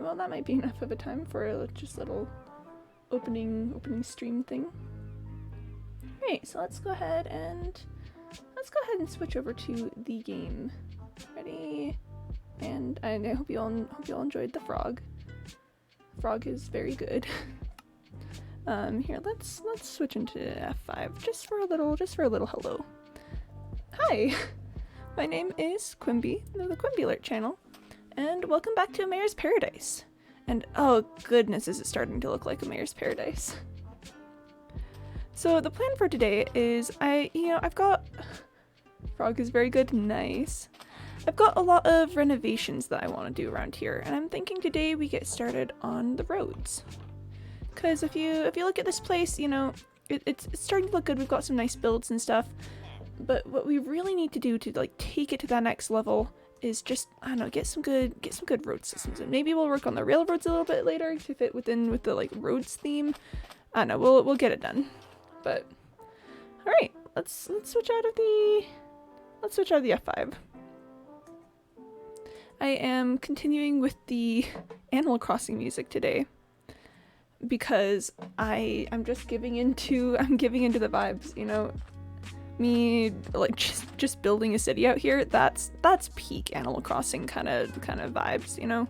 well, that might be enough of a time for a just little opening stream thing. Alright, so let's go ahead and switch over to the game. Ready? And I hope you all enjoyed the frog. Frog is very good. Here, let's switch into F5 just for a little hello. Hi, my name is Quimby, the Quimby Alert channel, and welcome back to A Mayor's Paradise. And oh goodness, is it starting to look like A Mayor's Paradise. So the plan for today is I've got frog is very good, nice. I've got a lot of renovations that I want to do around here, and I'm thinking today we get started on the roads. Because if you look at this place, it's starting to look good. We've got some nice builds and stuff, but what we really need to do to like take it to that next level is just, I don't know, get some good road systems. And maybe we'll work on the railroads a little bit later to fit with the like roads theme. I don't know, we'll get it done. But all right, let's switch out of the F5. I am continuing with the Animal Crossing music today because I'm just giving into the vibes, Me like just building a city out here, that's peak Animal Crossing kind of vibes,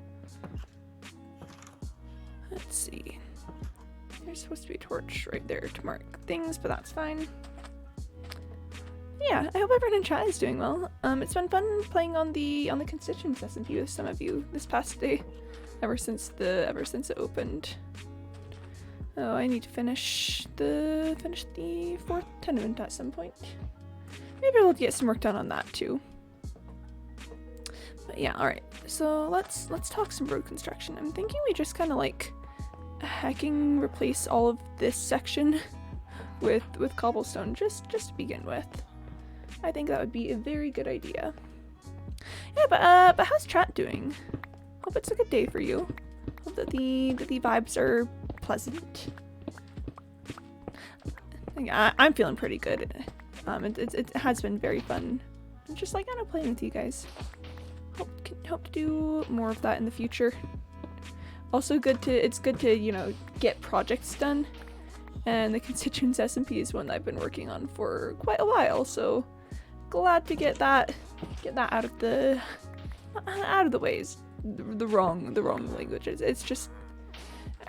Let's see. There's supposed to be a torch right there to mark things, but that's fine. Yeah, I hope everyone in chat is doing well. It's been fun playing on the constituents SMP with some of you this past day, ever since it opened. Oh, I need to finish the 4th tenement at some point. Maybe we'll get some work done on that too. But yeah, all right. So let's talk some road construction. I'm thinking we just kind of like hacking replace all of this section with cobblestone just to begin with. I think that would be a very good idea. Yeah, but how's chat doing? Hope it's a good day for you. Hope that the vibes are pleasant. I'm feeling pretty good. It has been very fun. I'm just like, I don't know, playing with you guys. Hope to do more of that in the future. Also it's good to get projects done. And the constituents SMP is one that I've been working on for quite a while, so glad to get that out of the ways. The wrong languages. It's just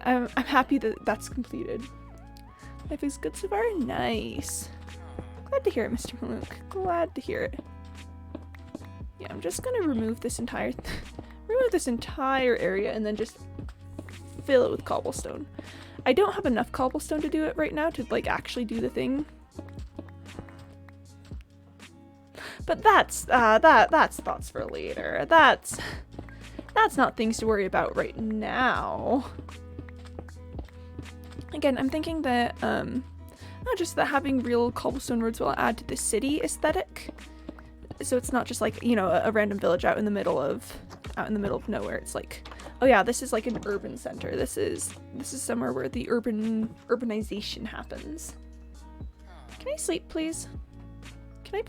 I'm happy that that's completed. Life is good so far. Nice. Glad to hear it, Mr. Maluk. Glad to hear it. Yeah, I'm just gonna remove this entire area and then just fill it with cobblestone. I don't have enough cobblestone to do it right now to like actually do the thing. But that's thoughts for later. That's not things to worry about right now. Again, I'm thinking that not just that having real cobblestone roads will add to the city aesthetic. So it's not just like, a random village out in the middle of nowhere. It's like, oh yeah, this is like an urban center. This is somewhere where the urbanization happens. Can I sleep, please? Can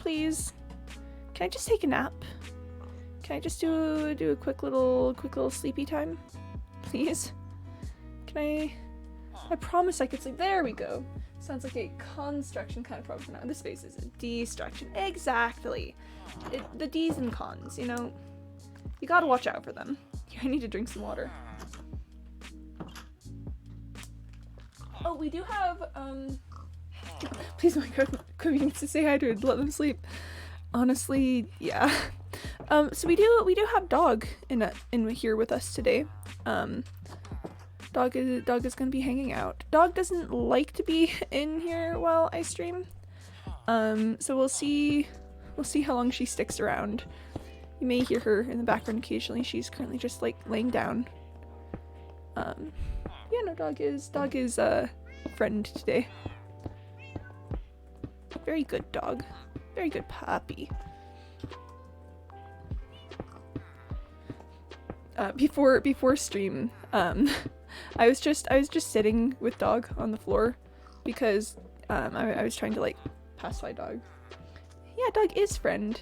I just take a nap? Can I just do a quick little sleepy time? Please? I promise I could sleep. There we go. Sounds like a construction kind of problem. Now this space is a destruction. Exactly. The D's and cons, you gotta watch out for them. I need to drink some water. Oh, we do have, please, my God, Quimby needs to say hi to it, let them sleep. Honestly, yeah. So we do have Dog in here with us today. Dog is gonna be hanging out. Dog doesn't like to be in here while I stream. So we'll see how long she sticks around. You may hear her in the background occasionally. She's currently just like laying down. Yeah, no, Dog is a friend today. Very good dog. Very good puppy. Before stream, I was just sitting with Dog on the floor because I was trying to like pacify Dog. Yeah, Dog is friend.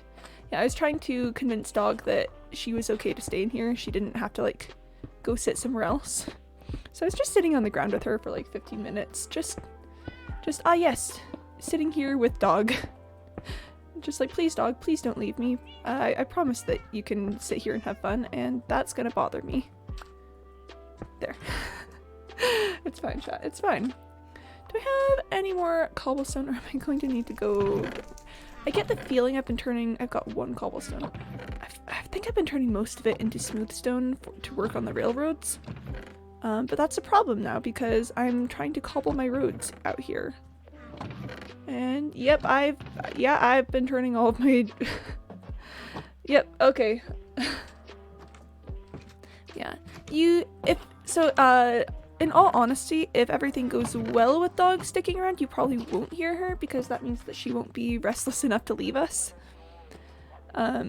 Yeah, I was trying to convince Dog that she was okay to stay in here. She didn't have to like go sit somewhere else. So I was just sitting on the ground with her for like 15 minutes. Just, yes, sitting here with dog. Just like, please dog, please don't leave me. I promise that you can sit here and have fun, and that's gonna bother me. There. It's fine, chat, it's fine. Do I have any more cobblestone, or am I going to need to go... I get the feeling I've got 1 cobblestone. I think I've been turning most of it into smooth stone to work on the railroads. But that's a problem now because I'm trying to cobble my roads out here. And yep, I've been turning all of my yep, okay. Yeah. In all honesty, if everything goes well with dog sticking around, you probably won't hear her because that means that she won't be restless enough to leave us. I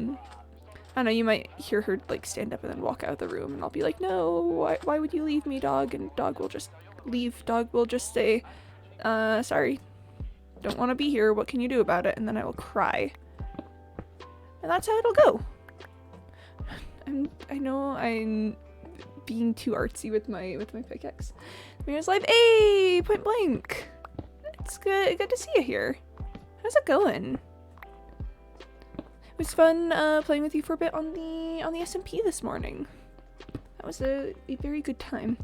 know you might hear her like stand up and then walk out of the room, and I'll be like, no, why would you leave me, dog? And dog will just leave. Dog will just say, sorry, don't want to be here. What can you do about it? And then I will cry. And that's how it'll go. I know I'm being too artsy with my pickaxe. Mira's live, hey, point blank. It's good to see you here. How's it going? It was fun playing with you for a bit on the SMP this morning. That was a very good time.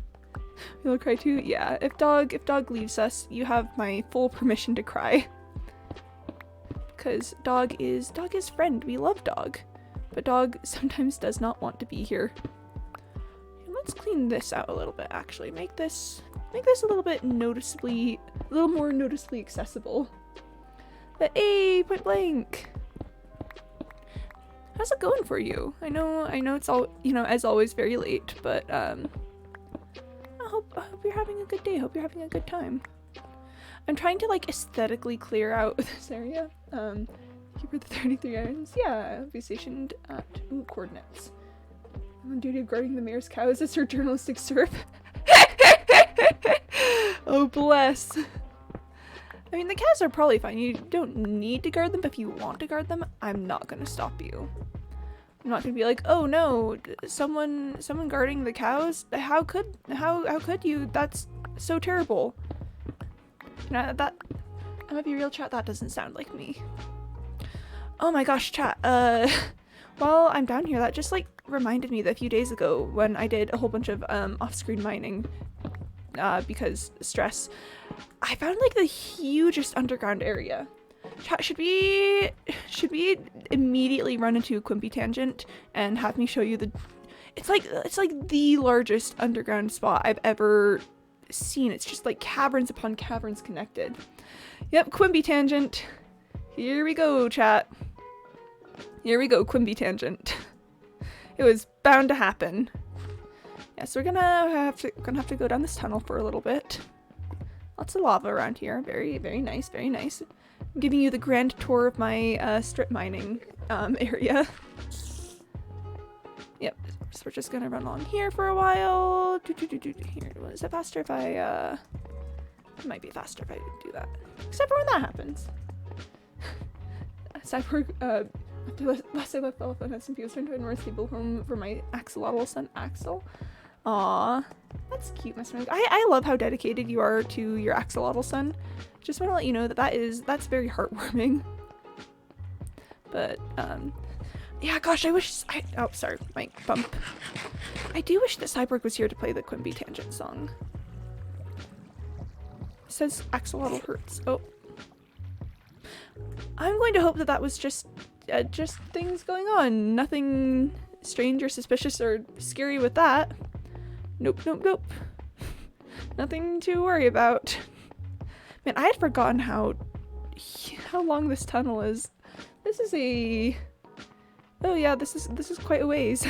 You'll cry too? Yeah, if dog leaves us, you have my full permission to cry. Because dog is friend. We love dog. But dog sometimes does not want to be here. Let's clean this out a little bit, actually. Make this a little more noticeably accessible. But hey, point blank. How's it going for you? I know it's all, as always, very late, but I hope you're having a good day. I hope you're having a good time. I'm trying to like aesthetically clear out this area. Keeper the 33 irons. Yeah, I'll be stationed at coordinates. I'm on duty of guarding the mayor's cows. It's her journalistic serve. Oh bless. I mean, the cows are probably fine. You don't need to guard them, but if you want to guard them, I'm not gonna stop you. I'm not gonna be like, oh no, someone guarding the cows? How could you? That's so terrible. I'm gonna be real, chat, that doesn't sound like me. Oh my gosh, chat, while I'm down here, that just like reminded me that a few days ago when I did a whole bunch of off-screen mining, because stress, I found like the hugest underground area. Chat, should we immediately run into a Quimby tangent and have me show you it's like the largest underground spot I've ever seen. It's just like caverns upon caverns connected. Yep, Quimby tangent. Here we go, chat. Here we go, Quimby tangent. It was bound to happen. Yeah, so we're gonna have to go down this tunnel for a little bit. Lots of lava around here. Very, very nice, very nice. I'm giving you the grand tour of my strip mining area. Yep, so we're just gonna run along here for a while. Here, is it faster if I it might be faster if I do that. Except for when that happens. Cyborg, last I left off on SMP, I was trying to find a stable home for my axolotl son, Axel. Aww, that's cute, Mr. Mike. I love how dedicated you are to your axolotl son. Just want to let you know that that's very heartwarming. But, yeah, gosh, oh, sorry, my bump. I do wish that Cyborg was here to play the Quimby Tangent song. It says axolotl hurts. Oh. I'm going to hope that was just things going on. Nothing strange or suspicious or scary with that. Nope, nope, nope. Nothing to worry about. Man, I had forgotten how long this tunnel is. This is oh yeah, this is quite a ways.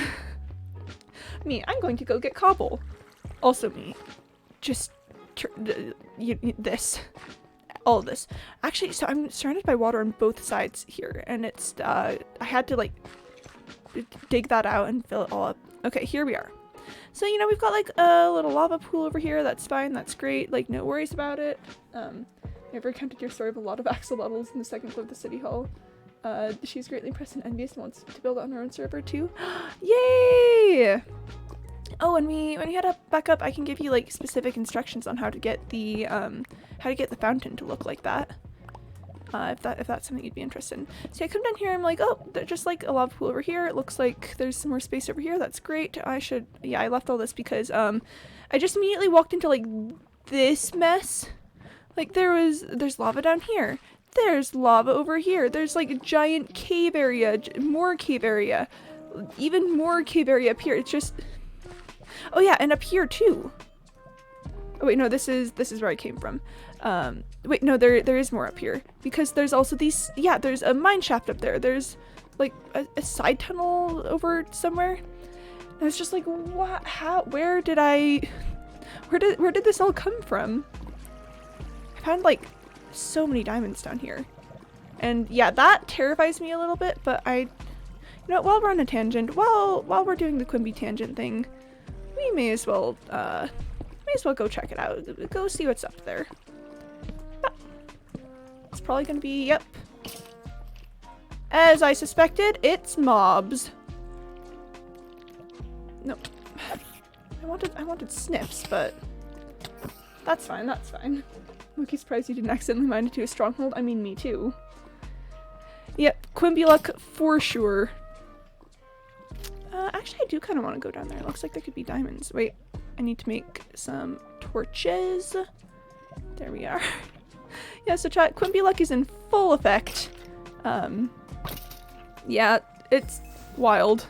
Me, I'm going to go get cobble. Also me. Just this. All of this. Actually, so I'm surrounded by water on both sides here, and it's I had to like dig that out and fill it all up. Okay, here we are. So, we've got like a little lava pool over here. That's fine, that's great, like no worries about it. I've recounted your story of a lot of axolotls in the second floor of the city hall. She's greatly impressed and envious and wants to build on her own server too. Yay! Oh, and when you head up back up, I can give you like specific instructions on how to get the fountain to look like that. If that's something you'd be interested in. So I come down here, I'm like, oh, there's just like a lava pool over here. It looks like there's some more space over here. That's great. Yeah, I left all this because I just immediately walked into like this mess. Like there's lava down here. There's lava over here. There's like a giant cave area, more cave area, even more cave area up here. It's just, oh yeah, and up here too. Oh wait, no, this is where I came from. Wait, no, there is more up here because there's also these. Yeah, there's a mine shaft up there. There's like a side tunnel over somewhere. And it's just like, what? How? Where did this all come from? I found like so many diamonds down here, and yeah, that terrifies me a little bit. But you know, while we're on a tangent, while we're doing the Quimby tangent thing, we may as well go check it out. Go see what's up there. It's probably gonna be, yep. As I suspected, it's mobs. No. I wanted sniffs, but that's fine, that's fine. Look, he's surprised you didn't accidentally mine into a stronghold. I mean, me too. Yep, Quimby luck for sure. Actually, I do kind of want to go down there. It looks like there could be diamonds. Wait, I need to make some torches. There we are. Yeah, so chat, Quimby luck is in full effect. Yeah, it's wild.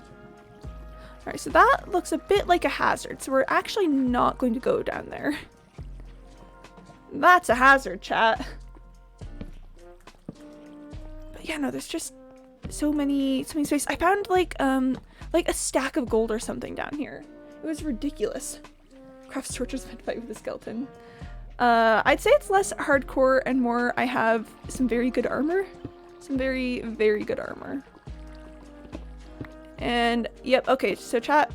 Alright, so that looks a bit like a hazard, so we're actually not going to go down there. That's a hazard, chat. But yeah, no, there's just so many space. I found like a stack of gold or something down here. It was ridiculous. Crafts torches and fight with a skeleton. I'd say it's less hardcore and more I have some very good armor. Some very, very good armor. And yep, okay, so chat,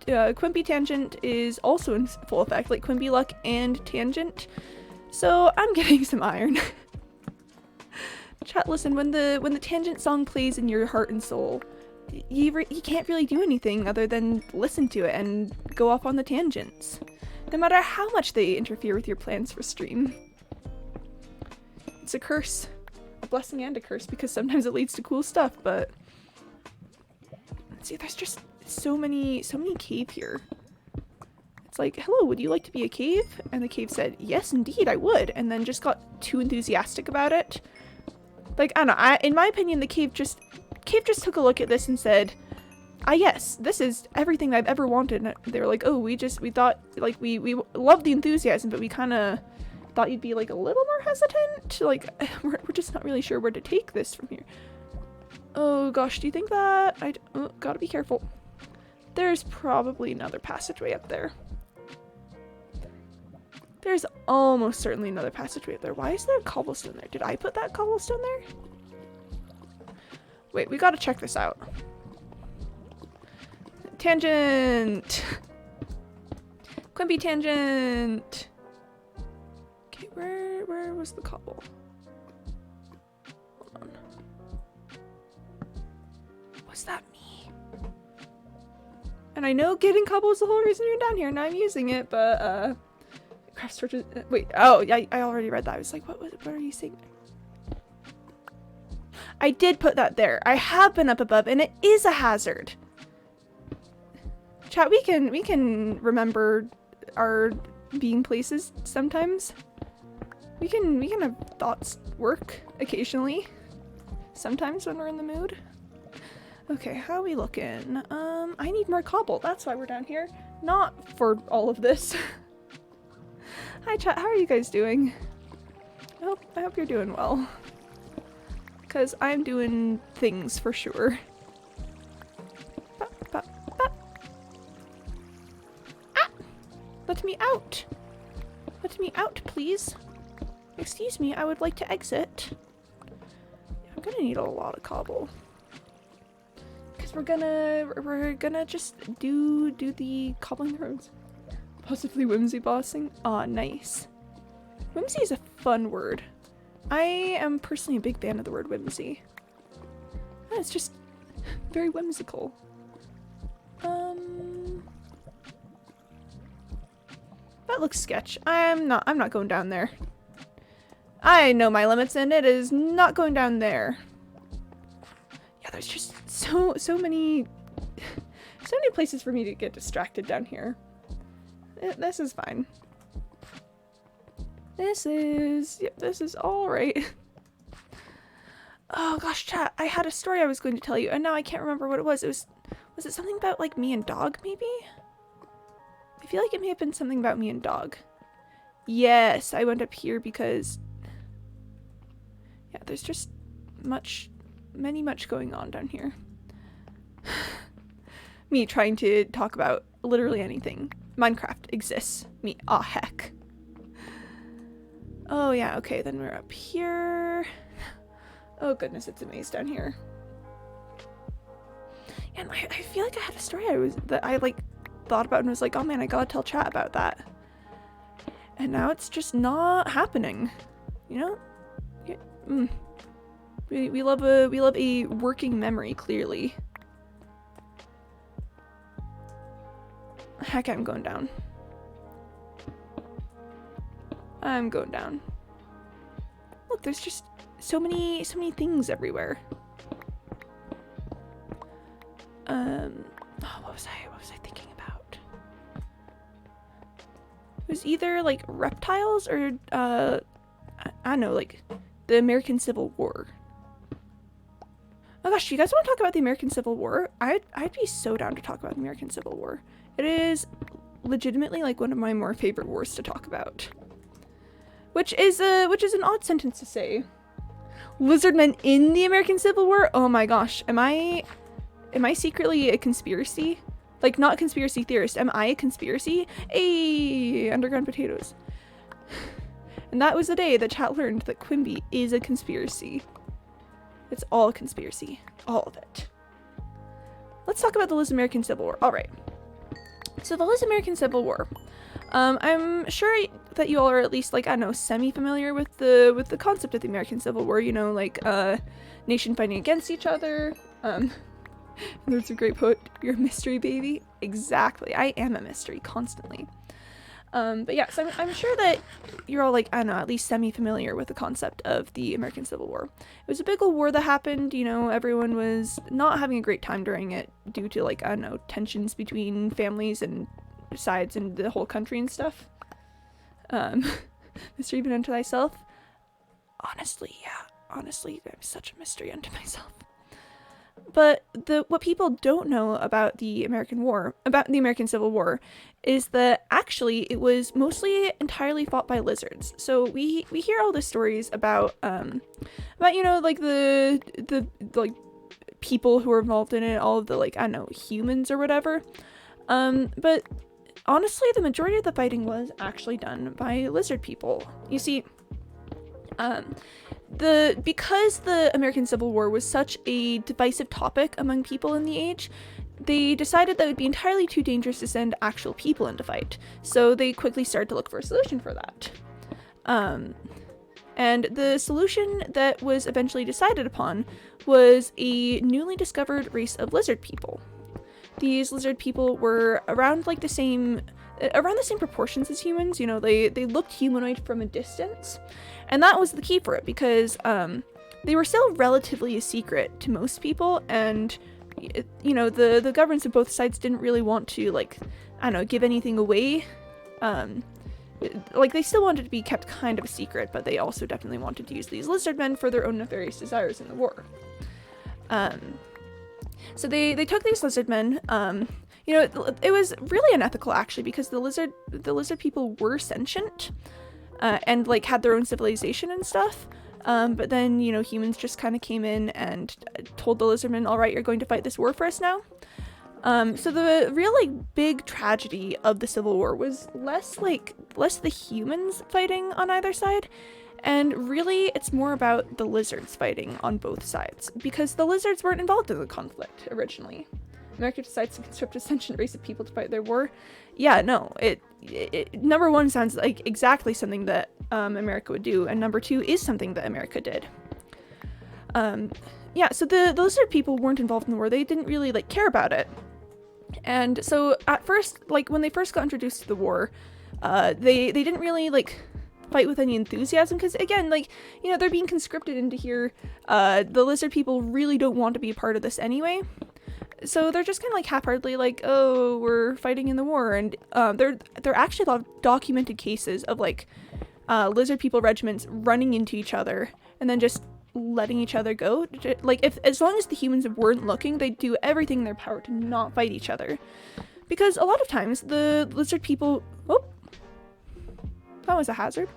Quimby Tangent is also in full effect, like Quimby Luck and Tangent. So I'm getting some iron. Chat, listen, when the Tangent song plays in your heart and soul, you can't really do anything other than listen to it and go off on the tangents. No matter how much they interfere with your plans for stream. It's a curse. A blessing and a curse, because sometimes it leads to cool stuff, but see, there's just so many cave here. It's like, hello, would you like to be a cave? And the cave said, yes, indeed, I would. And then just got too enthusiastic about it. Like, I don't know, in my opinion, the cave just took a look at this and said, ah, yes, this is everything I've ever wanted. And they were like, oh, we thought, like, we love the enthusiasm, but we kind of thought you'd be, like, a little more hesitant. Like, we're just not really sure where to take this from here. Oh gosh, do you think that? Gotta be careful. There's probably another passageway up there. There's almost certainly another passageway up there. Why is there a cobblestone there? Did I put that cobblestone there? Wait, we gotta check this out. Tangent! Quimby Tangent! Okay, where was the cobble? Hold on. Was that me? And I know getting cobble is the whole reason you're down here, and I'm using it, but, craft torches, wait, oh, I already read that. I was like, what are you saying? I did put that there. I have been up above, and it is a hazard. Chat, we can remember our being places sometimes. We can have thoughts work occasionally. Sometimes when we're in the mood. Okay, how are we looking? I need more cobble. That's why we're down here. Not for all of this. Hi chat, how are you guys doing? I hope you're doing well. Because I'm doing things for sure. Ah! Let me out! Let me out, please. Excuse me, I would like to exit. I'm gonna need a lot of cobble. Because we're gonna just do the cobbling the roads. Possibly whimsy bossing. Aw, nice. Whimsy is a fun word. I am personally a big fan of the word whimsy. It's just very whimsical. That looks sketch. I'm not going down there. I know my limits, and it is not going down there. Yeah, there's just so many places for me to get distracted down here. This is fine. This is all right. Oh gosh, chat, I had a story I was going to tell you, and now I can't remember what it was. Was it something about, like, me and dog, maybe? I feel like it may have been something about me and dog. Yes, I went up here because... yeah, there's just much going on down here. Me trying to talk about literally anything. Minecraft exists. Me, aw heck. Oh yeah, okay, then we're up here. Oh goodness, it's a maze down here. And I feel like I had a story that I like thought about and was like, oh man, I gotta tell chat about that. And now it's just not happening. You know? Yeah, we love a working memory, clearly. Heck, I'm going down. I'm going down. Look, there's just so many things everywhere. Oh, what was I thinking about? It was either like reptiles or I don't know, like the American Civil War. Oh gosh, do you guys want to talk about the American Civil War? I'd be so down to talk about the American Civil War. It is legitimately like one of my more favorite wars to talk about. Which is an odd sentence to say. Lizardmen in the American Civil War? Oh my gosh, am I secretly a conspiracy? Like, not a conspiracy theorist, am I a conspiracy? Ayy, underground potatoes. And that was the day that chat learned that Quimby is a conspiracy. It's all a conspiracy. All of it. Let's talk about the Liz American Civil War. Alright. So the Liz American Civil War. I'm sure that you all are at least, like, I don't know, semi-familiar with the concept of the American Civil War, you know, like, nation fighting against each other. There's a great quote, "You're a mystery baby." Exactly. I am a mystery, constantly. But yeah, so I'm sure that you're all, like, I don't know, at least semi-familiar with the concept of the American Civil War. It was a big old war that happened, you know, everyone was not having a great time during it due to, like, I don't know, tensions between families and sides in the whole country and stuff. Mystery even unto thyself. Honestly, yeah. Honestly, I'm such a mystery unto myself. But what people don't know about the American Civil War, is that actually it was mostly entirely fought by lizards. So we hear all the stories about you know, like the like people who were involved in it, all of the, like, I don't know, humans or whatever. But honestly, the majority of the fighting was actually done by lizard people. You see, because the American Civil War was such a divisive topic among people in the age, they decided that it would be entirely too dangerous to send actual people in to fight. So they quickly started to look for a solution for that. And the solution that was eventually decided upon was a newly discovered race of lizard people. These lizard people were around the same proportions as humans. You know, they looked humanoid from a distance, and that was the key for it, because they were still relatively a secret to most people, and you know, the governments of both sides didn't really want to, like, I don't know, give anything away. Like, they still wanted to be kept kind of a secret, but they also definitely wanted to use these lizard men for their own nefarious desires in the war. So they took these lizard men. You know, it was really unethical, actually, because the lizard people were sentient, and, like, had their own civilization and stuff. But then, you know, humans just kind of came in and told the lizardmen, all right, you're going to fight this war for us now. So the real, like, big tragedy of the Civil War was less the humans fighting on either side, and really it's more about the lizards fighting on both sides, because the lizards weren't involved in the conflict originally. America decides to conscript a sentient race of people to fight their war. Yeah, no, it number one sounds like exactly something that America would do, and number two is something that America did. Yeah, so the lizard people weren't involved in the war. They didn't really, like, care about it. And so at first, like, when they first got introduced to the war, they didn't really like fight with any enthusiasm, because again, like, you know, they're being conscripted into here. The lizard people really don't want to be a part of this anyway, so they're just kind of like half-heartedly like, oh, we're fighting in the war. And there are actually a lot of documented cases of like lizard people regiments running into each other and then just letting each other go. Like, as long as the humans weren't looking, they'd do everything in their power to not fight each other, because a lot of times the lizard people, oh, that was a hazard.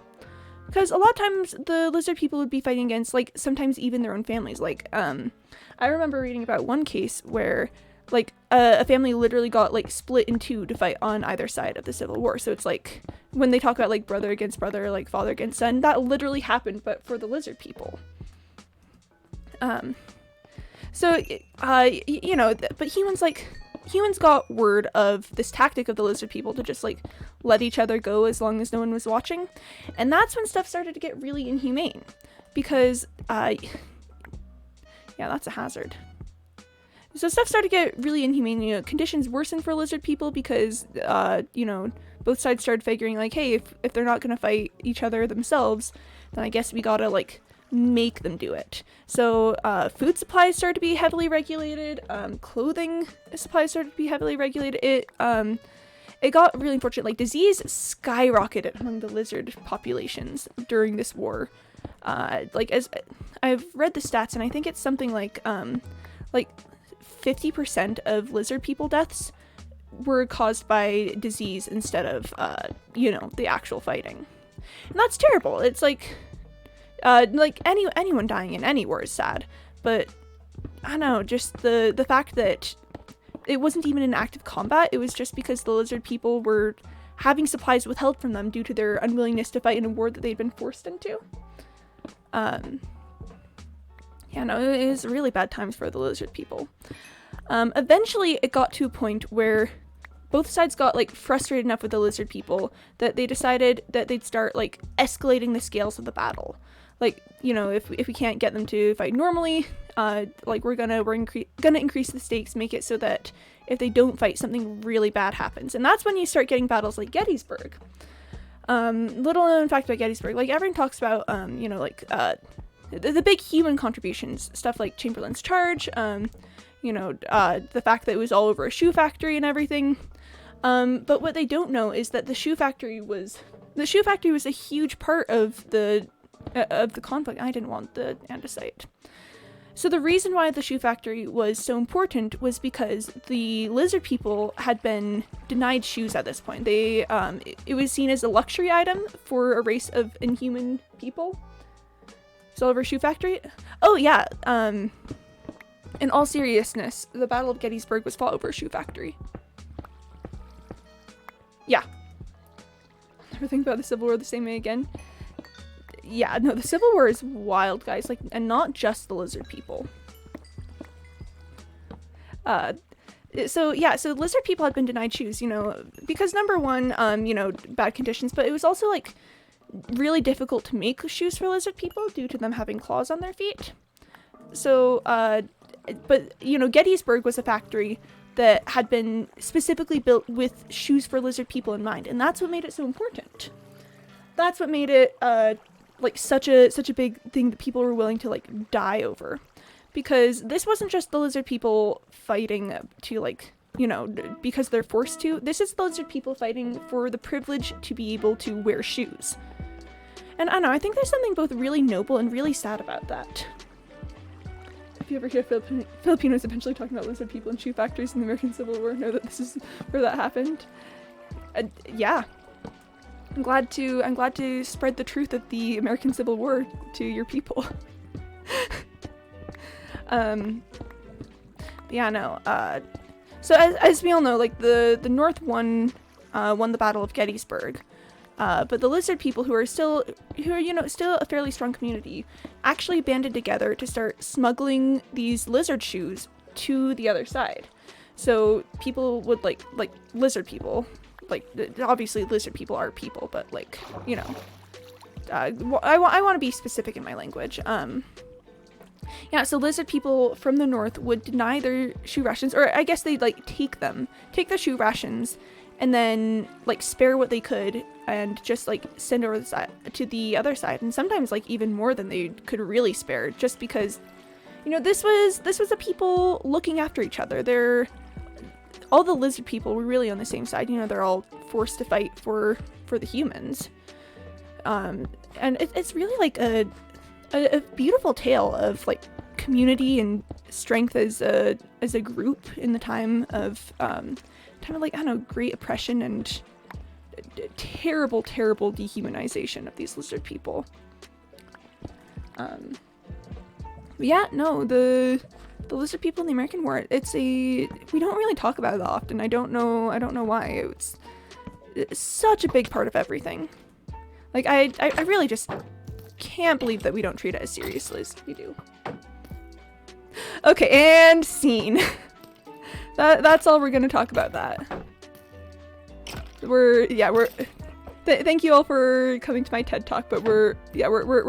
Because a lot of times the lizard people would be fighting against, like, sometimes even their own families. Like, I remember reading about one case where, like, a family literally got, like, split in two to fight on either side of the Civil War. So it's like, when they talk about, like, brother against brother, like, father against son, that literally happened, but for the lizard people. You know, but humans got word of this tactic of the lizard people to just like let each other go as long as no one was watching, and that's when stuff started to get really inhumane, because yeah, that's a hazard. So stuff started to get really inhumane. You know, conditions worsened for lizard people because you know, both sides started figuring like, hey, if they're not gonna fight each other themselves, then I guess we gotta like make them do it. So food supplies started to be heavily regulated, clothing supplies started to be heavily regulated. It got really unfortunate. Like, disease skyrocketed among the lizard populations during this war. Like, as I've read the stats, and I think it's something like 50% of lizard people deaths were caused by disease instead of you know, the actual fighting. And that's terrible. It's like anyone dying in any war is sad, but I don't know, just the fact that it wasn't even an active combat, it was just because the lizard people were having supplies withheld from them due to their unwillingness to fight in a war that they'd been forced into. Yeah, no, it was really bad times for the lizard people. Eventually it got to a point where both sides got like frustrated enough with the lizard people that they decided that they'd start like escalating the scales of the battle. Like, you know, if we can't get them to fight normally, like we're gonna increase the stakes, make it so that if they don't fight, something really bad happens. And that's when you start getting battles like Gettysburg. Little known fact about Gettysburg, like everyone talks about, you know, like the big human contributions, stuff like Chamberlain's charge, you know, the fact that it was all over a shoe factory and everything. But what they don't know is that the shoe factory was a huge part of the conflict. I didn't want the andesite. So the reason why the shoe factory was so important was because the lizard people had been denied shoes at this point. They it was seen as a luxury item for a race of inhuman people. So over shoe factory? Oh yeah, in all seriousness, the Battle of Gettysburg was fought over a shoe factory. Yeah. Never think about the Civil War the same way again. Yeah, no, the Civil War is wild, guys, like, and not just the lizard people. So lizard people had been denied shoes, you know, because number one, you know, bad conditions, but it was also, like, really difficult to make shoes for lizard people due to them having claws on their feet. So, but, you know, Gettysburg was a factory that had been specifically built with shoes for lizard people in mind, and that's what made it so important. That's what made it, like, such a big thing that people were willing to, like, die over. Because this wasn't just the lizard people fighting to, like, you know, because they're forced to. This is the lizard people fighting for the privilege to be able to wear shoes. And I don't know, I think there's something both really noble and really sad about that. If you ever hear Filipinos eventually talking about lizard people and shoe factories in the American Civil War, know that this is where that happened. Yeah. I'm glad to spread the truth of the American Civil War to your people. Yeah, no. So as we all know, like the North won the Battle of Gettysburg, but the lizard people, who are still a fairly strong community, actually banded together to start smuggling these lizard shoes to the other side. So people would like lizard people. Like, obviously lizard people are people, but, like, you know, I want to be specific in my language. Yeah, so lizard people from the north would deny their shoe rations, or I guess they'd, like, take the shoe rations and then like spare what they could and just like send over the side to the other side, and sometimes like even more than they could really spare, just because, you know, this was a people looking after each other. All the lizard people were really on the same side. You know, they're all forced to fight for the humans. And it's really like a beautiful tale of like community and strength as a group in the time of like, I don't know, great oppression and terrible dehumanization of these lizard people. Yeah, no, the lizard people in the American War, we don't really talk about it often. I don't know why. It's such a big part of everything. Like, I really just can't believe that we don't treat it as seriously as we do. Okay, and scene. That's all we're gonna talk about that. Thank you all for coming to my TED Talk, but we're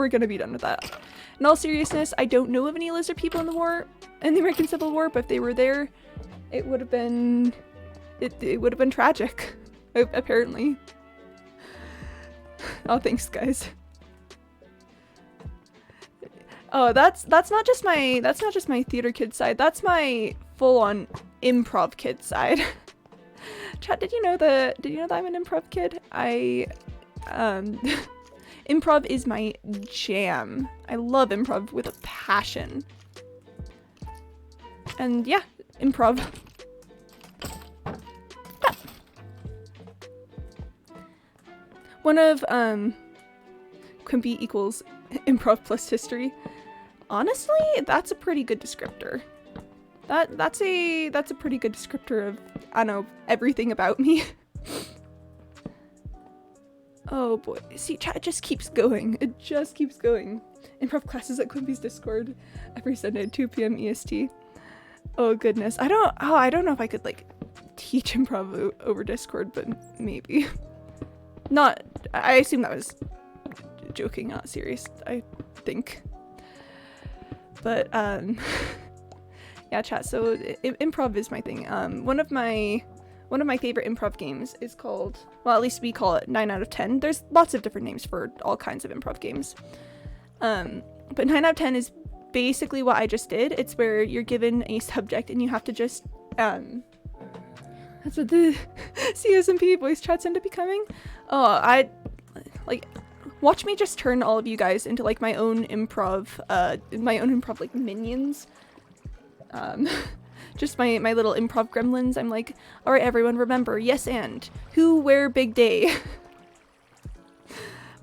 gonna be done with that. In all seriousness, I don't know of any lizard people in the American Civil War, but if they were there, it would have been tragic, apparently. Oh, thanks, guys. Oh, that's not just my theater kid side. That's my full-on improv kid side. Chat, did you know that I'm an improv kid? Improv is my jam. I love improv with a passion. And yeah, improv. Ah. One of Quimby equals improv plus history. Honestly, that's a pretty good descriptor. That's a pretty good descriptor of, I don't know, everything about me. Oh boy, see, chat just keeps going. It just keeps going. Improv classes at Quimby's Discord every Sunday at 2 p.m. EST. Oh goodness, I don't know if I could like teach improv over Discord, but maybe. Not, I assume that was joking, not serious, I think. But yeah, chat, so improv is my thing. One of my favorite improv games is called, well, at least we call it 9 out of 10. There's lots of different names for all kinds of improv games. But 9 out of 10 is basically what I just did. It's where you're given a subject and you have to just, that's what the CSMP voice chats end up becoming. Oh, watch me just turn all of you guys into like my own improv like minions. Just my little improv gremlins. I'm like, all right, everyone, remember, yes, and who, where, big day.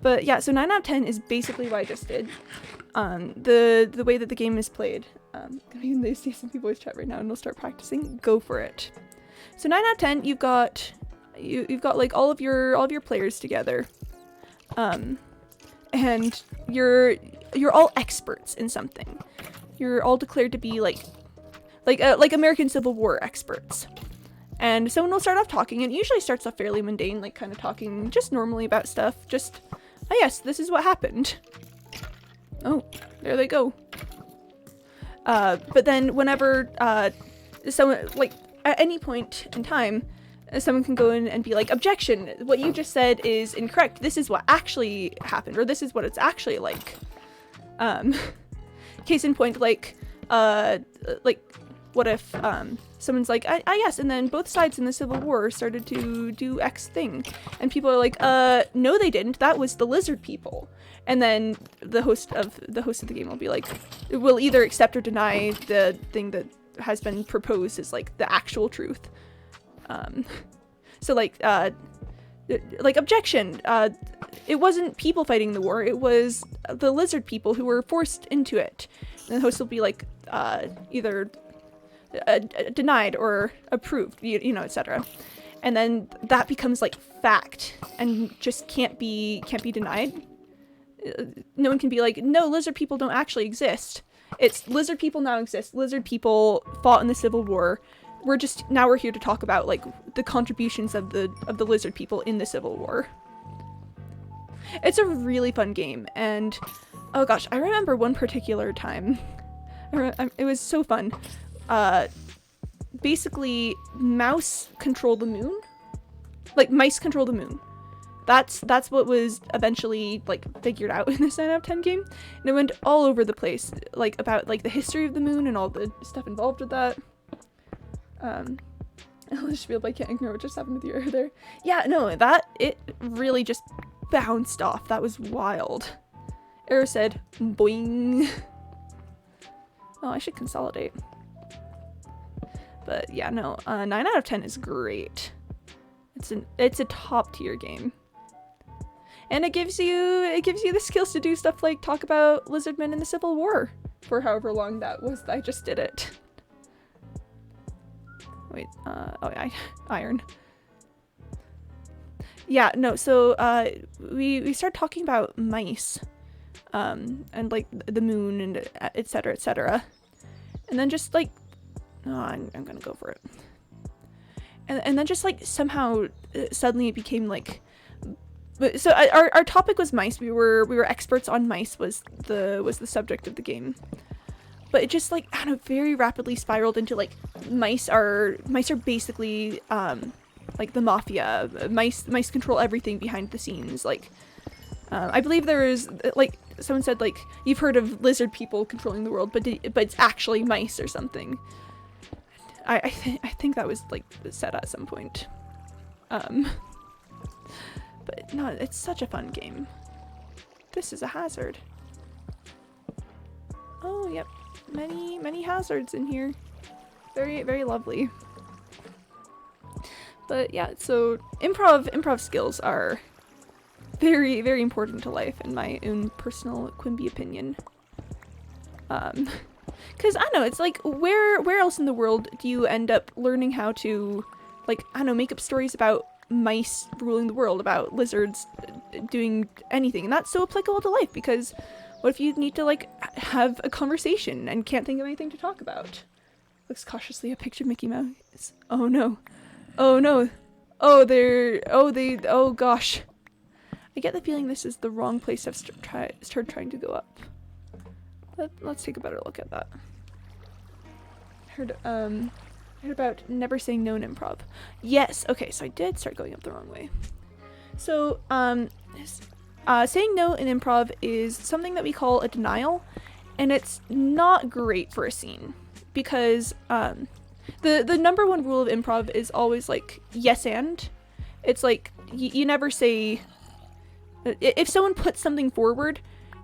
But yeah, so 9 out of 10 is basically what I just did. The way that the game is played. I'm using the CSMP voice chat right now, and we'll start practicing. Go for it. So 9 out of 10, you've got like all of your players together, and you're all experts in something. You're all declared to be like American Civil War experts. And someone will start off talking, and it usually starts off fairly mundane, like kind of talking just normally about stuff. Just, oh yes, this is what happened. Oh, there they go. But then whenever someone, like at any point in time, someone can go in and be like, objection, what you just said is incorrect. This is what actually happened, or this is what it's actually like. Case in point, like what if someone's like, yes, and then both sides in the Civil War started to do X thing, and people are like, no they didn't, that was the lizard people. And then the host of the game will be like, will either accept or deny the thing that has been proposed as like the actual truth. So like objection, it wasn't people fighting the war, it was the lizard people who were forced into it. And the host will be like, either denied or approved, you know, etc. And then that becomes like fact and just can't be denied. No one can be like, no, lizard people don't actually exist. It's lizard people now exist. Lizard people fought in the Civil War. We're here to talk about like the contributions of the lizard people in the Civil War. It's a really fun game, and oh gosh, I remember one particular time. It was so fun. Basically, mouse control the moon. like mice control the moon. That's what was eventually like figured out in this 9 out of 10 game, and it went all over the place, like about like the history of the moon and all the stuff involved with that. I just feel like I can't ignore what just happened with your hair there. Yeah, no, it really just bounced off. That was wild. Arrow said, boing. Oh, I should consolidate. But yeah, no, 9 out of 10 is great. It's a top tier game. And it gives you the skills to do stuff like talk about lizardmen in the Civil War for however long that was. I just did it. Wait, oh yeah, iron. Yeah, no, so we started talking about mice, and like the moon and etc. etc. And then just like, oh, I'm gonna go for it. And then just like somehow suddenly it became like, so our topic was mice. We were experts on mice was the subject of the game. But it just like, I don't know, very rapidly spiraled into like mice are basically like the mafia. Mice control everything behind the scenes. Like I believe there is like someone said like you've heard of lizard people controlling the world, but it's actually mice or something. I think that was like said at some point. But no, it's such a fun game. This is a hazard. Oh, yep. Many hazards in here. Very, very lovely. But yeah, so improv skills are very, very important to life in my own personal Quimby opinion. Because, I don't know, it's like, where else in the world do you end up learning how to, like, I don't know, make up stories about mice ruling the world, about lizards doing anything? And that's so applicable to life, because what if you need to, like, have a conversation and can't think of anything to talk about? Looks cautiously a picture of Mickey Mouse. Oh no. Oh no. Oh gosh. I get the feeling this is the wrong place I've started trying to go up. Let's take a better look at that. Heard about never saying no in improv. Yes, okay, so I did start going up the wrong way. So, saying no in improv is something that we call a denial, and it's not great for a scene, because the number one rule of improv is always like yes and. It's like you never say, if someone puts something forward,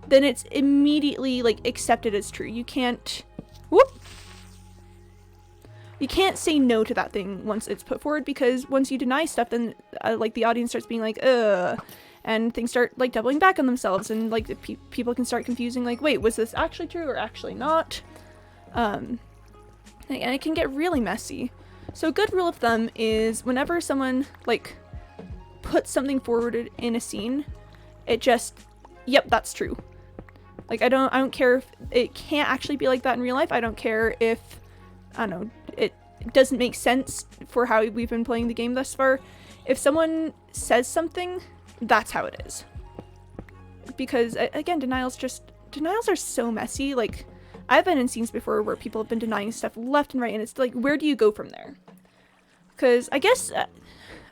then it's immediately like accepted as true. You can't say no to that thing once it's put forward, because once you deny stuff, then like the audience starts being like ugh, and things start like doubling back on themselves, and like people can start confusing like, wait, was this actually true or actually not? And it can get really messy. So a good rule of thumb is whenever someone like puts something forward in a scene, it just, yep, that's true. Like I don't care if it can't actually be like that in real life. I don't care if, I don't know, it doesn't make sense for how we've been playing the game thus far. If someone says something, that's how it is. Because again, denials are so messy. Like I've been in scenes before where people have been denying stuff left and right, and it's like, where do you go from there? Because I guess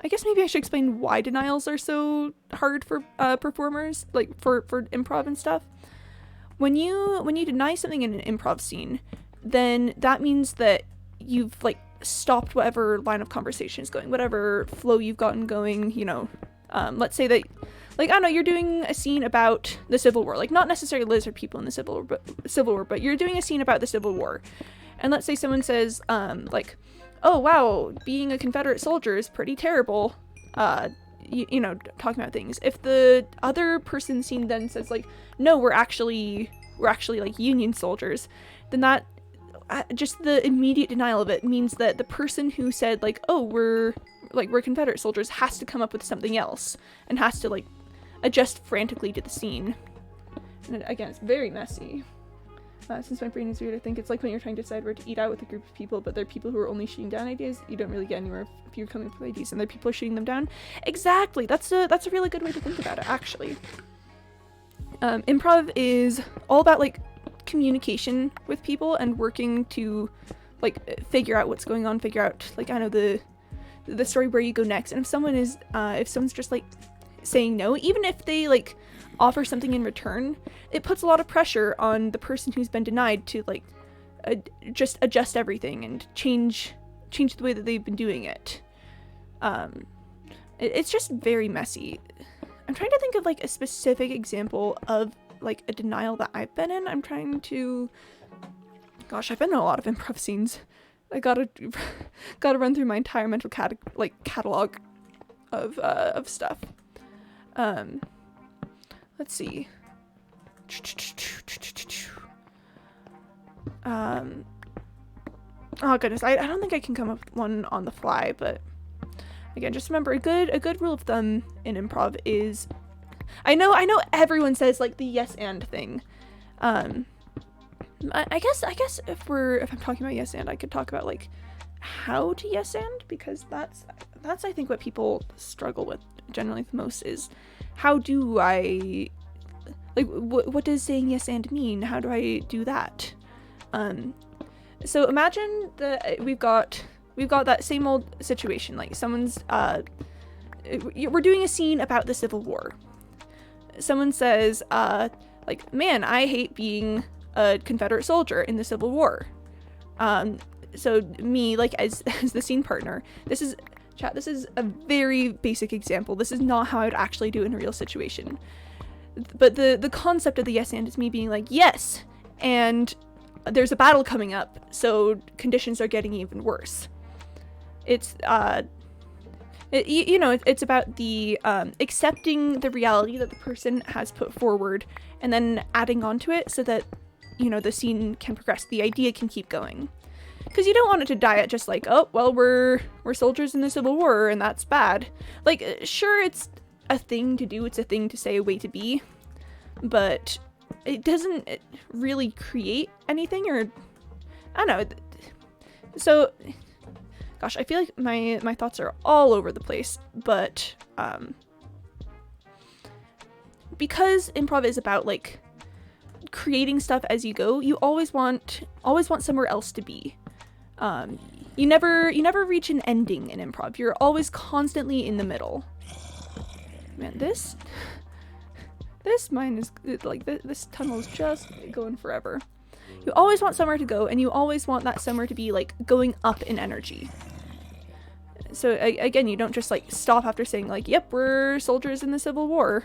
maybe I should explain why denials are so hard for performers, like for improv and stuff. When you deny something in an improv scene, then that means that you've like stopped whatever line of conversation is going, whatever flow you've gotten going, you know. Let's say that, like, I don't know, you're doing a scene about the Civil War, like not necessarily lizard people in the Civil War, but you're doing a scene about the Civil War. And let's say someone says, like, oh wow, being a Confederate soldier is pretty terrible, you know, talking about things. If the other person scene then says like, no, we're actually like Union soldiers, then that just the immediate denial of it means that the person who said like, oh, we're Confederate soldiers has to come up with something else and has to like adjust frantically to the scene. And again, it's very messy. Since my brain is weird, I think it's like when you're trying to decide where to eat out with a group of people, but they're people who are only shooting down ideas. You don't really get anywhere if you're coming up with ideas and they're people shooting them down. Exactly. That's a really good way to think about it, actually. Improv is all about like communication with people and working to like figure out what's going on, figure out like, I know, the the story where you go next. And if someone's just like saying no, even if they like offer something in return, it puts a lot of pressure on the person who's been denied to like just adjust everything and change the way that they've been doing it. It's just very messy. I'm trying to think of like a specific example of like a denial that I've been in. I've been in a lot of improv scenes. I gotta run through my entire mental catalog of stuff. Let's see. Oh goodness, I don't think I can come up with one on the fly, but again, just remember a good rule of thumb in improv is, I know everyone says like the yes and thing. I guess if I'm talking about yes and, I could talk about like how to yes and, because that's I think what people struggle with generally the most is, how do I, like, what does saying yes and mean? How do I do that? So imagine that we've got that same old situation, like someone's we're doing a scene about the Civil War. Someone says like, man, I hate being a Confederate soldier in the Civil War. So me, like, as the scene partner, this is a very basic example. This is not how I would actually do in a real situation. But the concept of the yes and is me being like, yes, and there's a battle coming up, so conditions are getting even worse. It's it's about the accepting the reality that the person has put forward and then adding on to it so that, the scene can progress, the idea can keep going. Because you don't want it to die at just like, oh, well, we're soldiers in the Civil War and that's bad. Like, sure, it's a thing to do, it's a thing to say, a way to be, but it doesn't really create anything, or I don't know. So, gosh, I feel like my thoughts are all over the place, but because improv is about like creating stuff as you go, you always want somewhere else to be. You never reach an ending in improv. You're always constantly in the middle. Man, this mine is like this tunnel is just going forever. You always want somewhere to go, and you always want that somewhere to be like going up in energy. So again, you don't just like stop after saying like, yep, we're soldiers in the Civil War.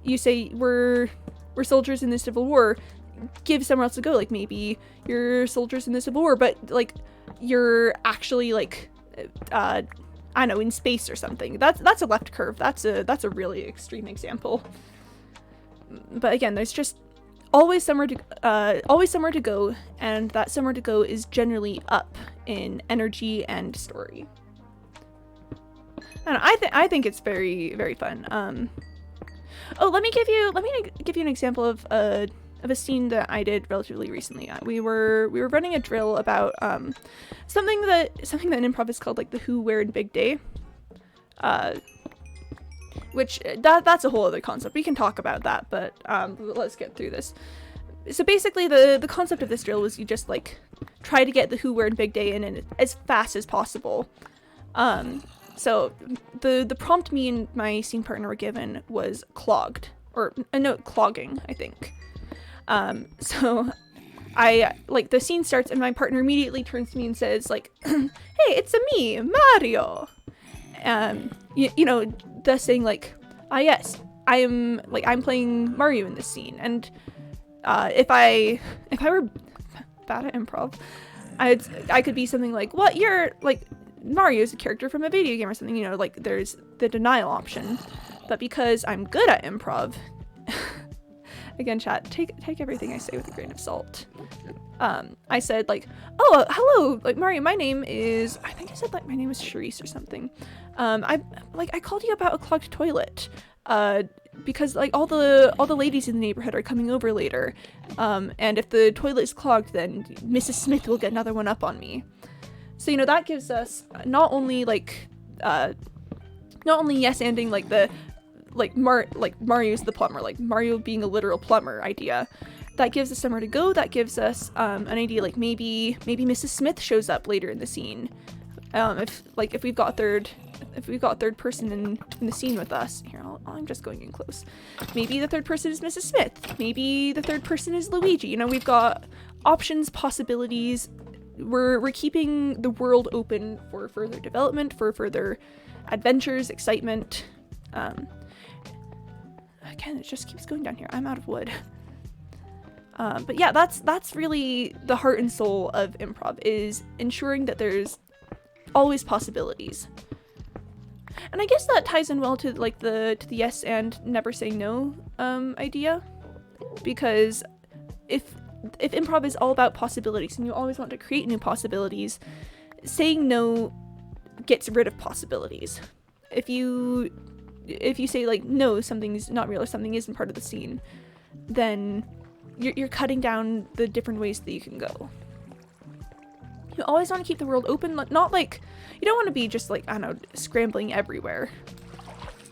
You say we're soldiers in the Civil War, give somewhere else to go. Like, maybe you're soldiers in the Civil War, but like you're actually like I don't know, in space or something. That's a left curve. That's a really extreme example. But again, there's just always somewhere to go, and that somewhere to go is generally up in energy and story. I don't know, I think it's very, very fun. Let me give you an example of a scene that I did relatively recently. We were running a drill about something that in improv is called like the who, where, and big day. Which that's a whole other concept. We can talk about that, but let's get through this. So basically, the concept of this drill was you just like try to get the who, where, and big day in as fast as possible. So the prompt me and my scene partner were given was clogging, I think. So I like the scene starts and my partner immediately turns to me and says like, "Hey, it's me, Mario." Thus saying like, yes, I'm playing Mario in this scene. And if I were bad at improv, I could be something like, "What, you're like Mario's a character from a video game or something," like there's the denial option. But because I'm good at improv, again, chat, take everything I say with a grain of salt. I said like, "Oh, hello, like Mario, my name is," I think I said like my name is Charisse or something. I called you about a clogged toilet. Because like all the ladies in the neighborhood are coming over later. And if the toilet is clogged, then Mrs. Smith will get another one up on me. So, that gives us not only yes-anding like the Mario's the plumber, like Mario being a literal plumber idea. That gives us somewhere to go. That gives us an idea like maybe Mrs. Smith shows up later in the scene. If we've got a third person in the scene with us. Here, I'm just going in close. Maybe the third person is Mrs. Smith. Maybe the third person is Luigi. You know, we've got options, possibilities. We're keeping the world open for further development, for further adventures, excitement. Again, it just keeps going down here. I'm out of wood. But yeah, that's really the heart and soul of improv, is ensuring that there's always possibilities. And I guess that ties in well to like the yes and never saying no idea, because if improv is all about possibilities and you always want to create new possibilities, saying no gets rid of possibilities. If you say like no, something's not real or something isn't part of the scene, then you're cutting down the different ways that you can go. You always want to keep the world open, not like, you don't want to be just like, I don't know, scrambling everywhere,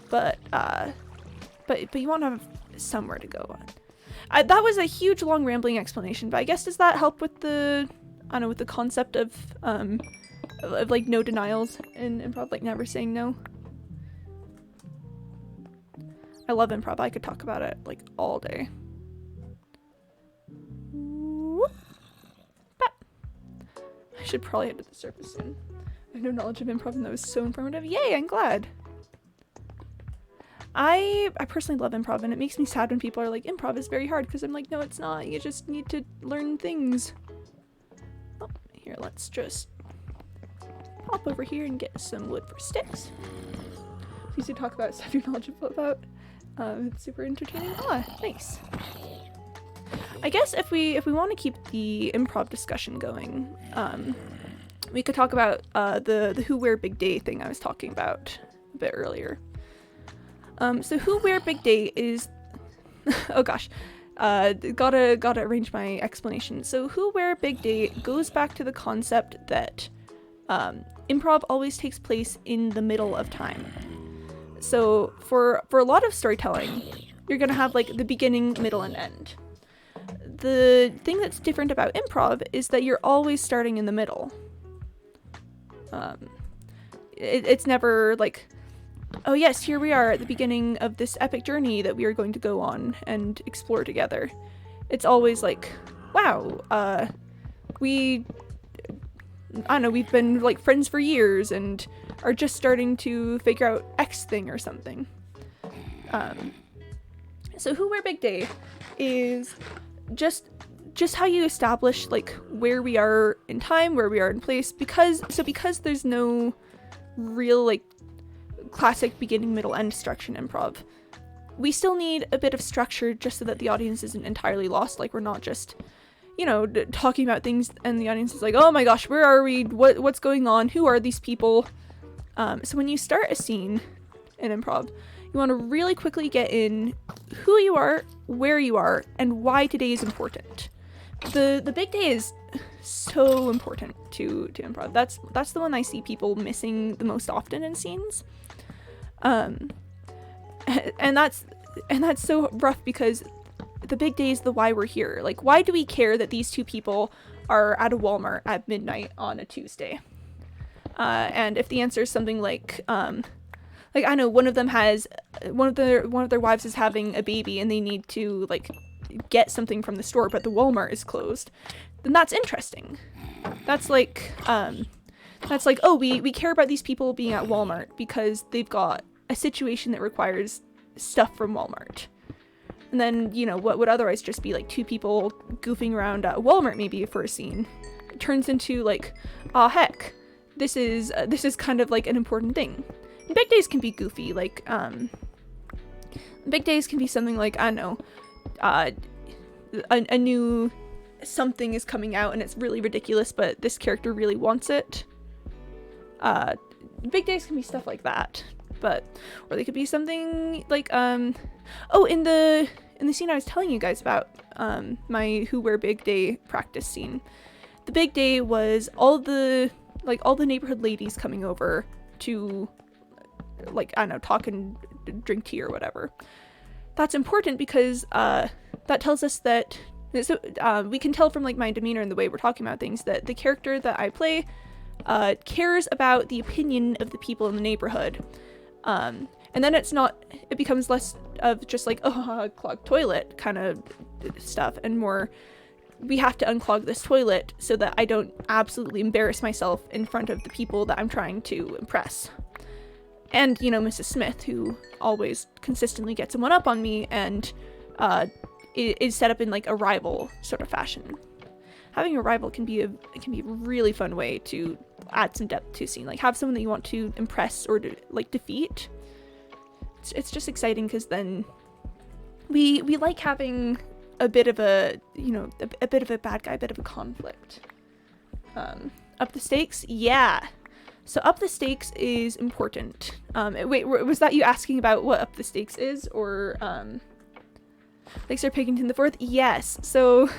but you want to have somewhere to go on. That was a huge long rambling explanation, but I guess does that help with the, I don't know, with the concept of like no denials in improv, like never saying no? I love improv. I could talk about it like all day. I should probably head to the surface soon. I have no knowledge of improv and that was so informative. Yay, I'm glad. I personally love improv, and it makes me sad when people are like, improv is very hard, because I'm like, no, it's not. You just need to learn things. Oh, here, let's just pop over here and get some wood for sticks. Please do talk about stuff you're knowledgeable about. It's super entertaining. Ah, nice. I guess if we want to keep the improv discussion going, we could talk about the Who Where Big Day thing I was talking about a bit earlier. So Who Where Big Day is oh gosh, gotta arrange my explanation. So Who Where Big Day goes back to the concept that improv always takes place in the middle of time. So for a lot of storytelling, you're gonna have like the beginning, middle, and end. The thing that's different about improv is that you're always starting in the middle. It's never like, oh yes, here we are at the beginning of this epic journey that we are going to go on and explore together. It's always like, wow, I don't know, we've been like friends for years and are just starting to figure out X thing or something. So Who Where Big Day is just how you establish like where we are in time, where we are in place, because there's no real like classic beginning, middle, end structure in improv. We still need a bit of structure just so that the audience isn't entirely lost. Like, we're not just, you know, talking about things and the audience is like, oh my gosh, where are we? What's going on? Who are these people? So when you start a scene in improv, you want to really quickly get in who you are, where you are, and why today is important. The big day is so important to improv. That's the one I see people missing the most often in scenes. And that's so rough, because the big day is the why we're here. Like, why do we care that these two people are at a Walmart at midnight on a Tuesday? And if the answer is something like I know one of them has one of their wives is having a baby and they need to like get something from the store, but the Walmart is closed, then that's interesting. That's like oh, we care about these people being at Walmart because they've got a situation that requires stuff from Walmart. And then, you know, what would otherwise just be like two people goofing around at Walmart maybe for a scene, it turns into like, ah, heck, this is kind of like an important thing. And big days can be goofy, like big days can be something like, I don't know, a new something is coming out and it's really ridiculous, but this character really wants it. Big days can be stuff like that, or they could be something like in the scene I was telling you guys about, my Who Where Big Day practice scene. The big day was all the neighborhood ladies coming over to, like, I don't know, talk and drink tea or whatever. That's important because that tells us that, so we can tell from like my demeanor and the way we're talking about things that the character that I play cares about the opinion of the people in the neighborhood. And then it becomes less of just like, oh, clogged toilet kind of stuff, and more, we have to unclog this toilet so that I don't absolutely embarrass myself in front of the people that I'm trying to impress. And, you know, Mrs. Smith, who always consistently gets a one-up on me and is set up in like a rival sort of fashion. Having a rival can be a really fun way to add some depth to a scene. Like, have someone that you want to impress or to, like, defeat. It's just exciting because then we like having a bit of a, you know, a bit of a bad guy, a bit of a conflict. Up the stakes? Yeah. So up the stakes is important. Wait, was that you asking about what up the stakes is? Or, like Sir Pilkington the Fourth? Yes. So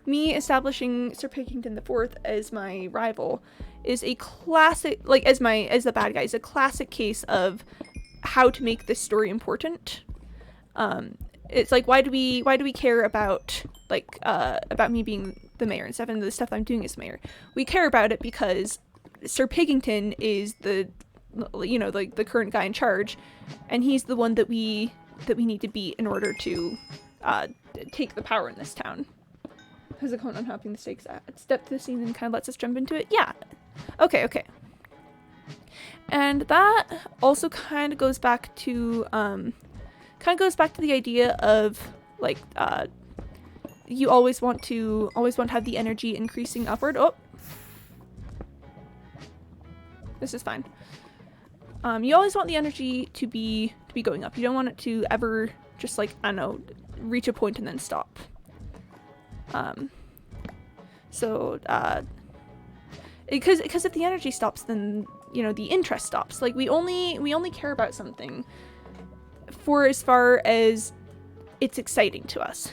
me establishing Sir Pilkington the Fourth as my rival is a classic, like, as the bad guy, is a classic case of how to make this story important. It's like, why do we care about, like, about me being the mayor and stuff, and the stuff I'm doing as mayor? We care about it because Sir Pilkington is the, you know, like, the current guy in charge, and he's the one that we need to beat in order to take the power in this town. How's it going on hopping the stakes at? Step to the scene and kind of lets us jump into it? Yeah. Okay. And that also kind of goes back to the idea of, like, you always want to have the energy increasing upward. Oh, this is fine. You always want the energy to be going up. You don't want it to ever just, like, I don't know, reach a point and then stop. Because if the energy stops, then, you know, the interest stops. Like, we only care about something for as far as it's exciting to us.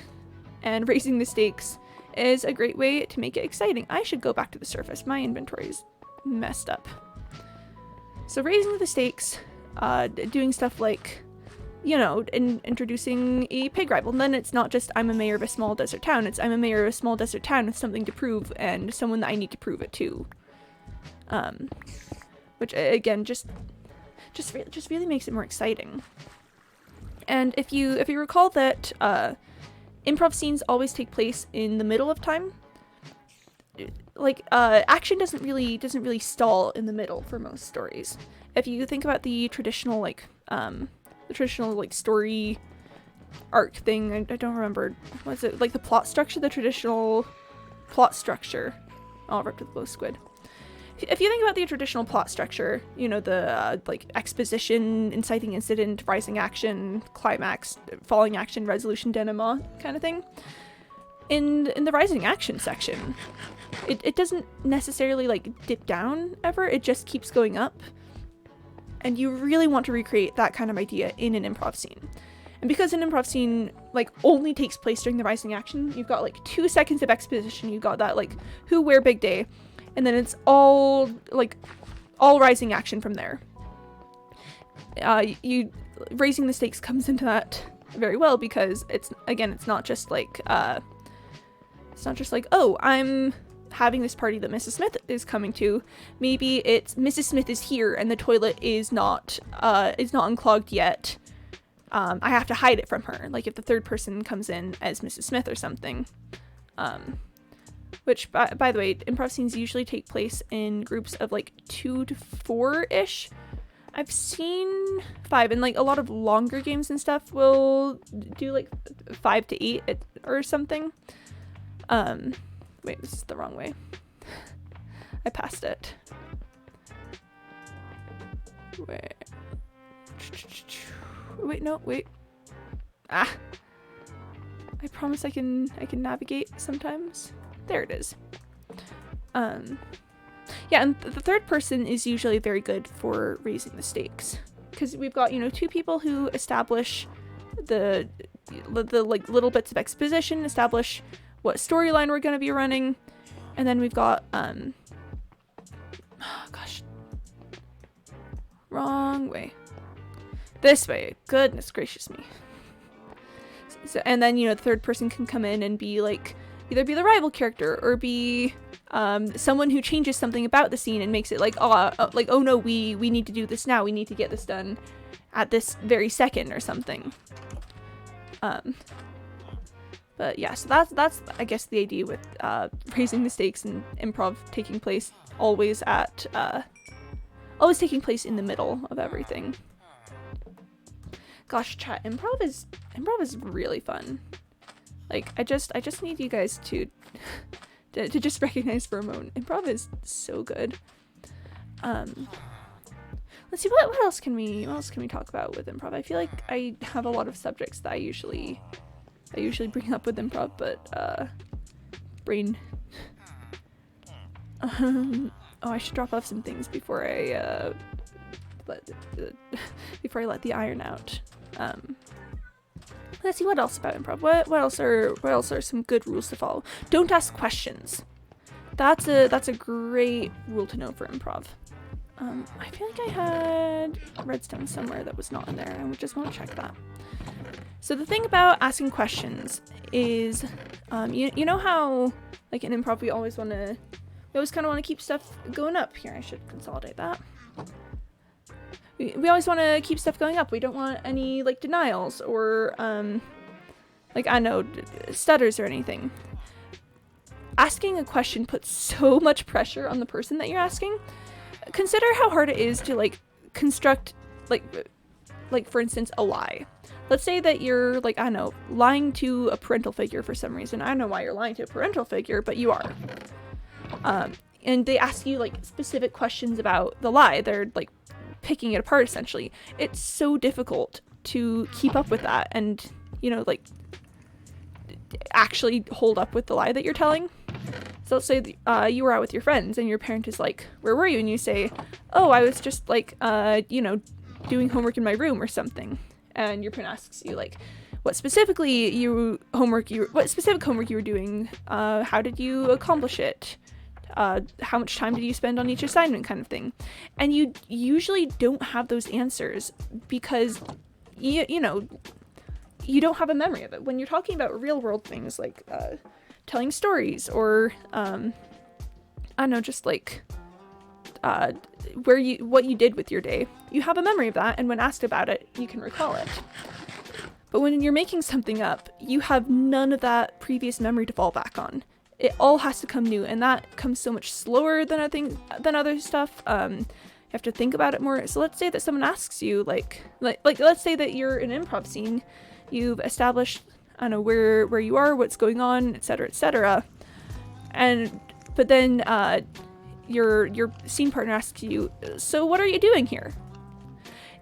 And raising the stakes is a great way to make it exciting. I should go back to the surface. My inventory is messed up. So raising the stakes, doing stuff like, you know, introducing a pig rival. And then it's not just I'm a mayor of a small desert town. It's I'm a mayor of a small desert town with something to prove and someone that I need to prove it to. Which again just really makes it more exciting. And if you recall that improv scenes always take place in the middle of time, like, action doesn't really stall in the middle for most stories. If you think about the traditional story arc thing, I don't remember, was it like the plot structure, the traditional plot structure? I'll rip to the glow squid. If you think about the traditional plot structure, you know, the like exposition, inciting incident, rising action, climax, falling action, resolution, denouement kind of thing. In the rising action section, it doesn't necessarily like dip down ever, it just keeps going up. And you really want to recreate that kind of idea in an improv scene. And because an improv scene like only takes place during the rising action, you've got like 2 seconds of exposition, you've got that like who, where, big day, and then it's all rising action from there. Raising the stakes comes into that very well because it's not just like oh, I'm having this party that Mrs. Smith is coming to. Maybe it's Mrs. Smith is here and the toilet is not unclogged yet. I have to hide it from her. Like if the third person comes in as Mrs. Smith or something. Which, by the way, improv scenes usually take place in groups of like 2 to 4-ish. I've seen 5, and like a lot of longer games and stuff will do like 5 to 8 or something. Wait, this is the wrong way. I passed it. Wait. I promise I can navigate sometimes. There it is. Yeah, and the third person is usually very good for raising the stakes because we've got, you know, 2 people who establish the like little bits of exposition, establish what storyline we're going to be running, and then we've got wrong way. This way. Goodness gracious me. So, and then, you know, the third person can come in and be like either be the rival character or be someone who changes something about the scene and makes it like, oh no, we need to do this now. We need to get this done at this very second or something. But yeah, so that's I guess the idea with raising the stakes and improv taking place always taking place in the middle of everything. Gosh, chat, improv is really fun. Like, I just need you guys to just recognize for a moment, improv is so good. Let's see, what else can we talk about with improv? I feel like I have a lot of subjects that I usually bring up with improv, but brain. Oh, I should drop off some things before I let the iron out. Let's see, what else about improv? What else are some good rules to follow? Don't ask questions. That's a great rule to know for improv. I feel like I had redstone somewhere that was not in there. I just want to check that. So the thing about asking questions is, you know how, like in improv, we always kind of want to keep stuff going up. Here, I should consolidate that. We always want to keep stuff going up. We don't want any, like, denials or, like, I don't know, stutters or anything. Asking a question puts so much pressure on the person that you're asking. Consider how hard it is to, like, construct, like for instance, a lie. Let's say that you're, like, I don't know, lying to a parental figure for some reason. I don't know why you're lying to a parental figure, but you are. And they ask you, like, specific questions about the lie. They're, like, picking it apart, essentially. It's so difficult to keep up with that and, you know, like, actually hold up with the lie that you're telling. So let's say you were out with your friends and your parent is like, where were you? And you say, oh, I was just, like, you know, doing homework in my room or something. And your parent asks you, like, what specific homework you were doing? How did you accomplish it? How much time did you spend on each assignment, kind of thing. And you usually don't have those answers because you know, you don't have a memory of it. When you're talking about real world things like telling stories or I don't know, just like what you did with your day, you have a memory of that, and when asked about it, you can recall it. But when you're making something up, you have none of that previous memory to fall back on. It all has to come new, and that comes so much slower than other stuff. You have to think about it more. So let's say that someone asks you, like let's say that you're in an improv scene, you've established, I don't know, where you are, what's going on, etc., etc. But then your scene partner asks you, so what are you doing here?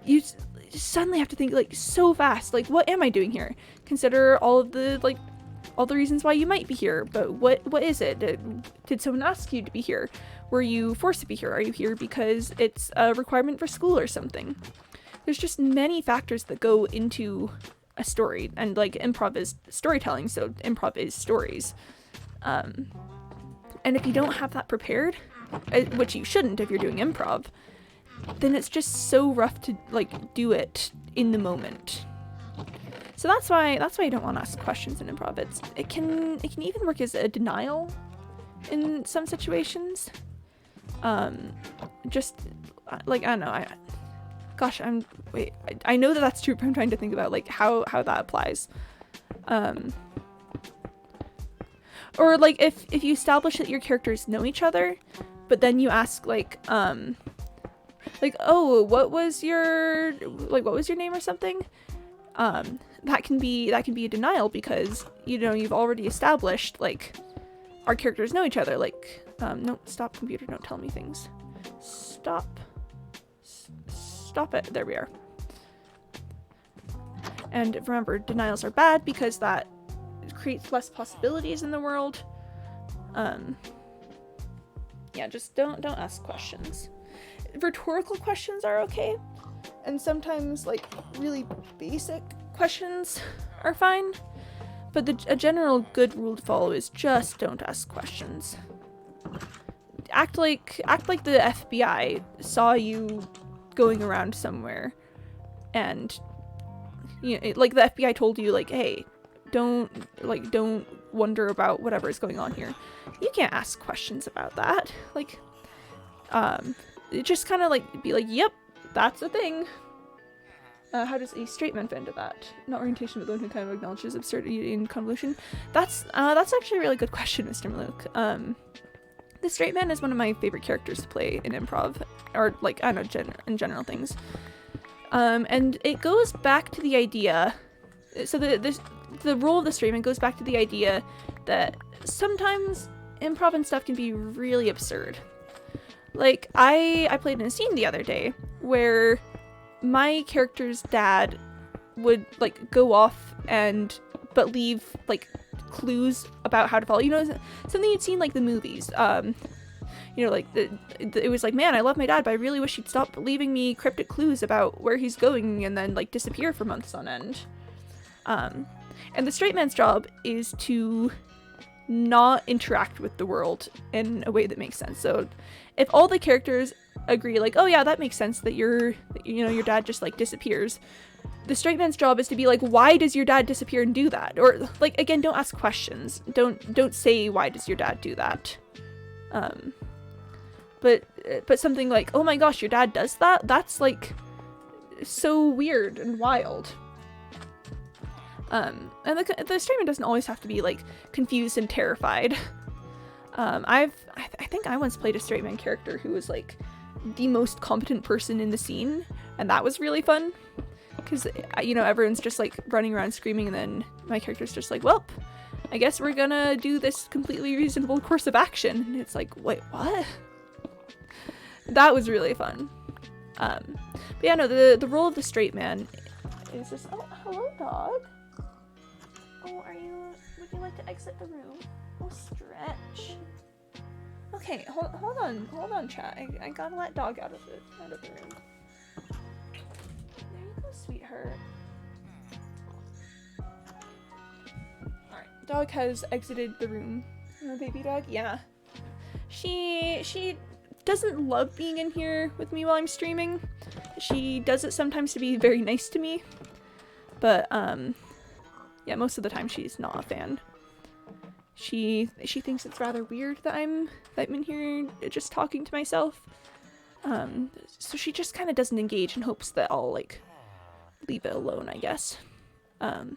You suddenly have to think, like, so fast, like, what am I doing here? Consider all the reasons why you might be here, but what is it? Did someone ask you to be here? Were you forced to be here? Are you here because it's a requirement for school or something? There's just many factors that go into a story, and, like, improv is storytelling, so improv is stories. And if you don't have that prepared, which you shouldn't if you're doing improv, then it's just so rough to, like, do it in the moment. So that's why you don't want to ask questions in improv. It can even work as a denial in some situations. Just like, I don't know. I know that that's true, but I'm trying to think about, like, how that applies. Or, like, if you establish that your characters know each other, but then you ask, like, oh, what was your name or something? That can be a denial because, you know, you've already established, like, our characters know each other. Like, no, stop, computer, don't tell me things. Stop it. There we are. And remember, denials are bad because that creates less possibilities in the world. Yeah, just don't ask questions. Rhetorical questions are okay, and sometimes, like, really basic questions are fine, but a general good rule to follow is just don't ask questions. Act like the FBI saw you going around somewhere, and, you know, like, the FBI told you, like, hey, don't wonder about whatever is going on here. You can't ask questions about that. Like, it just kind of like be like, yep, that's a thing. How does a straight man fit into that? Not orientation, but the one who kind of acknowledges absurdity in convolution. That's actually a really good question, Mr. Maluk. The straight man is one of my favorite characters to play in improv, or like, I don't know, in general things. And it goes back to the idea, so the role of the straight man goes back to the idea that sometimes improv and stuff can be really absurd. Like, I played in a scene the other day where my character's dad would like go off but leave like clues about how to follow, you know, something you'd seen like the movies. You know, like it was like, man, I love my dad, but I really wish he'd stop leaving me cryptic clues about where he's going and then like disappear for months on end. And the straight man's job is to not interact with the world in a way that makes sense. So if all the characters agree like, oh yeah, that makes sense that your dad just like disappears, the straight man's job is to be like, why does your dad disappear and do that? Or like, again, don't ask questions, don't say why does your dad do that, but something like, oh my gosh, your dad does that, that's like so weird and wild. And the straight man doesn't always have to be like confused and terrified. I think I once played a straight man character who was like the most competent person in the scene, and that was really fun because, you know, everyone's just like running around screaming, and then my character's just like, well, I guess we're gonna do this completely reasonable course of action, and it's like, wait, what? That was really fun. But yeah, no, the role of the straight man is just, oh, hello, dog. Oh, would you like to exit the room? Oh, stretch. Okay, hold on, chat. I gotta let dog out of the room. There you go, sweetheart. Alright, dog has exited the room. Baby dog? Yeah. She doesn't love being in here with me while I'm streaming. She does it sometimes to be very nice to me. But, yeah, most of the time she's not a fan. She thinks it's rather weird that I'm in here just talking to myself. So she just kind of doesn't engage and hopes that I'll like leave it alone, I guess. So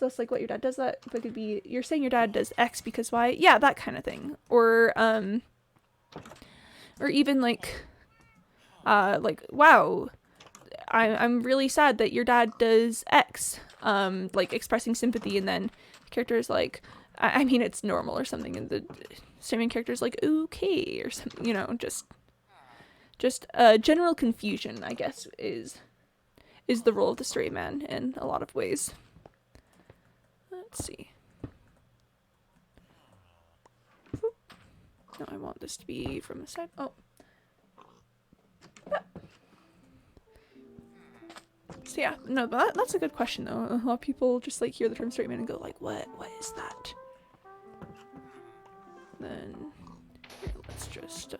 that's like what your dad does that, but it could be you're saying your dad does X because Y, yeah, that kind of thing. Or even like wow, I'm really sad that your dad does X, like expressing sympathy, and then the character is like, I mean, it's normal or something, and the streaming character is like, okay, or something, you know, just general confusion, I guess, is the role of the straight man in a lot of ways. Let's see. No, I want this to be from the side. Oh. So yeah, no, but that's a good question though. A lot of people just like hear the term straight man and go like, what is that? Then let's just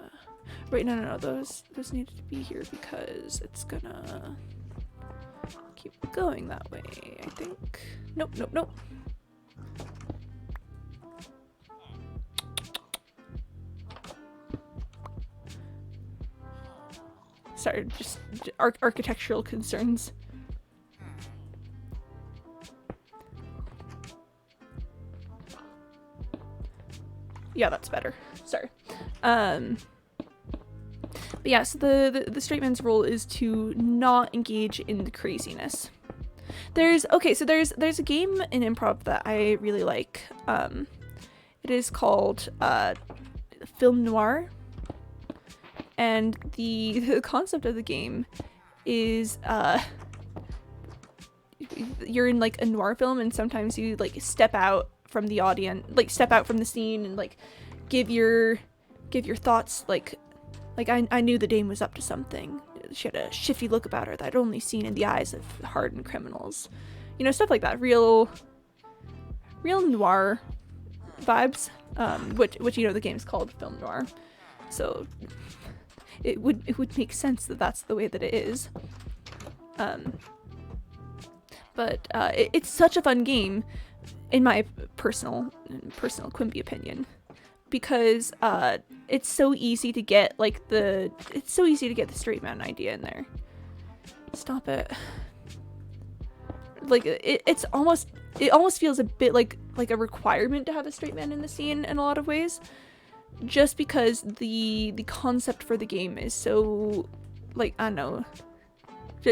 wait, no, those need to be here because it's gonna keep going that way, I think. Nope. Sorry, just architectural concerns. Yeah, that's better. Sorry. But yeah, so the straight man's role is to not engage in the craziness. There's a game in improv that I really like. It is called film noir. And the concept of the game is you're in like a noir film, and sometimes you like step out from the audience, like step out from the scene and like give your thoughts, like I knew the dame was up to something. She had a shifty look about her that I'd only seen in the eyes of hardened criminals. You know, stuff like that. Real noir vibes. Which you know the game's called film noir. So it would make sense that that's the way that it is. But But it's such a fun game, in my personal Quimby opinion, because it's so easy to get the straight man idea in there. Stop it. Like it almost feels a bit like a requirement to have a straight man in the scene in a lot of ways, just because the concept for the game is so, like, I don't know,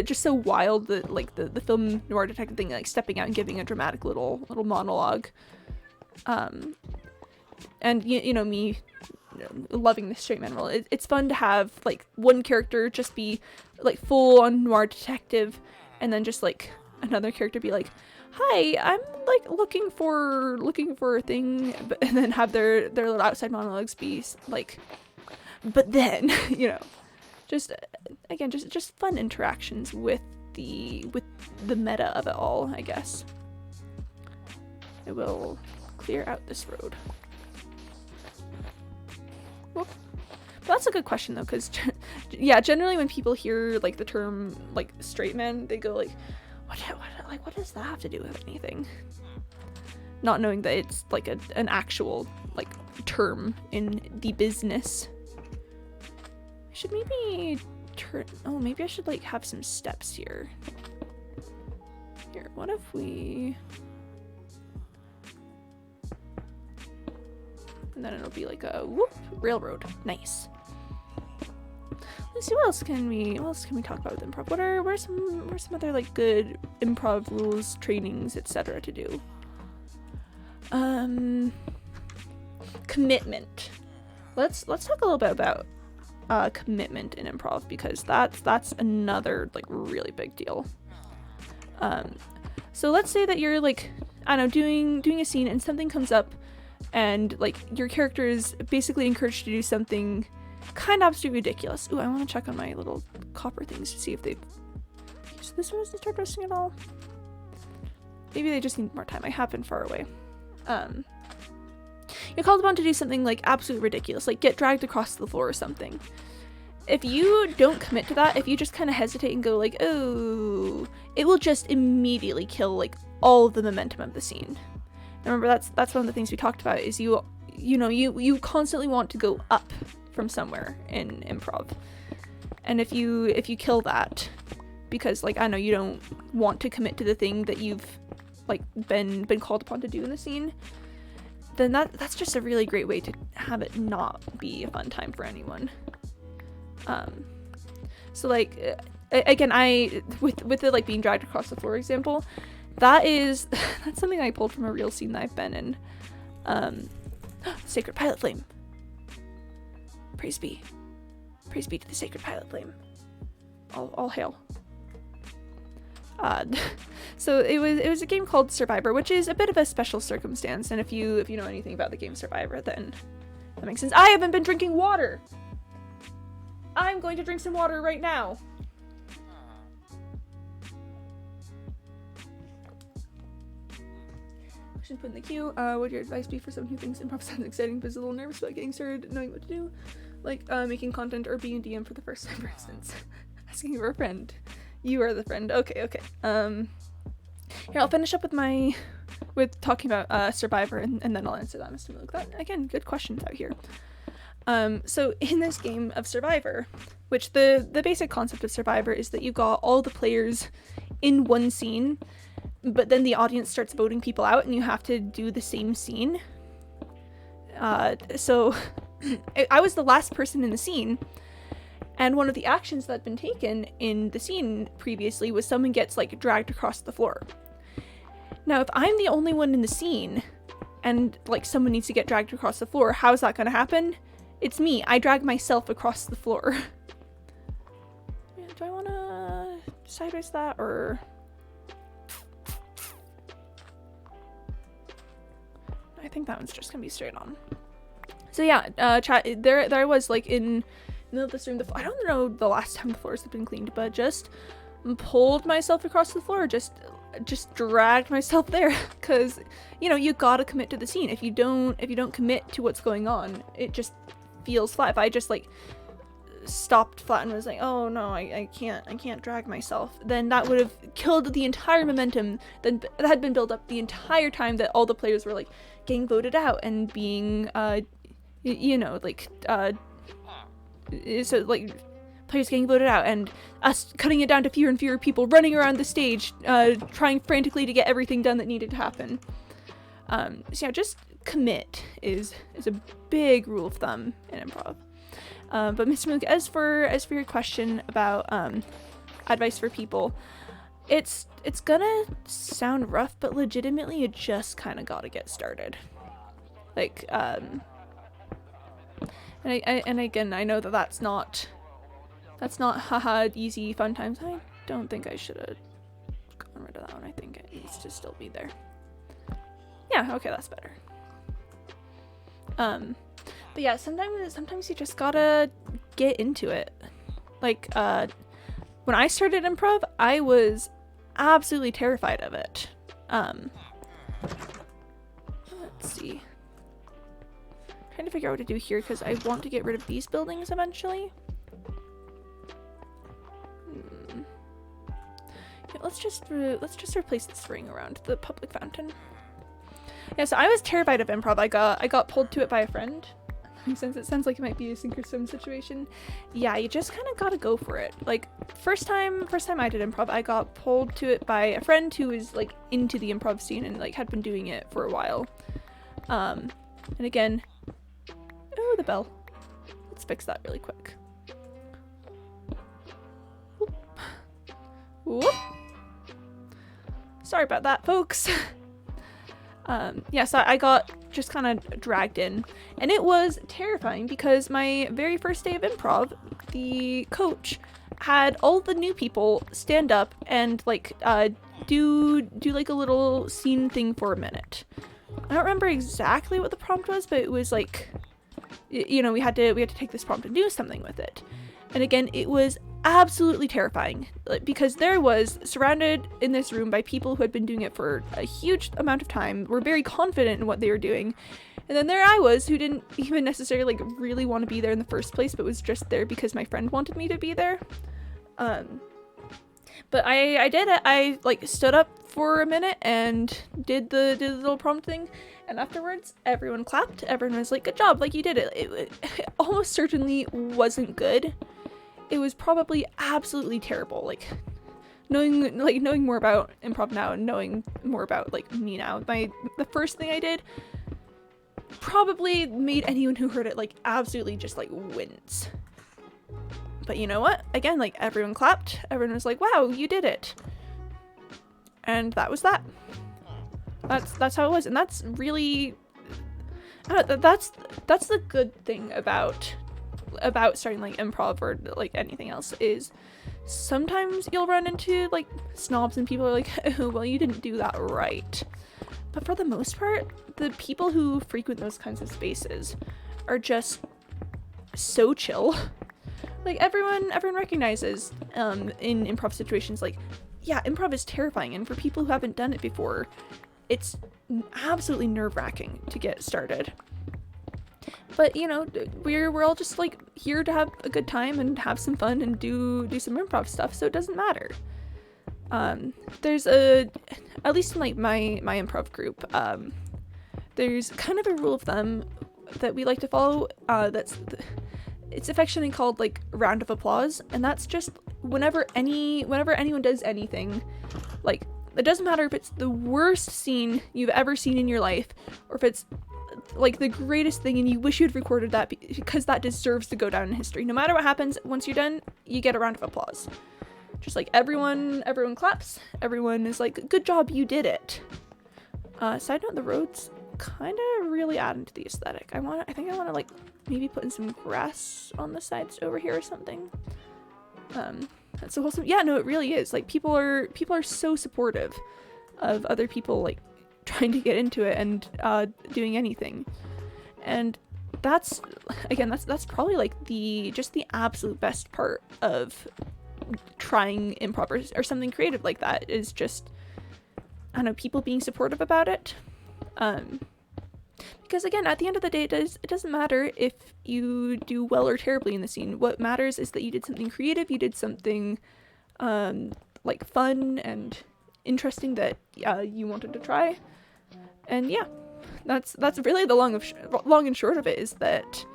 just so wild that, like, the film noir detective thing, like stepping out and giving a dramatic little monologue, and you know me loving the straight man role. It's fun to have like one character just be like full on noir detective, and then just like another character be like, hi, I'm like looking for a thing, and then have their little outside monologues be like, but then you know, just again just fun interactions with the meta of it all, I guess. I will clear out this road. Whoop. But that's a good question though, because yeah, generally when people hear like the term like straight man, they go like, what does that have to do with anything? Not knowing that it's like an actual like term in the business. I should maybe maybe I should like have some steps here. Here, what if we... And then it'll be like a whoop railroad. Nice. Let's see, what else can we talk about with improv? What are some other like good improv rules, trainings, etc. to do? Commitment. Let's talk a little bit about commitment in improv, because that's another like really big deal. So let's say that you're like, I don't know, doing a scene and something comes up, and like your character is basically encouraged to do something kind of absolutely ridiculous. Ooh, I want to check on my little copper things to see if they've used this one as to start roasting at all. Maybe they just need more time. I have been far away. You're called upon to do something like absolutely ridiculous, like get dragged across the floor or something. If you don't commit to that, if you just kind of hesitate and go like, oh, it will just immediately kill like all of the momentum of the scene. Remember, that's one of the things we talked about, is you constantly want to go up from somewhere in improv. And if you kill that because, like, I know you don't want to commit to the thing that you've like been called upon to do in the scene, then that's just a really great way to have it not be a fun time for anyone. So like again, with it like being dragged across the floor example, that's something I pulled from a real scene that I've been in. Sacred pilot flame. Praise be to the sacred pilot flame. All hail. So it was a game called Survivor, which is a bit of a special circumstance, and if you know anything about the game Survivor, then that makes sense. I haven't been drinking water. I'm going to drink some water right now. Question put in the queue. What would your advice be for someone who thinks improv sounds exciting but is a little nervous about getting started, knowing what to do? Like making content or being a DM for the first time, for instance. Asking for a friend. You are the friend. Okay. Here, I'll finish up with talking about Survivor, and then I'll answer that. Mr. Look, that again, good questions out here. So in this game of Survivor, which the basic concept of Survivor is that you got all the players in one scene, but then the audience starts voting people out, and you have to do the same scene. So I was the last person in the scene. And one of the actions that had been taken in the scene previously was someone gets like dragged across the floor. Now, if I'm the only one in the scene and like someone needs to get dragged across the floor, how's that going to happen? It's me. I drag myself across the floor. Yeah, do I want to sideways that, or... I think that one's just going to be straight on. So yeah, chat, there I was like in the middle of this room. I don't know the last time the floors have been cleaned, but just pulled myself across the floor, just dragged myself there, because you know, you gotta commit to the scene. If you don't commit to what's going on, it just feels flat. If I just like stopped flat and was like, oh no, I can't drag myself, then that would have killed the entire momentum that had been built up the entire time that all the players were like getting voted out and being so like players getting voted out and us cutting it down to fewer and fewer people running around the stage trying frantically to get everything done that needed to happen. So yeah, just commit is a big rule of thumb in improv. But Mr. Mook, as for your question about advice for people, it's gonna sound rough, but legitimately you just kind of gotta get started. Like, and again, I know that that's not haha easy fun times. I don't think I should have gotten rid of that one. I think it needs to still be there. Yeah, okay, that's better. But yeah, sometimes you just gotta get into it. Like, when I started improv, I was absolutely terrified of it. Let's see. I'm trying to figure out what to do here because I want to get rid of these buildings eventually. Yeah, let's just replace this ring around the public fountain. Yeah, so I was terrified of improv. I got pulled to it by a friend. Since it sounds like it might be a sink or swim situation. Yeah, you just kind of gotta go for it. Like, first time I did improv, I got pulled to it by a friend who was like into the improv scene and like had been doing it for a while. And again, oh, the bell. Let's fix that really quick. Whoop. Whoop. Sorry about that, folks. Yeah, so I got just kind of dragged in, and it was terrifying because my very first day of improv, the coach had all the new people stand up and like do like a little scene thing for a minute. I don't remember exactly what the prompt was, but it was like, you know, we had to take this prompt and do something with it. And again, it was absolutely terrifying because there was surrounded in this room by people who had been doing it for a huge amount of time, were very confident in what they were doing. And then there I was, who didn't even necessarily like really want to be there in the first place, but was just there because my friend wanted me to be there. But I did it. I like stood up for a minute and did the little prompt thing. And afterwards, everyone clapped. Everyone was like, good job, like you did it. It almost certainly wasn't good. It was probably absolutely terrible. Like knowing more about improv now and knowing more about like me now, the first thing I did probably made anyone who heard it like absolutely just like wince. But you know what? Again, like everyone clapped. Everyone was like, wow, you did it. And that was that. That's how it was. And that's really that's the good thing about starting like improv or like anything else is sometimes you'll run into like snobs and people are like, oh, well, you didn't do that right. But for the most part, the people who frequent those kinds of spaces are just so chill. Like everyone recognizes in improv situations, like, yeah, improv is terrifying, and for people who haven't done it before, it's absolutely nerve-wracking to get started. But you know, we're all just like here to have a good time and have some fun and do some improv stuff, so it doesn't matter. There's at least in like my improv group, there's kind of a rule of thumb that we like to follow. It's affectionately called like round of applause, and that's just whenever anyone does anything, like it doesn't matter if it's the worst scene you've ever seen in your life or if it's like the greatest thing and you wish you'd recorded that because that deserves to go down in history. No matter what happens, once you're done, you get a round of applause. Just like everyone claps, everyone is like, good job, you did it. Side note, the roads kind of really add into the aesthetic. I think I want to like maybe put in some grass on the sides over here or something. That's so wholesome. Yeah, no, it really is. Like people are so supportive of other people like trying to get into it and doing anything. And that's probably like the absolute best part of trying improv or something creative like that, is just, I don't know, people being supportive about it. Because again, at the end of the day, it doesn't matter if you do well or terribly in the scene. What matters is that you did something creative, you did something like fun and interesting that you wanted to try. And yeah, that's really the long and short of it, is that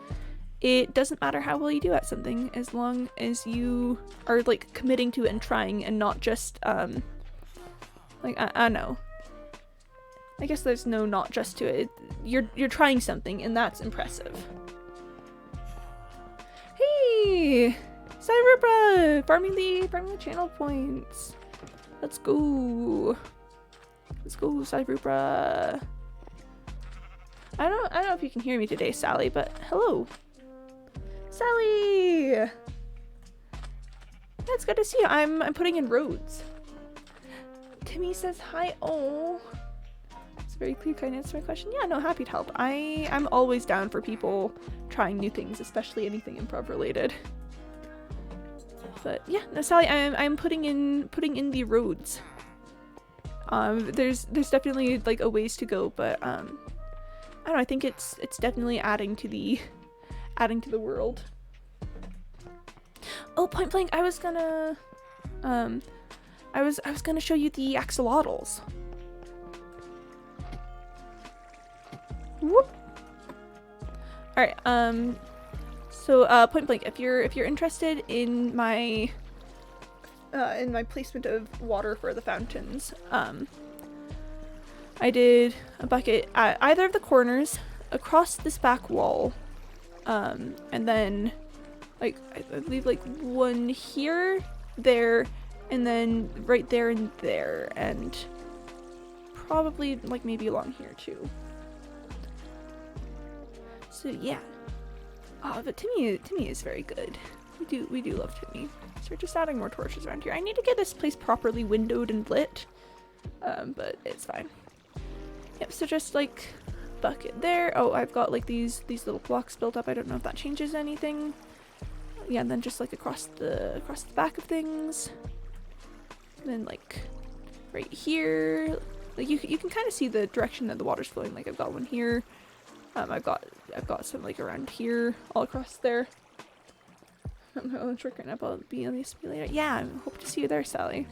it doesn't matter how well you do at something as long as you are like committing to it and trying, and not just like I know. I guess there's no not just to it. You're trying something, and that's impressive. Hey, Cyberbra, farming the channel points. Let's go. Let's go, Cyberbra. I don't know if you can hear me today, Sally, but hello, Sally. Yeah, it's good to see you. I'm putting in roads. Timmy says hi. Oh. Very clear, kind of answer my question. Yeah, no, happy to help. I'm always down for people trying new things, especially anything improv related. But yeah, no, Sally, I'm putting in the roads. There's definitely like a ways to go, but I don't know, I think it's definitely adding to the world. Oh, point blank, I was gonna show you the axolotls. Whoop. All right. So point blank, if you're interested in my placement of water for the fountains, I did a bucket at either of the corners across this back wall, and then like I believe like one here, there, and then right there and there, and probably like maybe along here too. So yeah. Oh, but Timmy is very good. We do love Timmy. So we're just adding more torches around here. I need to get this place properly windowed and lit. But it's fine. Yep, so just like bucket there. Oh, I've got like these little blocks built up. I don't know if that changes anything. Yeah, and then just like across the back of things. And then like right here. Like you can kind of see the direction that the water's flowing. Like I've got one here. I've got some like around here, all across there. I'm not sure right now, but I'll be on the later. Yeah, I hope to see you there, Sally.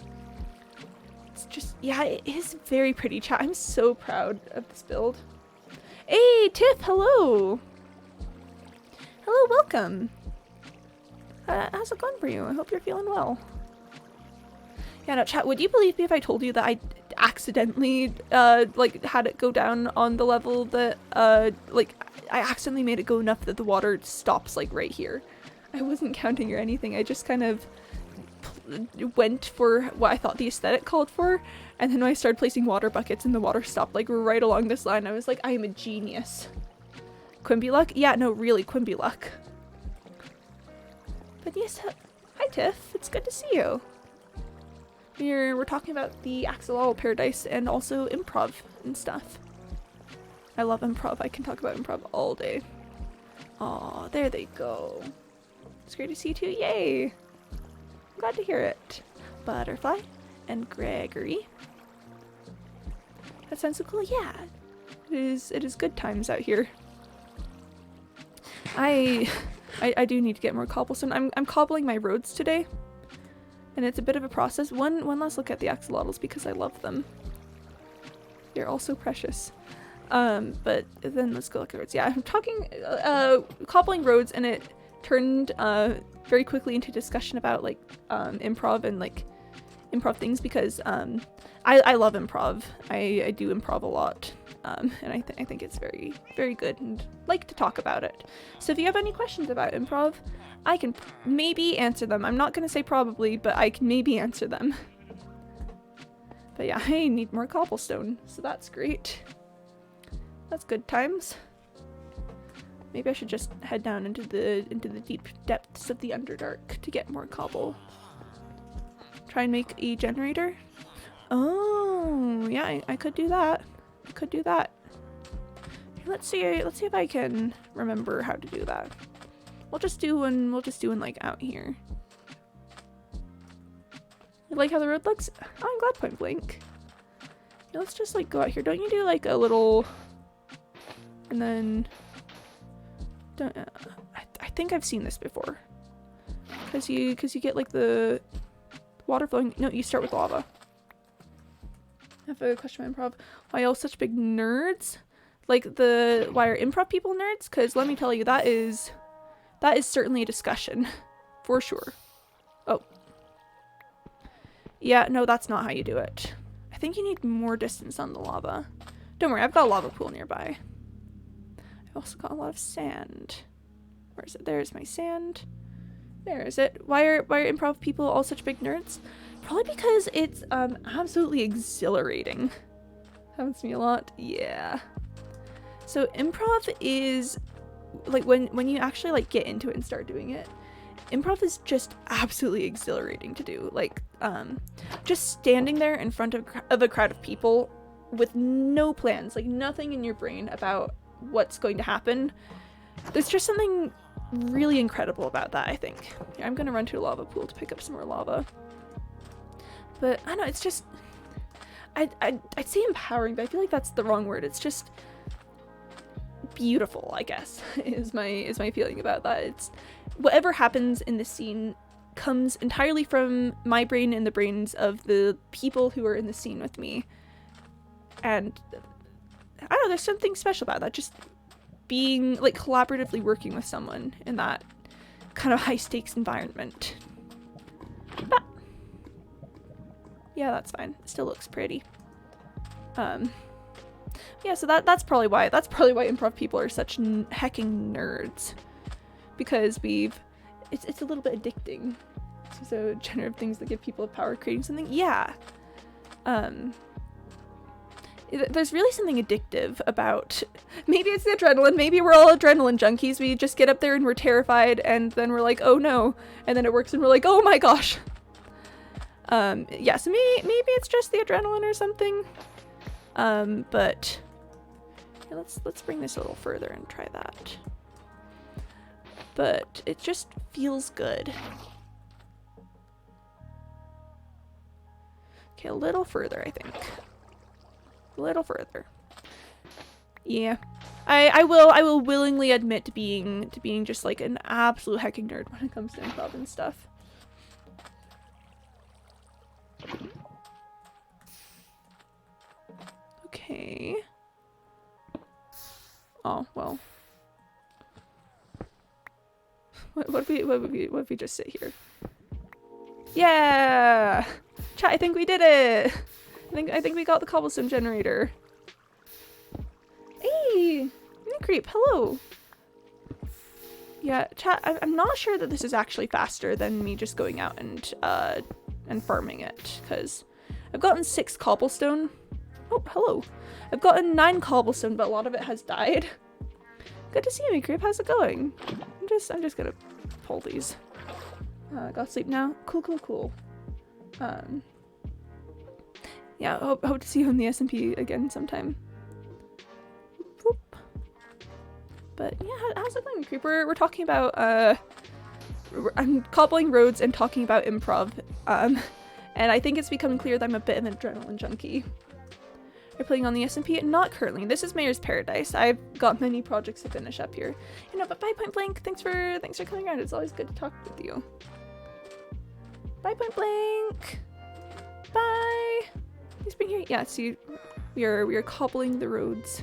It's just, yeah, it is very pretty, chat. I'm so proud of this build. Hey, Tiff, hello. Hello, welcome. How's it going for you? I hope you're feeling well. Yeah, no, chat, would you believe me if I told you that I accidentally like had it go down on the level that like I accidentally made it go enough that the water stops like right here. I wasn't counting or anything. I just kind of went for what I thought the aesthetic called for, and then when I started placing water buckets and the water stopped like right along this line, I was like, I am a genius. Quimby luck? Yeah, no, really, Quimby luck. But yes, hi Tiff, it's good to see you. We're talking about the Axolotl Paradise and also improv and stuff. I love improv. I can talk about improv all day. Aw, there they go. It's great to see you too. Yay! I'm glad to hear it. Butterfly and Gregory. That sounds so cool. Yeah, it is good times out here. I do need to get more cobblestone. I'm cobbling my roads today. And it's a bit of a process. One last look at the axolotls because I love them. They're all so precious. But then let's go look at roads. Yeah, I'm talking cobbling roads, and it turned very quickly into discussion about like improv and like improv things because I love improv. I do improv a lot. And I think it's very, very good and like to talk about it. So if you have any questions about improv, I can maybe answer them. I'm not going to say probably, but I can maybe answer them. But yeah, I need more cobblestone, so that's great. That's good times. Maybe I should just head down into the deep depths of the Underdark to get more cobble. Try and make a generator. Oh, yeah, I could do that. I could do that. Let's see if I can remember how to do that. We'll just do one like out here. You like how the road looks? Oh, I'm glad, point blank. Yeah, let's just like go out here. Don't you do like a little And then, I think I've seen this before. Cause you get like the water flowing. No, you start with lava. I have a question about improv. Why are y'all such big nerds? Like why are improv people nerds? Cause let me tell you, that is certainly a discussion. For sure. Oh. Yeah, no, that's not how you do it. I think you need more distance on the lava. Don't worry, I've got a lava pool nearby. I've also got a lot of sand. Where is it? There's my sand. There is it. Why are improv people all such big nerds? Probably because it's absolutely exhilarating. Happens to me a lot. Yeah. So improv is like when you actually like get into it and start doing it, improv is just absolutely exhilarating to do. Like just standing there in front of a crowd of people with no plans, like nothing in your brain about what's going to happen. There's just something really incredible about that, I think. Yeah, I'm gonna run to a lava pool to pick up some more lava. But I don't know, it's just I'd say empowering, but I feel like that's the wrong word. It's just beautiful, I guess, is my feeling about that. It's whatever happens in this scene comes entirely from my brain and the brains of the people who are in the scene with me. And I don't know, there's something special about that. Just being like collaboratively working with someone in that kind of high stakes environment. But yeah, that's fine. It still looks pretty. Yeah, so that's probably why improv people are such hecking nerds, because it's a little bit addicting. So generative things that give people power, creating something. Yeah. There's really something addictive about, maybe it's the adrenaline, maybe we're all adrenaline junkies, we just get up there and we're terrified and then we're like, oh no, and then it works and we're like, oh my gosh. Yeah, so maybe it's just the adrenaline or something. But yeah, let's bring this a little further and try that. But it just feels good. Okay, a little further, I think. A little further. Yeah. I will willingly admit to being just like an absolute hecking nerd when it comes to improv and stuff. Okay. Oh, well. What if we just sit here? Yeah! Chat, I think we did it! I think we got the cobblestone generator. Hey! Creep, hello! Yeah, chat, I'm not sure that this is actually faster than me just going out and farming it, because I've gotten 6 cobblestone. Oh, hello. I've gotten 9 cobblestone, but a lot of it has died. Good to see you, Creep. How's it going? I'm just gonna pull these. Gotta sleep now. Cool. Yeah, hope to see you in the SMP again sometime. Boop. But yeah, how's it going, Creep? We're talking about I'm cobbling roads and talking about improv. And I think it's becoming clear that I'm a bit of an adrenaline junkie. You're playing on the SMP? Not currently. This is Mayor's Paradise. I've got many projects to finish up here. You know, but bye, Point Blank. Thanks for coming around. It's always good to talk with you. Bye, Point Blank. Bye. He's been here. Yeah, see, we are cobbling the roads.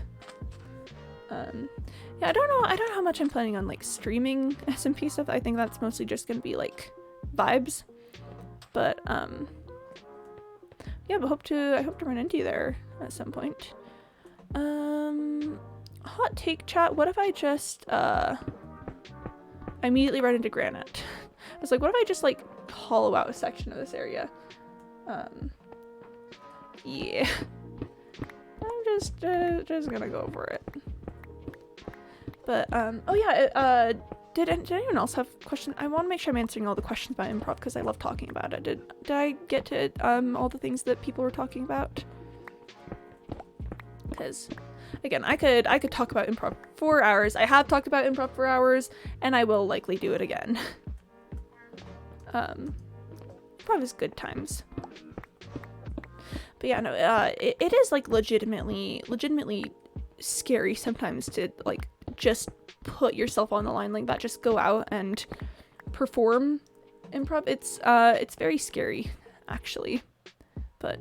Yeah, I don't know how much I'm planning on like streaming SMP stuff. I think that's mostly just gonna be like vibes. But yeah, but I hope to run into you there at some point. Hot take, chat. What if I just I immediately run into granite? I was like, what if I just like hollow out a section of this area? Yeah. I'm just gonna go for it. But oh yeah, did anyone else have questions? I want to make sure I'm answering all the questions about improv because I love talking about it. Did I get to all the things that people were talking about? Because again, I could talk about improv for hours. I have talked about improv for hours, and I will likely do it again. Improv is good times. But yeah, no, it is like legitimately scary sometimes to like just put yourself on the line like that, just go out and perform improv. It's very scary actually, but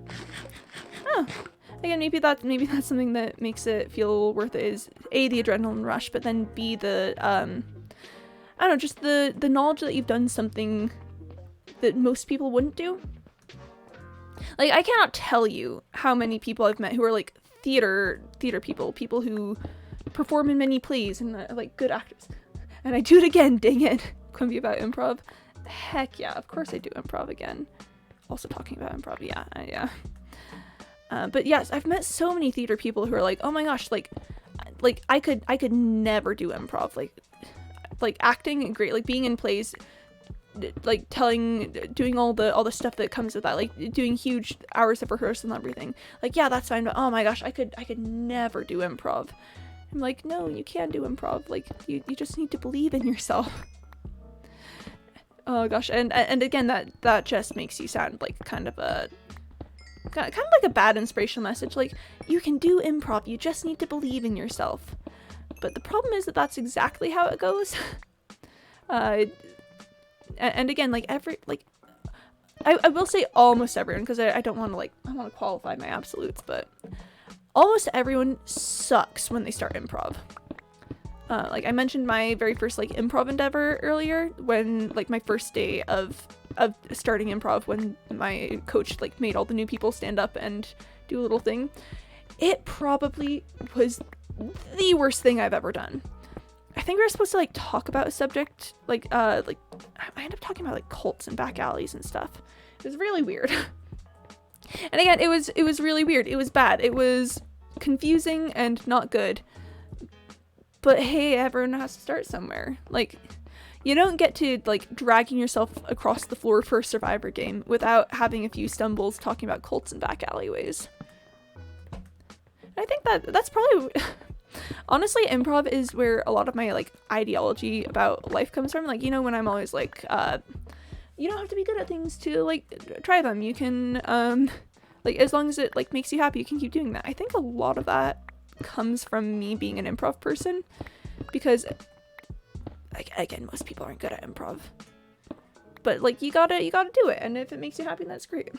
again, maybe that's something that makes it feel worth it, is A, the adrenaline rush, but then B, the I don't know, just the knowledge that you've done something that most people wouldn't do. Like, I cannot tell you how many people I've met who are like theater people who perform in many plays and like good actors. And I do it again, dang it. Quimby about improv. Heck yeah, of course I do improv again. Also talking about improv, yeah. But yes, I've met so many theater people who are like, oh my gosh, like I could never do improv. Like acting, great, like being in plays, like doing all the stuff that comes with that, like doing huge hours of rehearsal and everything. Like, yeah, that's fine, but oh my gosh, I could never do improv. I'm like, no, you can do improv. Like, you just need to believe in yourself. Oh gosh, and again, that just makes you sound like kind of like a bad inspirational message. Like, you can do improv, you just need to believe in yourself. But the problem is that that's exactly how it goes. And again, like I will say almost everyone, because I don't want to qualify my absolutes, but almost everyone sucks when they start improv. Like I mentioned my very first like improv endeavor earlier, when like my first day of starting improv, when my coach like made all the new people stand up and do a little thing. It probably was the worst thing I've ever done. I think we were supposed to like talk about a subject, like I ended up talking about like cults and back alleys and stuff. It was really weird. And again, it was really weird. It was bad. It was confusing and not good. But hey, everyone has to start somewhere. Like, you don't get to like dragging yourself across the floor for a Survivor game without having a few stumbles talking about cults and back alleyways. And I think that's probably honestly, improv is where a lot of my like ideology about life comes from. Like, you know, when I'm always like, you don't have to be good at things to like try them. You can like, as long as it like makes you happy, you can keep doing that. I think a lot of that comes from me being an improv person, because like, again, most people aren't good at improv, but like you gotta do it, and if it makes you happy, that's great.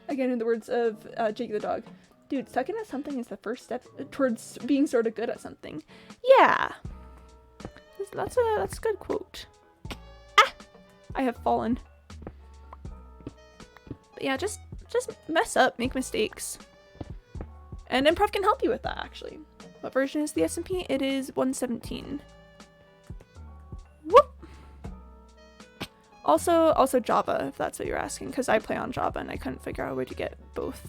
Again, in the words of Jake the dog, dude, sucking at something is the first step towards being sort of good at something. Yeah, that's a good quote. I have fallen. But yeah, just mess up, make mistakes. And improv can help you with that, actually. What version is the SMP? It is 117. Whoop! Also Java, if that's what you're asking, because I play on Java and I couldn't figure out a way to get both.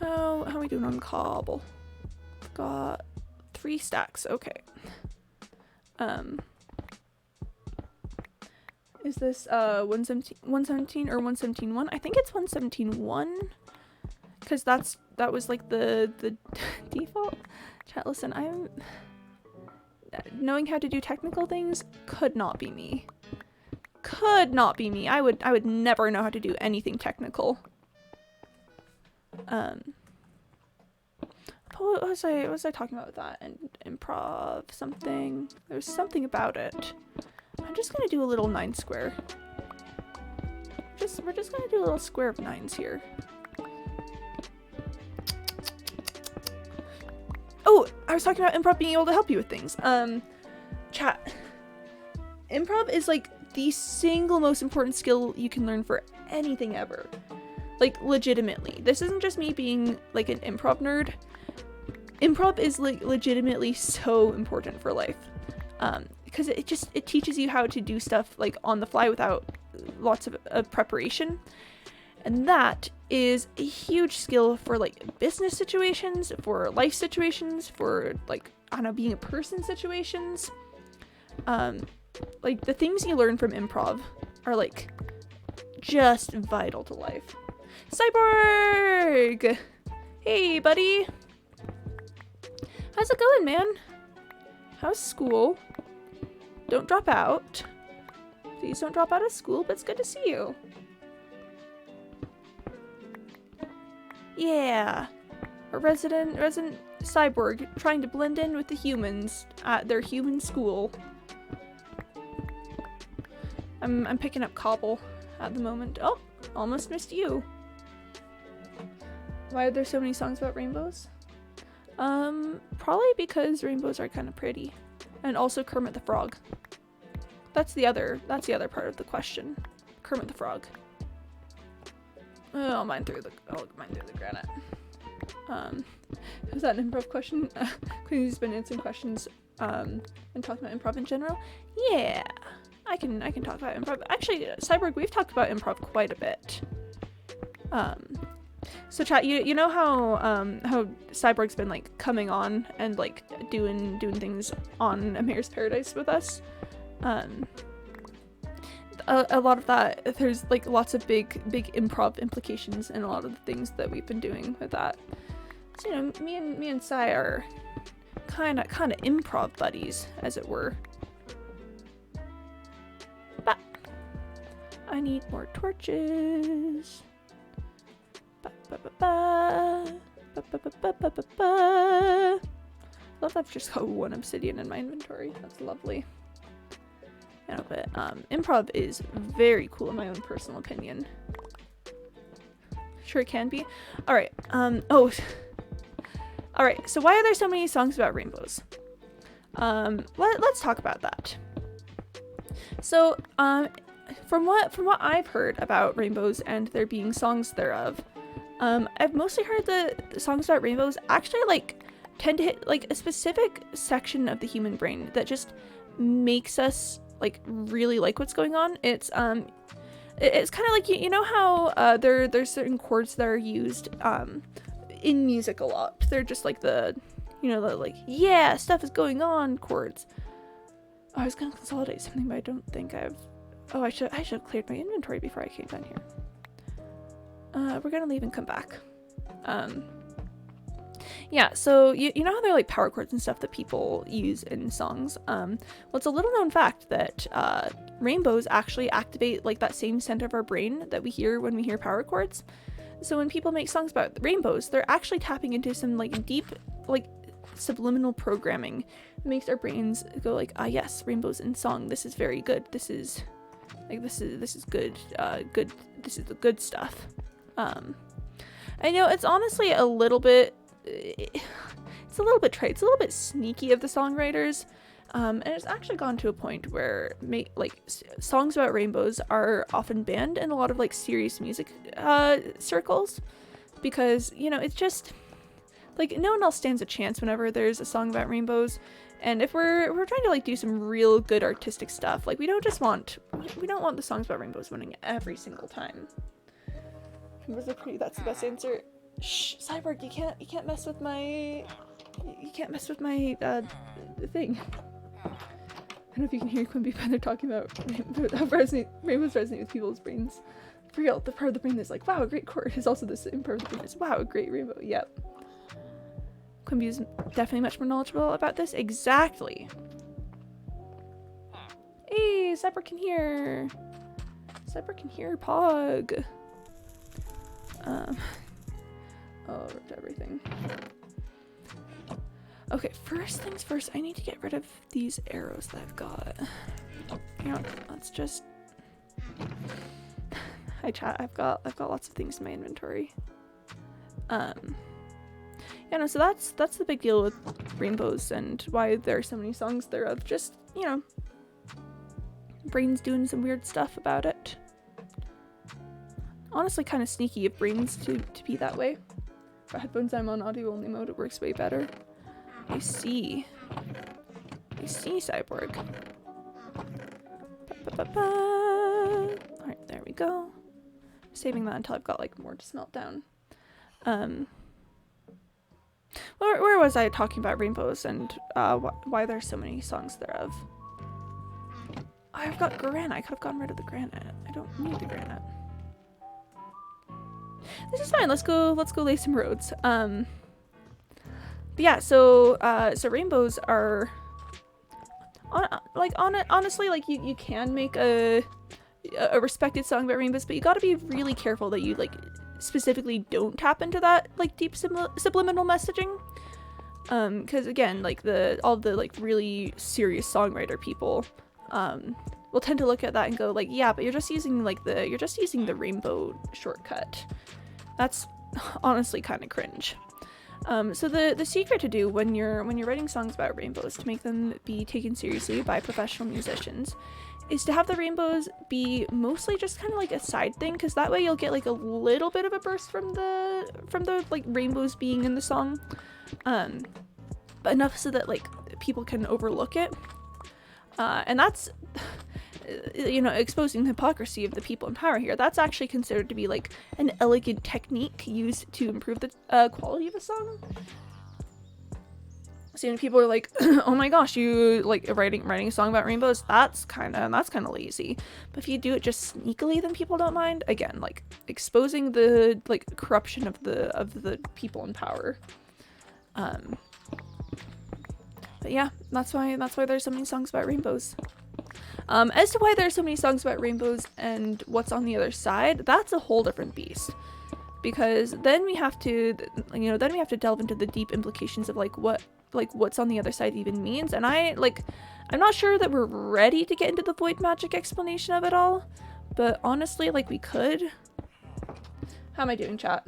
How are we doing on cobble? Got 3 stacks, okay. Is this 117 or 117.1? I think it's 117.1. Because that was like the default. Chat, listen, I'm knowing how to do technical things could not be me. I would never know how to do anything technical. What was I talking about with that? And improv something. There's something about it. I'm just gonna do a little 9 square. We're just gonna do a little square of 9s here. Oh, I was talking about improv being able to help you with things. Chat. Improv is like the single most important skill you can learn for anything ever. Like, legitimately. This isn't just me being like an improv nerd. Improv is like legitimately so important for life. Because it teaches you how to do stuff like on the fly without lots of preparation. And that is a huge skill for like business situations, for life situations, for like, I don't know, being a person situations. Like the things you learn from improv are like just vital to life. Cyborg! Hey, buddy. How's it going, man? How's school? Don't drop out. Please don't drop out of school, but it's good to see you. Yeah. a resident cyborg trying to blend in with the humans at their human school. I'm picking up cobble at the moment. Oh, almost missed you. Why are there so many songs about rainbows? Probably because rainbows are kind of pretty. And also Kermit the Frog. That's the other part of the question. Kermit the Frog. I'll mine through the granite. Was that an improv question? Queen's been answering questions and talking about improv in general. Yeah, I can talk about improv. Actually, Cyborg, we've talked about improv quite a bit. So chat, you know how Cyborg's been like coming on and like doing things on A Mayor's Paradise with us. A lot of that, there's like lots of big improv implications in a lot of the things that we've been doing with that. So, you know, me and Cy are kind of improv buddies, as it were. But I need more torches. Love that I've just got one obsidian in my inventory. That's lovely. You know, but improv is very cool in my own personal opinion. Sure it can be. Alright, Alright, so why are there so many songs about rainbows? Let's talk about that. So, from what I've heard about rainbows and there being songs thereof, I've mostly heard the songs about rainbows actually like tend to hit like a specific section of the human brain that just makes us like really like what's going on. It's kind of like you know how there's certain chords that are used in music a lot. They're just like the like yeah, stuff is going on chords. Oh, I was gonna consolidate something, but I don't think I've. Oh, I should have cleared my inventory before I came down here. We're gonna leave and come back. Yeah, so you know how they're like power chords and stuff that people use in songs? Well, it's a little known fact that rainbows actually activate like that same center of our brain that we hear when we hear power chords. So when people make songs about rainbows, they're actually tapping into some like deep like subliminal programming that makes our brains go like, ah yes, rainbows in song, this is very good. This is good, this is the good stuff. I know it's honestly a little bit it's a little bit trite, it's a little bit sneaky of the songwriters, and it's actually gone to a point where songs about rainbows are often banned in a lot of like serious music circles, because you know it's just like no one else stands a chance whenever there's a song about rainbows. And if we're trying to like do some real good artistic stuff, like we don't want the songs about rainbows winning every single time. Rainbows are pretty, that's the best answer. Shh, Cyborg, you can't mess with my thing. I don't know if you can hear Quimby, but they're talking about how rainbows resonate with people's brains. For real, the part of the brain that's like, wow, a great chord is also the same part of the brain as, wow, a great rainbow. Yep. Quimby is definitely much more knowledgeable about this. Exactly. Hey, Cyborg can hear. Cyborg can hear Pog. Oh, ripped everything. Okay, first things first, I need to get rid of these arrows that I've got. You know, let's just. Hi chat, I've got lots of things in my inventory. Yeah, no, so that's the big deal with rainbows and why there are so many songs thereof. Just, you know, brains doing some weird stuff about it. Honestly, kind of sneaky of brains to be that way. For headphones, I'm on audio only mode, it works way better. I see, Cyborg. Alright, there we go. Saving that until I've got like more to smelt down. Where was I talking about rainbows and why there's so many songs thereof? I've got granite. I could have gotten rid of the granite. I don't need the granite. This is fine. Let's go lay some roads. But yeah, so rainbows are honestly, like you can make a respected song about rainbows, but you got to be really careful that you like specifically don't tap into that like deep subliminal messaging. Because again, like all the like really serious songwriter people will tend to look at that and go like, yeah, but you're just using the rainbow shortcut. That's honestly kind of cringe. So the secret to do when you're writing songs about rainbows to make them be taken seriously by professional musicians is to have the rainbows be mostly just kind of like a side thing, because that way you'll get like a little bit of a burst from the like rainbows being in the song, but enough so that like people can overlook it, and that's exposing the hypocrisy of the people in power here. That's actually considered to be like an elegant technique used to improve the quality of a song. So when people are like, oh my gosh, you like writing a song about rainbows, that's kind of lazy. But if you do it just sneakily, then people don't mind. Again, like exposing the like corruption of the people in power. But yeah, that's why there's so many songs about rainbows. As to why there's so many songs about rainbows and what's on the other side, that's a whole different beast. Because then we have to delve into the deep implications of what's on the other side even means. And I'm not sure that we're ready to get into the void magic explanation of it all, but honestly, like, we could. How am I doing, chat?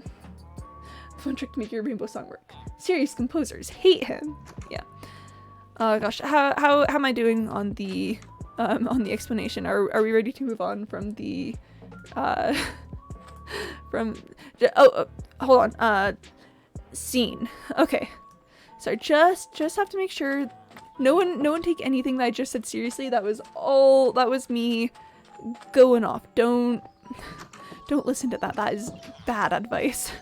Fun trick to make your rainbow song work. Serious composers hate him. Yeah. Oh gosh, how am I doing on the explanation? Are we ready to move on from the hold on, scene. Okay, sorry, just have to make sure no one take anything that I just said seriously. That was me going off. Don't listen to that. That is bad advice.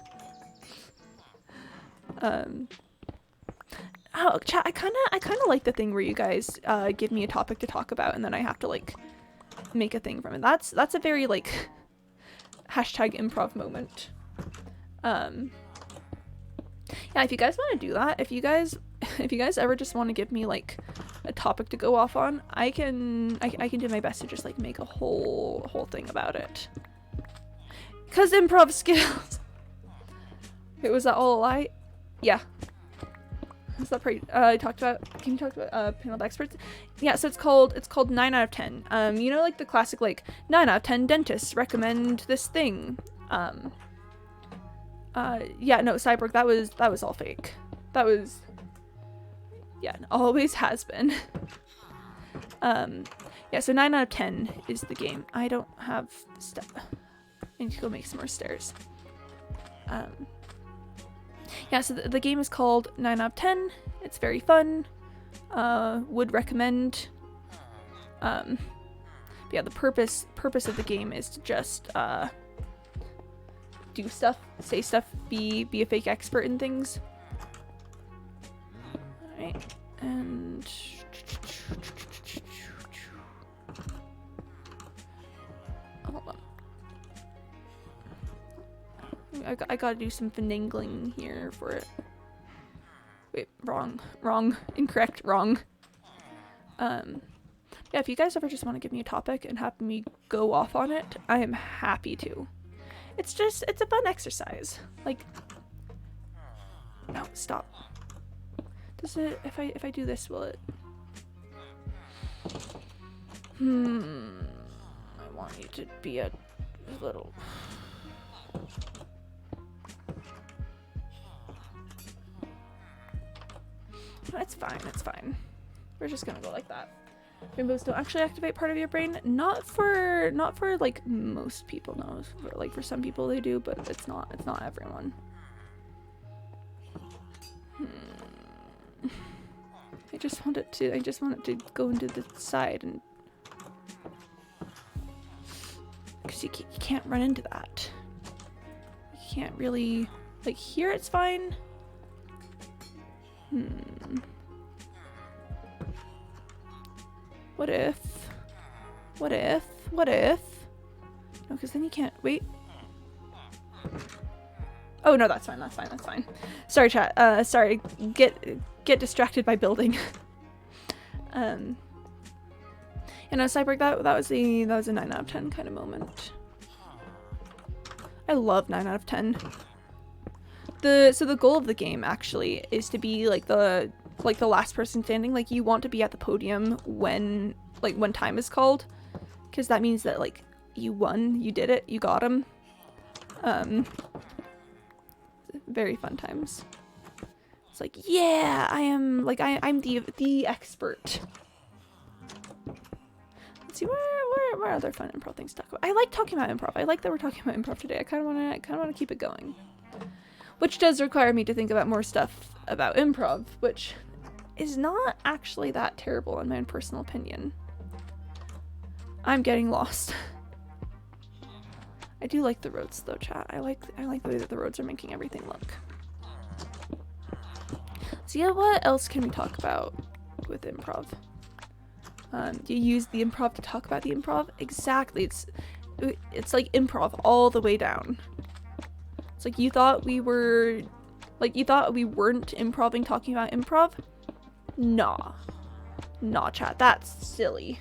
Oh, chat, I kind of like the thing where you guys give me a topic to talk about and then I have to like make a thing from it. That's a very like #improv moment. Yeah, if you guys want to do that, if you guys ever just want to give me like a topic to go off on, I can do my best to just like make a whole thing about it. 'Cause improv skills. Wait, was that all a lie? Yeah. Is that pretty, can you talk about panel of experts? Yeah, so it's called 9 out of 10. Like the classic like 9 out of 10 dentists recommend this thing. Yeah, no, Cyborg, that was all fake. That was, yeah, always has been. Yeah, so 9 out of 10 is the game. I don't have stuff. I need to go make some more stairs. Yeah, so the game is called 9 out of 10. It's very fun. Would recommend. Yeah, the purpose of the game is to just do stuff, say stuff, be a fake expert in things. Alright, and hold on. I gotta do some finagling here for it. Wait, wrong, incorrect, wrong. Yeah, if you guys ever just want to give me a topic and have me go off on it, I am happy to. It's a fun exercise. Like, no, stop. Does it, if I do this, will it? I want you to be a little... It's fine. We're just gonna go like that. Rainbows don't actually activate part of your brain. Not for like most people, no. For some people they do, but it's not everyone. I just want it to go into the side, and because you can't run into that. You can't really, like, here it's fine. What if? No, because then you can't, wait. Oh no, that's fine. Sorry, chat. Sorry, get distracted by building. Cyborg, that was a 9 out of 10 kind of moment. I love 9 out of 10. So the goal of the game actually is to be like the last person standing. Like you want to be at the podium when time is called, because that means that like you won, you did it, you got him. Very fun times. It's like, yeah, I'm the expert. Let's see where other fun improv things to talk about. I like talking about improv. I like that we're talking about improv today. I kind of want to keep it going. Which does require me to think about more stuff about improv, which is not actually that terrible in my own personal opinion. I'm getting lost. I do like the roads though, chat. I like the way that the roads are making everything look. So yeah, what else can we talk about with improv? Do you use the improv to talk about the improv? Exactly. It's like improv all the way down. It's like you thought we weren't improving talking about improv? Nah, chat. That's silly.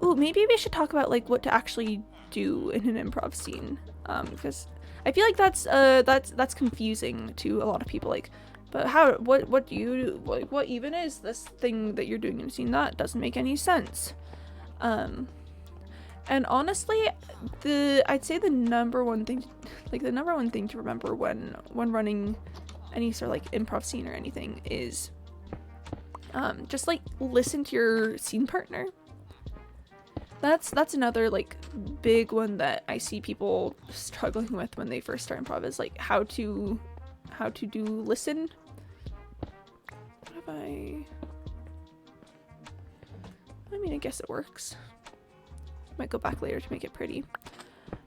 Ooh, maybe we should talk about like what to actually do in an improv scene. Because I feel like that's confusing to a lot of people. Like, but what do you do? Like, what even is this thing that you're doing in a scene? That doesn't make any sense. And honestly, I'd say the number one thing to remember when running any sort of like improv scene or anything is just like listen to your scene partner. That's another like big one that I see people struggling with when they first start improv, is like how to do listen. What have I mean, I guess it works. Might go back later to make it pretty.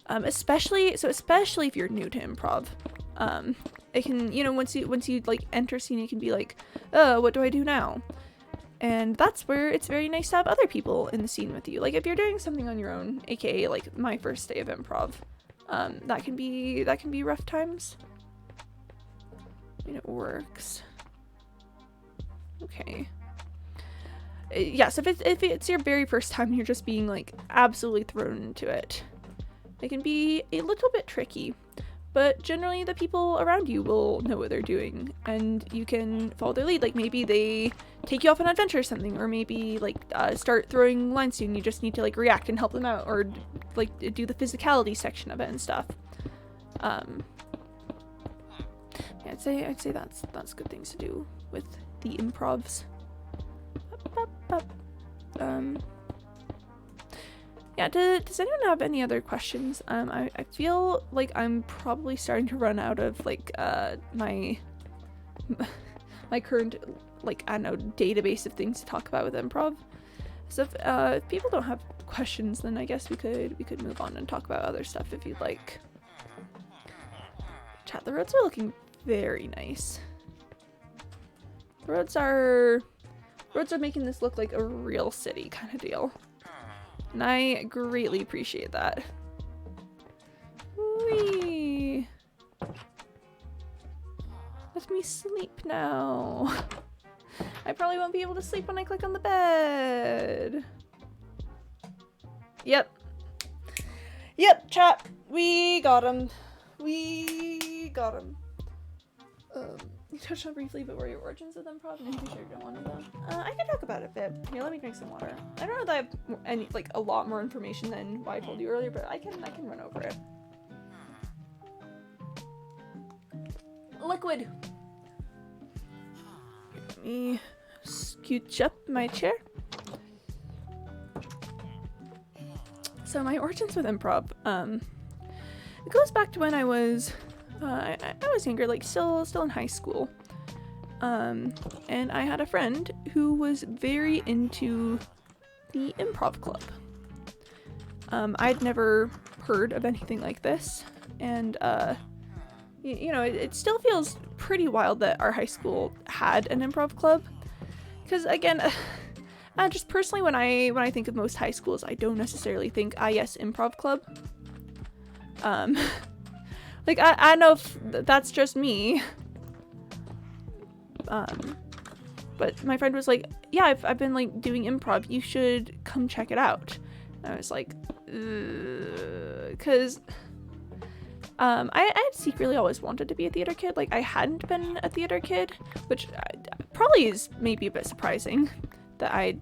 Especially if you're new to improv. It can, you know, once you like enter scene, it can be like, oh, what do I do now? And that's where it's very nice to have other people in the scene with you. Like if you're doing something on your own, aka like my first day of improv, that can be rough times. I mean, it works. Okay. Yes, if it's your very first time and you're just being like absolutely thrown into it, it can be a little bit tricky. But generally the people around you will know what they're doing and you can follow their lead. Like maybe they take you off an adventure or something, or maybe like start throwing lines to you and you just need to like react and help them out, or like do the physicality section of it and stuff. Yeah, I'd say that's good things to do with the improvs. Yeah, does anyone have any other questions? I feel like I'm probably starting to run out of like my current, like, I don't know, database of things to talk about with improv. So if people don't have questions, then I guess we could move on and talk about other stuff if you'd like. Chat, the roads are looking very nice. Roads are making this look like a real city kind of deal. And I greatly appreciate that. Whee! Let me sleep now. I probably won't be able to sleep when I click on the bed. Yep, chat. We got him. You touched on briefly, but what are your origins of improv? And if you shared one of them, I can talk about it a bit. Here, let me drink some water. I don't know that I have a lot more information than what I told you earlier, but I can run over it. Liquid. Let me scooch up my chair. So my origins with improv, it goes back to when I was younger, like still in high school. And I had a friend who was very into the improv club. I'd never heard of anything like this, and you know, it still feels pretty wild that our high school had an improv club. Because again, just personally, when I think of most high schools, I don't necessarily think, yes, improv club. Like, I know if that's just me. But my friend was like, yeah, I've been like doing improv. You should come check it out. And I was like, because I had secretly always wanted to be a theater kid. Like, I hadn't been a theater kid, which probably is maybe a bit surprising that I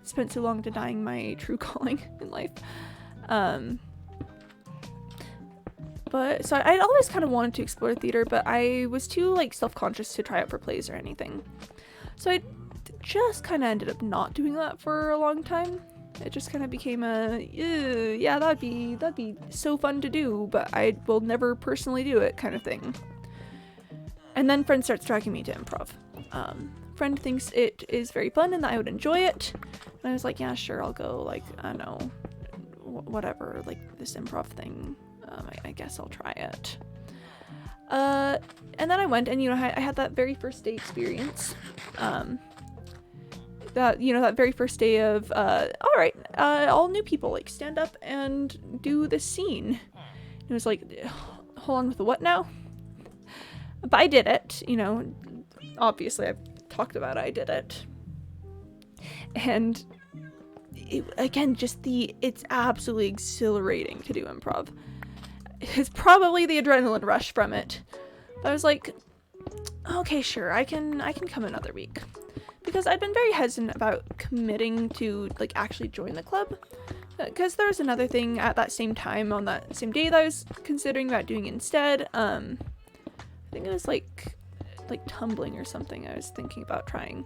spent so long denying my true calling in life. But so I'd always kind of wanted to explore theater, but I was too like self-conscious to try out for plays or anything. So I just kind of ended up not doing that for a long time. It just kind of became yeah, that'd be so fun to do, but I will never personally do it kind of thing. And then friend starts dragging me to improv. Friend thinks it is very fun and that I would enjoy it. And I was like, yeah, sure, I'll go. Like, I don't know, whatever, like this improv thing. I guess I'll try it. And then I went, and I had that very first day experience. That very first day of all right, all new people, like, stand up and do this scene. It was like, hold on, with the what now? But I did it. Obviously I've talked about it, I did it. And it's absolutely exhilarating to do improv. It's probably the adrenaline rush from it. But I was like, okay, sure, I can come another week. Because I'd been very hesitant about committing to, like, actually join the club. Because there was another thing at that same time, on that same day, that I was considering about doing instead. I think it was like tumbling or something I was thinking about trying.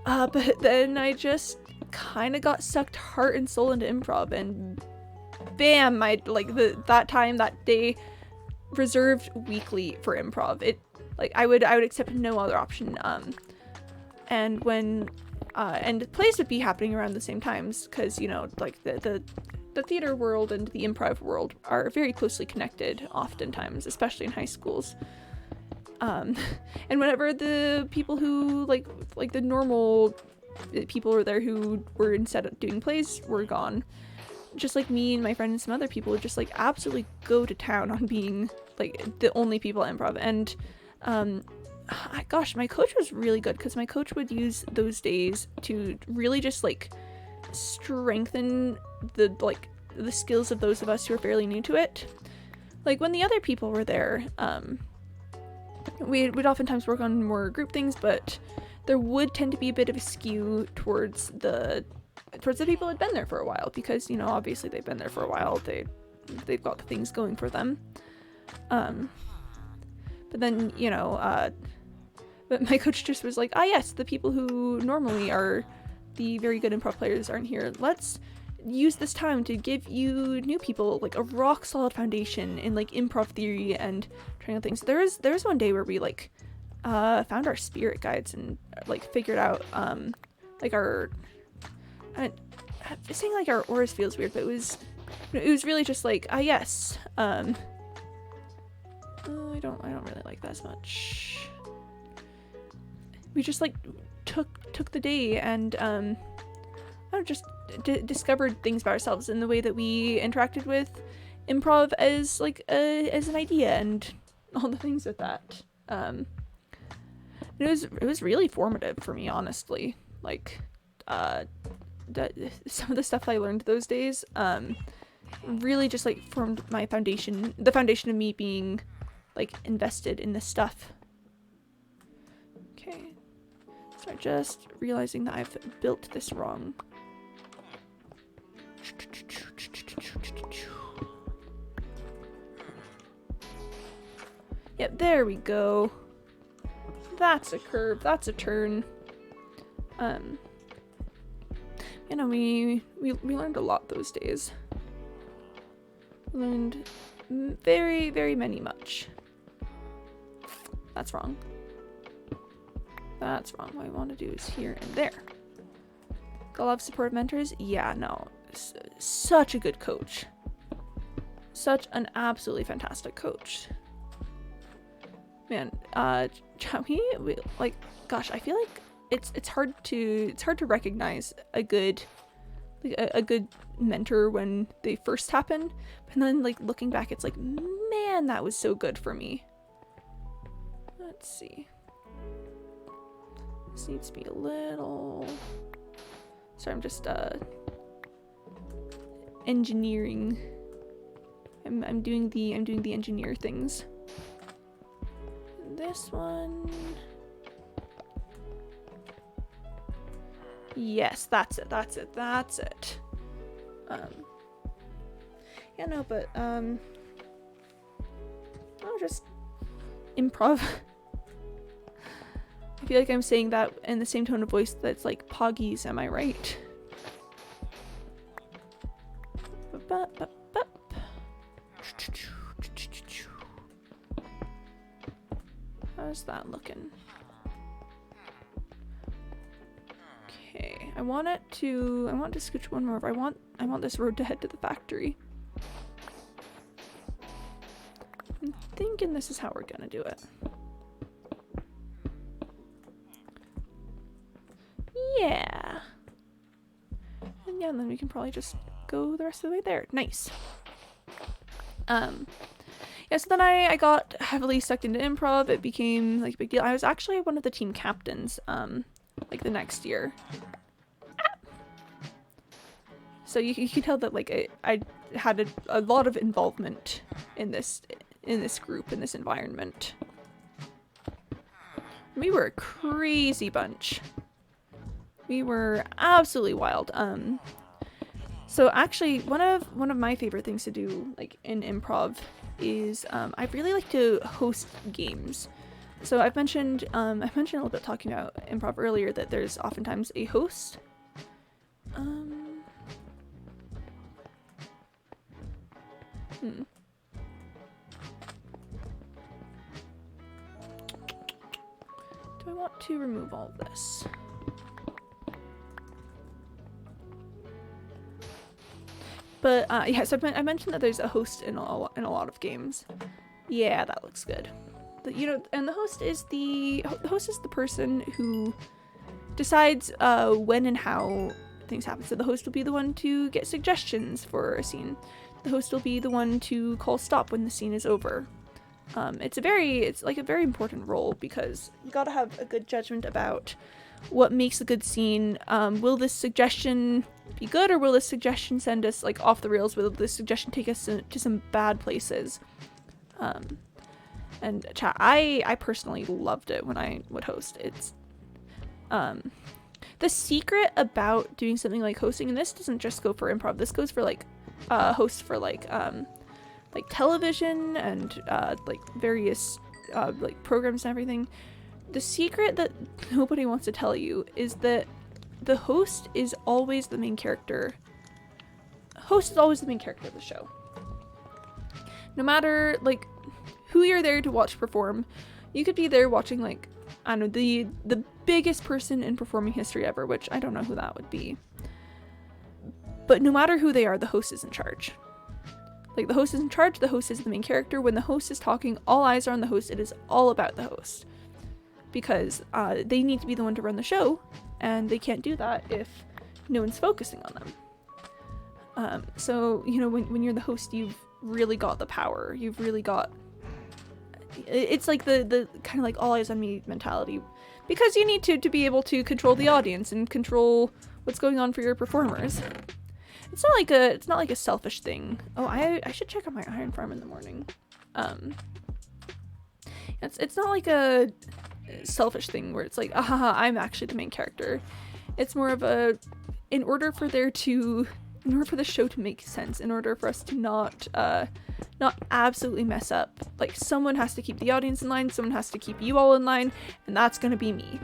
But then I just kind of got sucked heart and soul into improv, and bam, that day reserved weekly for improv. It, like, I would accept no other option. And when and plays would be happening around the same times, because like the theater world and the improv world are very closely connected oftentimes, especially in high schools. And whenever the people who like the normal people were there who were instead of doing plays were gone, just like me and my friend and some other people would just like absolutely go to town on being like the only people at improv. And gosh, my coach was really good, because my coach would use those days to really just like strengthen the skills of those of us who are fairly new to it. Like, when the other people were there, we'd oftentimes work on more group things, but there would tend to be a bit of a skew towards the people who'd been there for a while, because obviously they've been there for a while, they've got the things going for them. But then but my coach just was like, yes, the people who normally are the very good improv players aren't here. Let's use this time to give you new people like a rock solid foundation in like improv theory and trying out things. There was one day where we like found our spirit guides and like figured out like our saying like our auras feels weird, but it was really just like yes. I don't really like that as much. We just like took the day and just discovered things about ourselves in the way that we interacted with improv as like as an idea and all the things with that. It was really formative for me, honestly. Like some of the stuff I learned those days really just like formed my foundation, the foundation of me being like invested in this stuff. Okay, so just realizing that I've built this wrong. Yep, there we go. That's a curve, that's a turn. We learned a lot those days. We learned very, very much. That's wrong. That's wrong. What I want to do is here and there. Gotta love supportive mentors. Yeah, no. Such a good coach. Such an absolutely fantastic coach. Man, we like, gosh, I feel like it's hard to recognize a good mentor when they first happen, and then like looking back, it's like, man, that was so good for me. Let's see. This needs to be a little. Sorry, I'm just engineering. I'm doing the engineer things. This one. Yes, that's it. Yeah, no, but I'll just improv. I feel like I'm saying that in the same tone of voice that's like Poggies, am I right? How's that looking? Okay, I want to scooch one more. I want this road to head to the factory. I'm thinking this is how we're gonna do it. Yeah. And yeah, and then we can probably just go the rest of the way there. Nice. Yeah, so then I got heavily sucked into improv. It became like a big deal. I was actually one of the team captains, like the next year. So you can tell that like I had a lot of involvement in this group, in this environment. We were a crazy bunch. We were absolutely wild. So actually one of my favorite things to do like in improv is I really like to host games. So I mentioned a little bit talking about improv earlier that there's oftentimes a host. Do I want to remove all of this? But yeah, so I mentioned that there's a host in a lot of games. Yeah, that looks good. And the host is the person who decides when and how things happen. So the host will be the one to get suggestions for a scene. The host will be the one to call stop when the scene is over. It's like a very important role because you gotta have a good judgment about what makes a good scene. Will this suggestion be good, or will this suggestion send us like off the rails? Will this suggestion take us to some bad places? And chat, I personally loved it when I would host. It's the secret about doing something like hosting, and this doesn't just go for improv. This goes for like hosts for like television and like various like programs and everything. The secret that nobody wants to tell you is that the host is always the main character. Host is always the main character of the show. No matter like who you're there to watch perform, you could be there watching like, I don't know, the biggest person in performing history ever, which I don't know who that would be. But no matter who they are, the host is in charge. Like, the host is in charge, the host is the main character. When the host is talking, all eyes are on the host. It is all about the host. Because they need to be the one to run the show, and they can't do that if no one's focusing on them. So, you know, when you're the host, you've really got the power. You've really got... It's like the kind of like all eyes on me mentality. Because you need to be able to control the audience and control what's going on for your performers. It's not like a selfish thing. Oh, I should check on my iron farm in the morning. It's not like a selfish thing where it's like, I'm actually the main character. It's more of a, in order for the show to make sense, in order for us to not absolutely mess up, like someone has to keep the audience in line, someone has to keep you all in line, and that's gonna be me.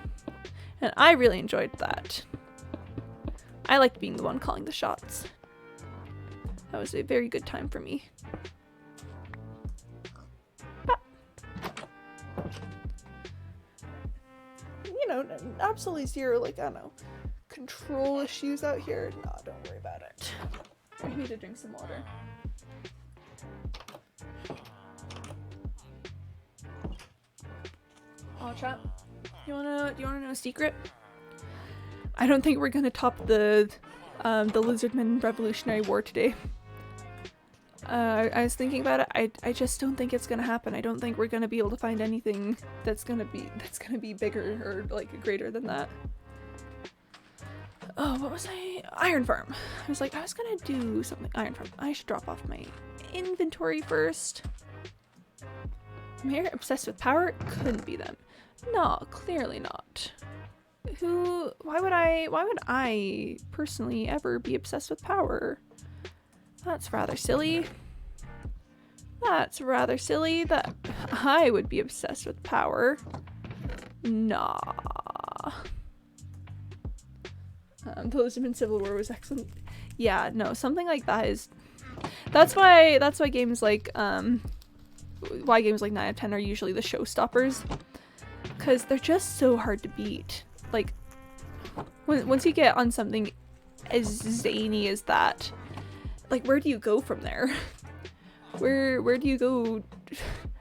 And I really enjoyed that. I liked being the one calling the shots. That was a very good time for me. You know, absolutely zero, like, I don't know, control issues out here. No, don't worry about it. I need to drink some water. Oh, chat. You wanna know a secret? I don't think we're gonna top the Lizardmen Revolutionary War today. I was thinking about it. I just don't think it's gonna happen. I don't think we're gonna be able to find anything that's gonna be bigger or like greater than that. Oh, what was I? Iron Farm. I was like, I was gonna do something. Iron Farm. I should drop off my inventory first. I'm here obsessed with power? Couldn't be them. No, clearly not. Why would I personally ever be obsessed with power? That's rather silly. That's rather silly that I would be obsessed with power. Nah. The Lisbon Civil War was excellent. Yeah, no, something like that is... That's why games like, why games like 9 out of 10 are usually the showstoppers. Because they're just so hard to beat. Like, once you get on something as zany as that, like, where do you go from there? Where do you go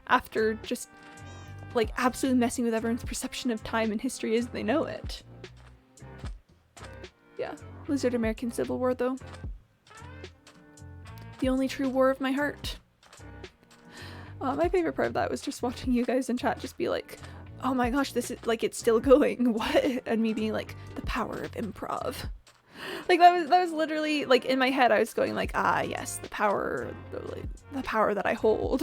after just, like, absolutely messing with everyone's perception of time and history as they know it? Yeah, Lizard American Civil War, though. The only true war of my heart. My favorite part of that was just watching you guys in chat just be like, oh my gosh, this is, like, it's still going, what? And me being like, the power of improv. Like, that was literally, like, in my head I was going like, ah, yes, the power that I hold.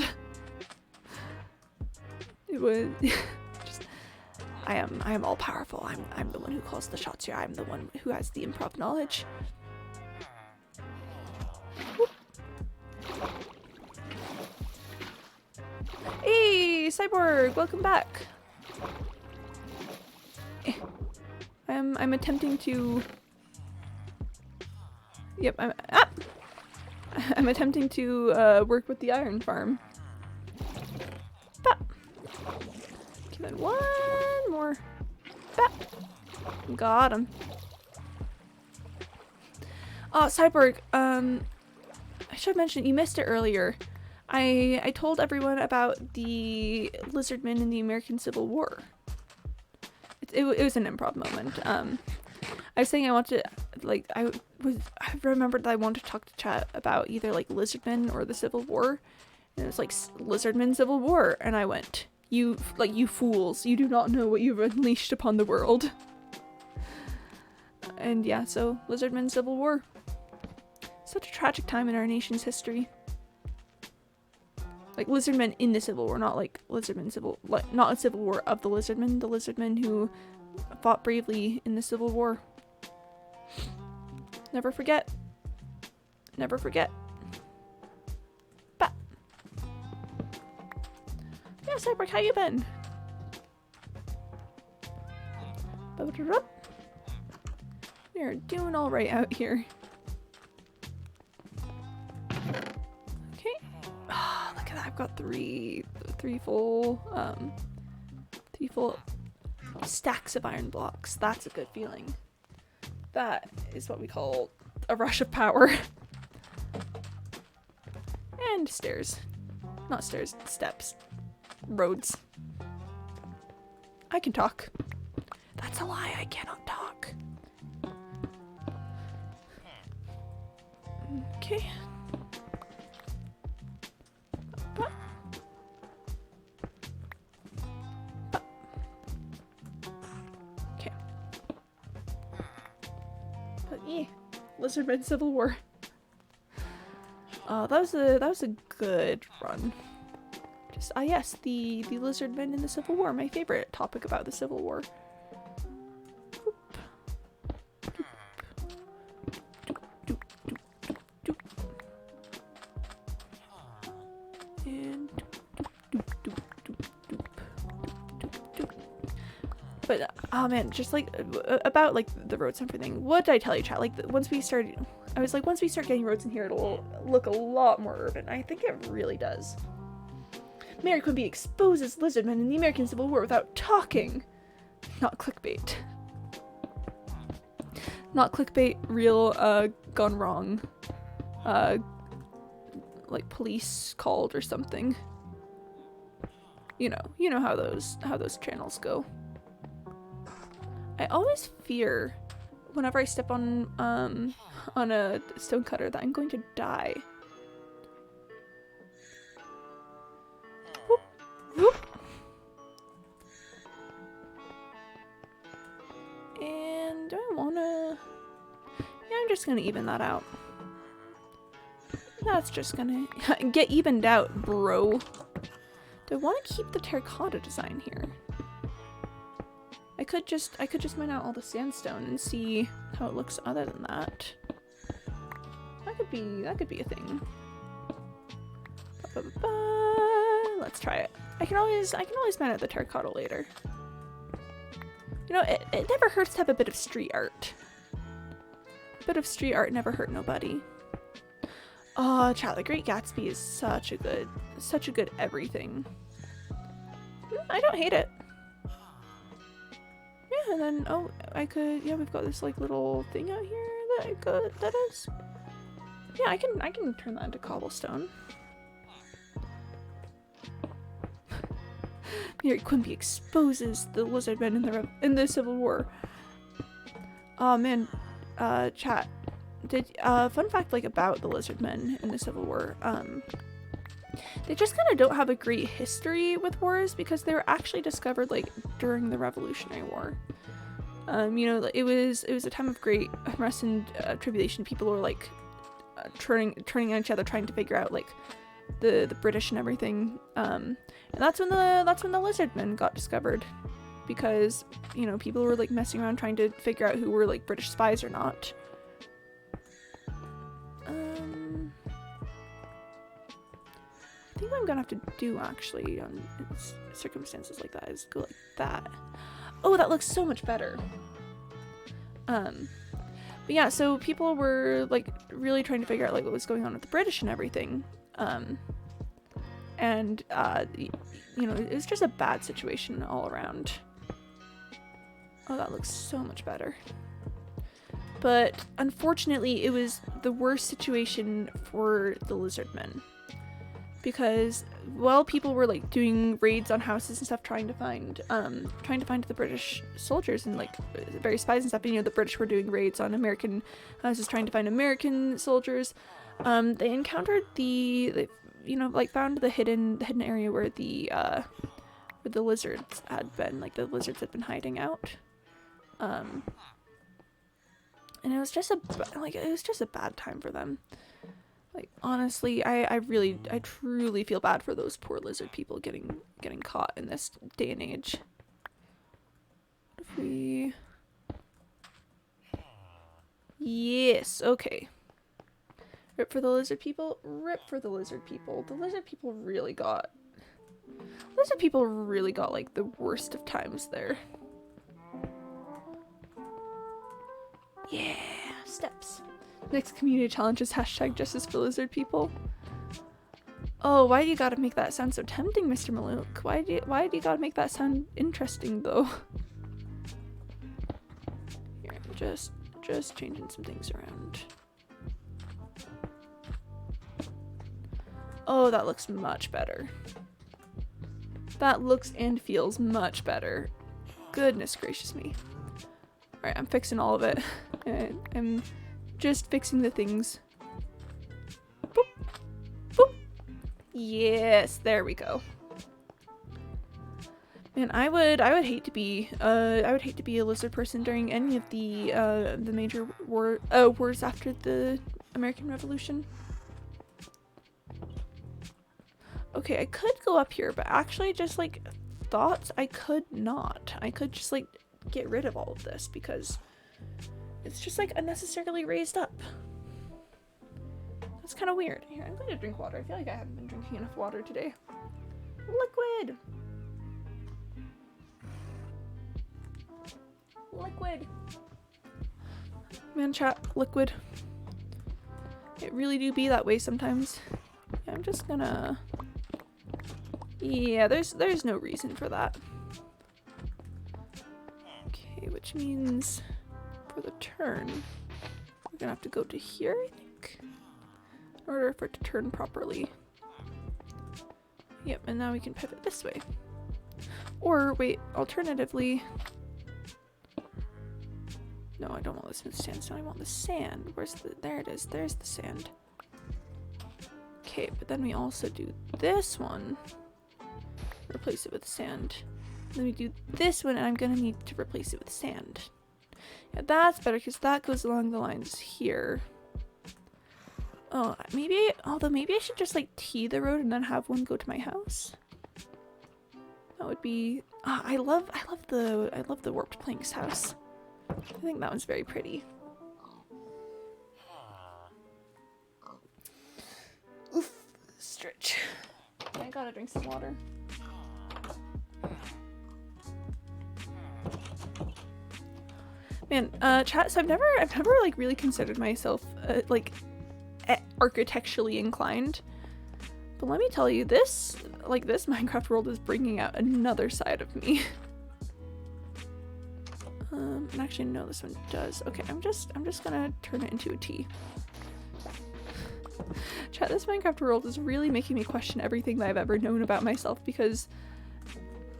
It was just, I am all powerful. I'm the one who calls the shots here. I'm the one who has the improv knowledge. Whoop. Hey, Cyborg, welcome back. I'm attempting to. Yep, I'm attempting to work with the iron farm. Bap. Okay, then one more. Bap. Got him. Oh, Cyborg, I should mention, you missed it earlier. I told everyone about the lizardmen in the American Civil War. It was an improv moment. I was saying I wanted to, like, I remembered that I wanted to talk to chat about either, like, lizardmen or the Civil War. And it was like, Lizardmen Civil War. And I went, you fools, you do not know what you've unleashed upon the world. And yeah, so, Lizardmen Civil War. Such a tragic time in our nation's history. Like, lizardmen in the Civil War, not like lizardmen civil, like, not a civil war of the lizardmen who fought bravely in the Civil War. Never forget. Never forget. But yeah, Cyborg, how you been? We are doing all right out here. I've got three full stacks of iron blocks. That's a good feeling. That is what we call a rush of power. And stairs. Not stairs, steps. Roads. I can talk. That's a lie, I cannot talk. Okay. Lizardmen Civil War. That was a good run. Just yes, the lizardmen in the Civil War, my favorite topic about the Civil War. And but oh man, just like about like the roads and everything. What did I tell you, chat? Like once we start getting roads in here, it'll look a lot more urban. I think it really does. Mayor Quimby exposes lizardmen in the American Civil War without talking. Not clickbait. Not clickbait. Real gone wrong. Like police called or something. You know how those channels go. I always fear whenever I step on a stone cutter that I'm going to die. Whoop, whoop. And do I wanna... Yeah, just gonna even that out. That's just gonna get evened out, bro. Do I want to keep the terracotta design here? I could just mine out all the sandstone and see how it looks other than that. That could be a thing. Let's try it. I can always mine out the terracotta later. You know, it never hurts to have a bit of street art. A bit of street art never hurt nobody. Oh, chat, The Great Gatsby is such a good everything. I don't hate it. Yeah, and then, oh, yeah, we've got this, like, little thing out here that is. Yeah, I can turn that into cobblestone. Mary Quimby exposes the lizard men in the Civil War. Oh man, chat. Fun fact, like, about the lizard men in the Civil War. They just kind of don't have a great history with wars because they were actually discovered, like, during the Revolutionary War. You know, it was a time of great unrest and tribulation. People were like turning on each other, trying to figure out, like, the British and everything. And that's when the lizard men got discovered, because, you know, people were, like, messing around trying to figure out who were, like, British spies or not. I think what I'm gonna have to do, actually, on circumstances like that, is go like that. Oh, that looks so much better. But yeah, so people were, like, really trying to figure out, like, what was going on with the British and everything. You know, it was just a bad situation all around. Oh, that looks so much better. But unfortunately, it was the worst situation for the lizard men. Because while people were, like, doing raids on houses and stuff, trying to find the British soldiers and, like, various spies and stuff, and, you know, the British were doing raids on American houses trying to find American soldiers, they encountered you know, like, found the hidden area where the lizards had been, like, the lizards had been hiding out. And it was just a bad time for them. Like, honestly, I truly feel bad for those poor lizard people getting caught in this day and age. What if we... Yes, okay. Rip for the lizard people? Rip for the lizard people. The lizard people really got, like, the worst of times there. Yeah, steps. Next community challenge is #justice for lizard people. Oh, why do you gotta make that sound so tempting, Mr. Malouk? Why do you gotta make that sound interesting, though? Here, just changing some things around. Oh, that looks much better. That looks and feels much better. Goodness gracious me. Alright, I'm fixing all of it. I'm just fixing the things. Boop. Boop. Yes, there we go. Man, I would hate to be a lizard person during any of the major wars after the American Revolution. Okay, I could go up here, but actually, just, like, thoughts, I could not. I could just, like, get rid of all of this because it's just, like, unnecessarily raised up. That's kind of weird. Here, I'm going to drink water. I feel like I haven't been drinking enough water today. Liquid! Liquid! Man, chat, liquid. It really do be that way sometimes. Yeah, I'm just gonna... Yeah, there's no reason for that. Okay, which means for the turn, we're gonna have to go to here, I think, in order for it to turn properly. Yep, and now we can pivot this way. Or, wait, alternatively... No, I don't want the smooth sandstone, I want the sand. There it is, there's the sand. Okay, but then we also do this one. Replace it with sand. Then we do this one, and I'm gonna need to replace it with sand. Yeah, that's better because that goes along the lines here. Oh, maybe, although maybe I should just like tee the road and then have one go to my house. That would be, I love the warped planks house. I think that one's very pretty. Oof, stretch. I gotta drink some water. Man, chat, so I've never like really considered myself like architecturally inclined. But let me tell you, this Minecraft world is bringing out another side of me. And actually no, this one does. Okay, I'm just gonna turn it into a T. Chat, this Minecraft world is really making me question everything that I've ever known about myself because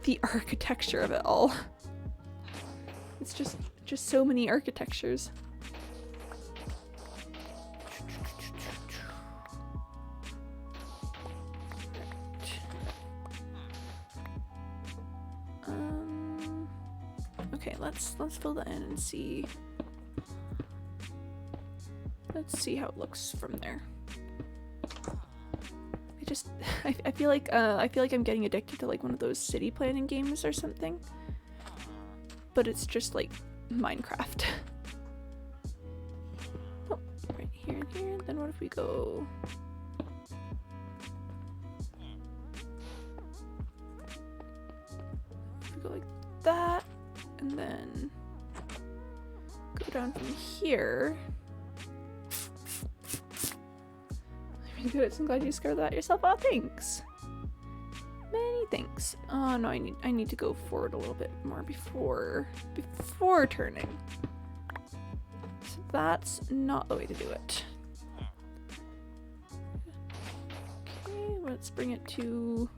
the architecture of it all. It's just so many architectures. Okay, let's fill that in and see. Let's see how it looks from there. I feel like I'm getting addicted to like one of those city planning games or something. But it's just like Minecraft. Oh, right here and here. Then what if we go? If we go like that, and then go down from here. Very good. I'm glad you discovered that yourself. Oh, thanks. Many thanks. Oh no, I need to go forward a little bit more before turning. So that's not the way to do it. Okay, let's bring it to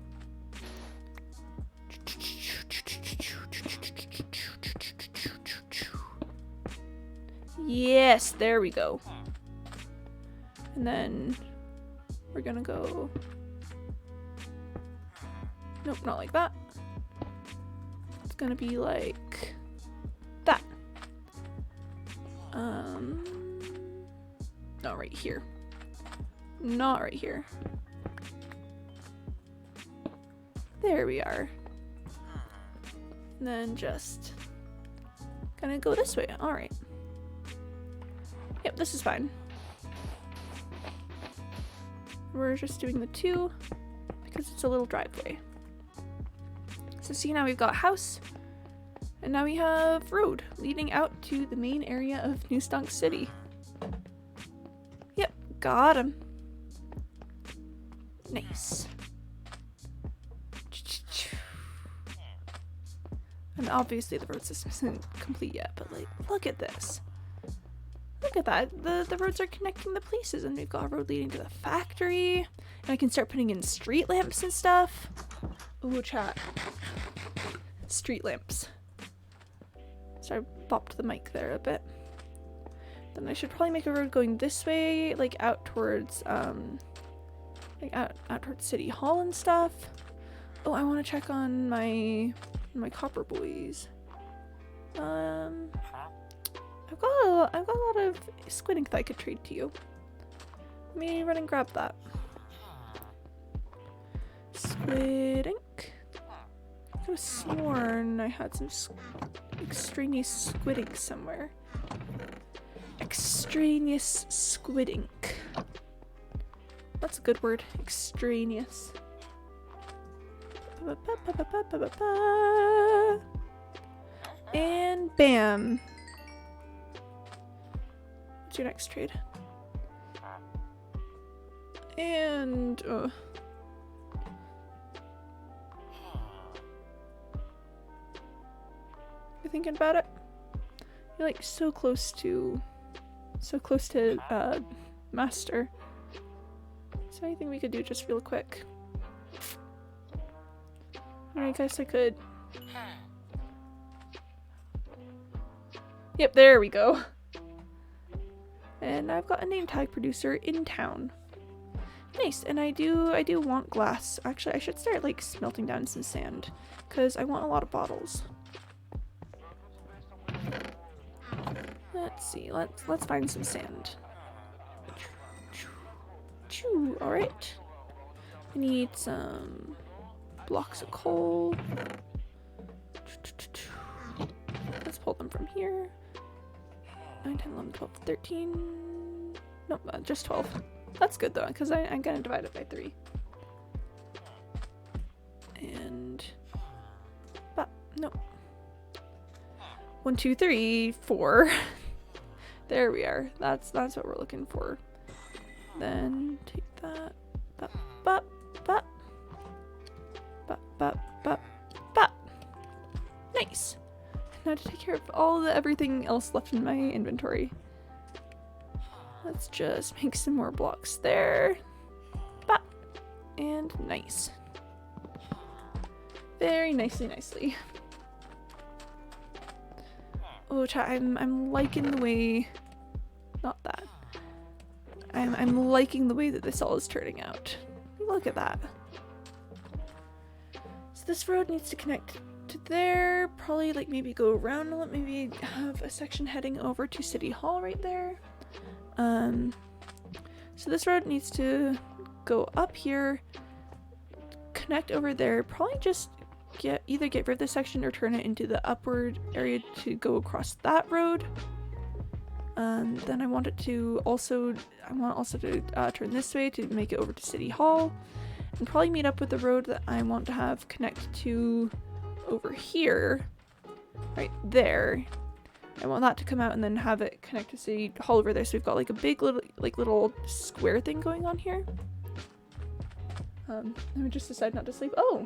yes, there we go. And then we're gonna go. Nope, not like that. It's gonna be like that. Not right here. Not right here. There we are. And then just gonna go this way. All right. Yep, this is fine. We're just doing the two because it's a little driveway. So see, now we've got house, and now we have road leading out to the main area of New Stonks City. Yep, got him. Nice. And obviously the road system isn't complete yet, but like, look at this. Look at that. The roads are connecting the places, and we've got a road leading to the factory, and I can start putting in street lamps and stuff. Ooh, chat. Street lamps. So I bopped the mic there a bit. Then I should probably make a road going this way, like out towards like out towards City Hall and stuff. Oh, I want to check on my copper boys. I've got a lot of squid ink that I could trade to you. Let me run and grab that. Squid ink. I could have sworn I had some extraneous squid ink somewhere. Extraneous squid ink. That's a good word. Extraneous. And bam. What's your next trade? And you thinking about it? You're like so close to master. Is there anything we could do just real quick? I guess I could. Yep, there we go. And I've got a name tag producer in town. Nice, and I do want glass. Actually, I should start like smelting down some sand, because I want a lot of bottles. Let's see. Let's find some sand. All right. I need some blocks of coal. Let's pull them from here. 9, 10, 11, 12, 13. No, just 12. That's good though, because I'm gonna divide it by 3. And no. 1, 2, 3, 4. There we are. That's what we're looking for. Then take that. Nice. Now to take care of all the everything else left in my inventory. Let's just make some more blocks there. And nice. Very nicely. Oh, chat, I'm liking the way, not that. I'm liking the way that this all is turning out. Look at that. So this road needs to connect to there. Probably like maybe go around a little, maybe have a section heading over to City Hall right there. So this road needs to go up here, connect over there, probably just either get rid of this section or turn it into the upward area to go across that road. Then I want to also turn this way to make it over to City Hall, and probably meet up with the road that I want to have connect to over here, right there. I want that to come out and then have it connect to City Hall over there, so we've got like a big little square thing going on here. Let me just decide not to sleep. Oh!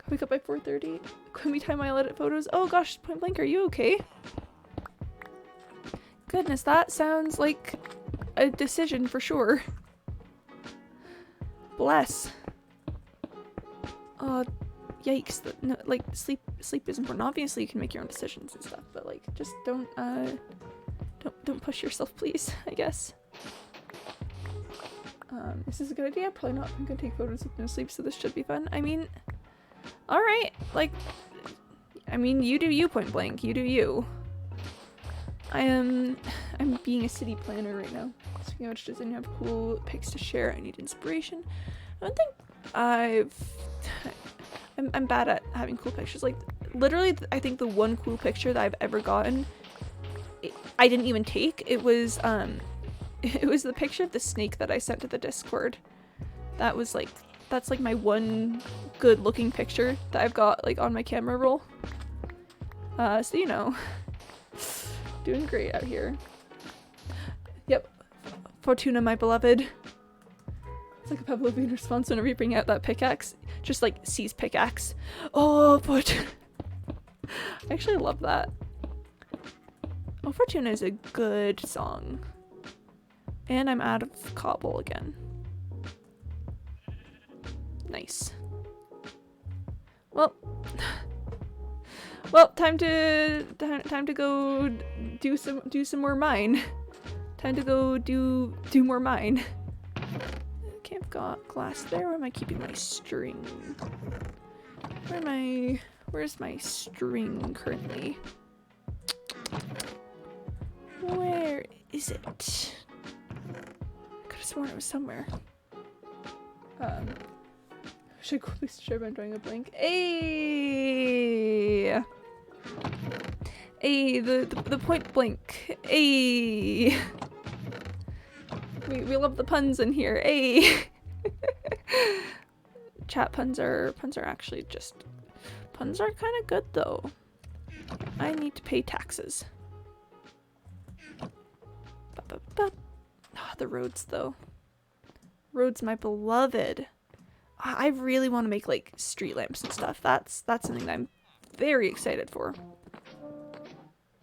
Wake up by 4:30. Quimby time I'll edit photos. Oh gosh, point blank, are you okay? Goodness, that sounds like a decision for sure. Bless. Yikes. No, like, sleep is important. Obviously you can make your own decisions and stuff, but like, just don't push yourself, please, I guess. Is this a good idea? Probably not. I'm gonna take photos with no sleep, so this should be fun. I mean, alright, like, you do you, point blank, you do you. I'm being a city planner right now. Speaking of which, does anyone have cool pics to share? I need inspiration. I don't think I'm bad at having cool pictures. Like, literally, I think the one cool picture that I've ever gotten, I didn't even take. It was the picture of the snake that I sent to the Discord. That's like my one good looking picture that I've got like on my camera roll. So you know, doing great out here. Yep, Fortuna, my beloved. It's like a Pavlovian response whenever you bring out that pickaxe. Just like seize pickaxe. Oh, Fortuna. I actually love that. Oh, Fortuna is a good song. And I'm out of cobble again. Nice. Well, time to go do some more mine. Time to go do more mine. Okay, I've got glass there. Where am I keeping my string? Where's my string currently? Where is it? I could have sworn it was somewhere. Should I quickly share by drawing a blank? Hey, the point blank. Hey, we love the puns in here. Hey, chat, puns are actually just puns are kind of good though. I need to pay taxes. Oh, the roads though. Roads, my beloved. I really want to make like street lamps and stuff. That's something that I'm very excited for.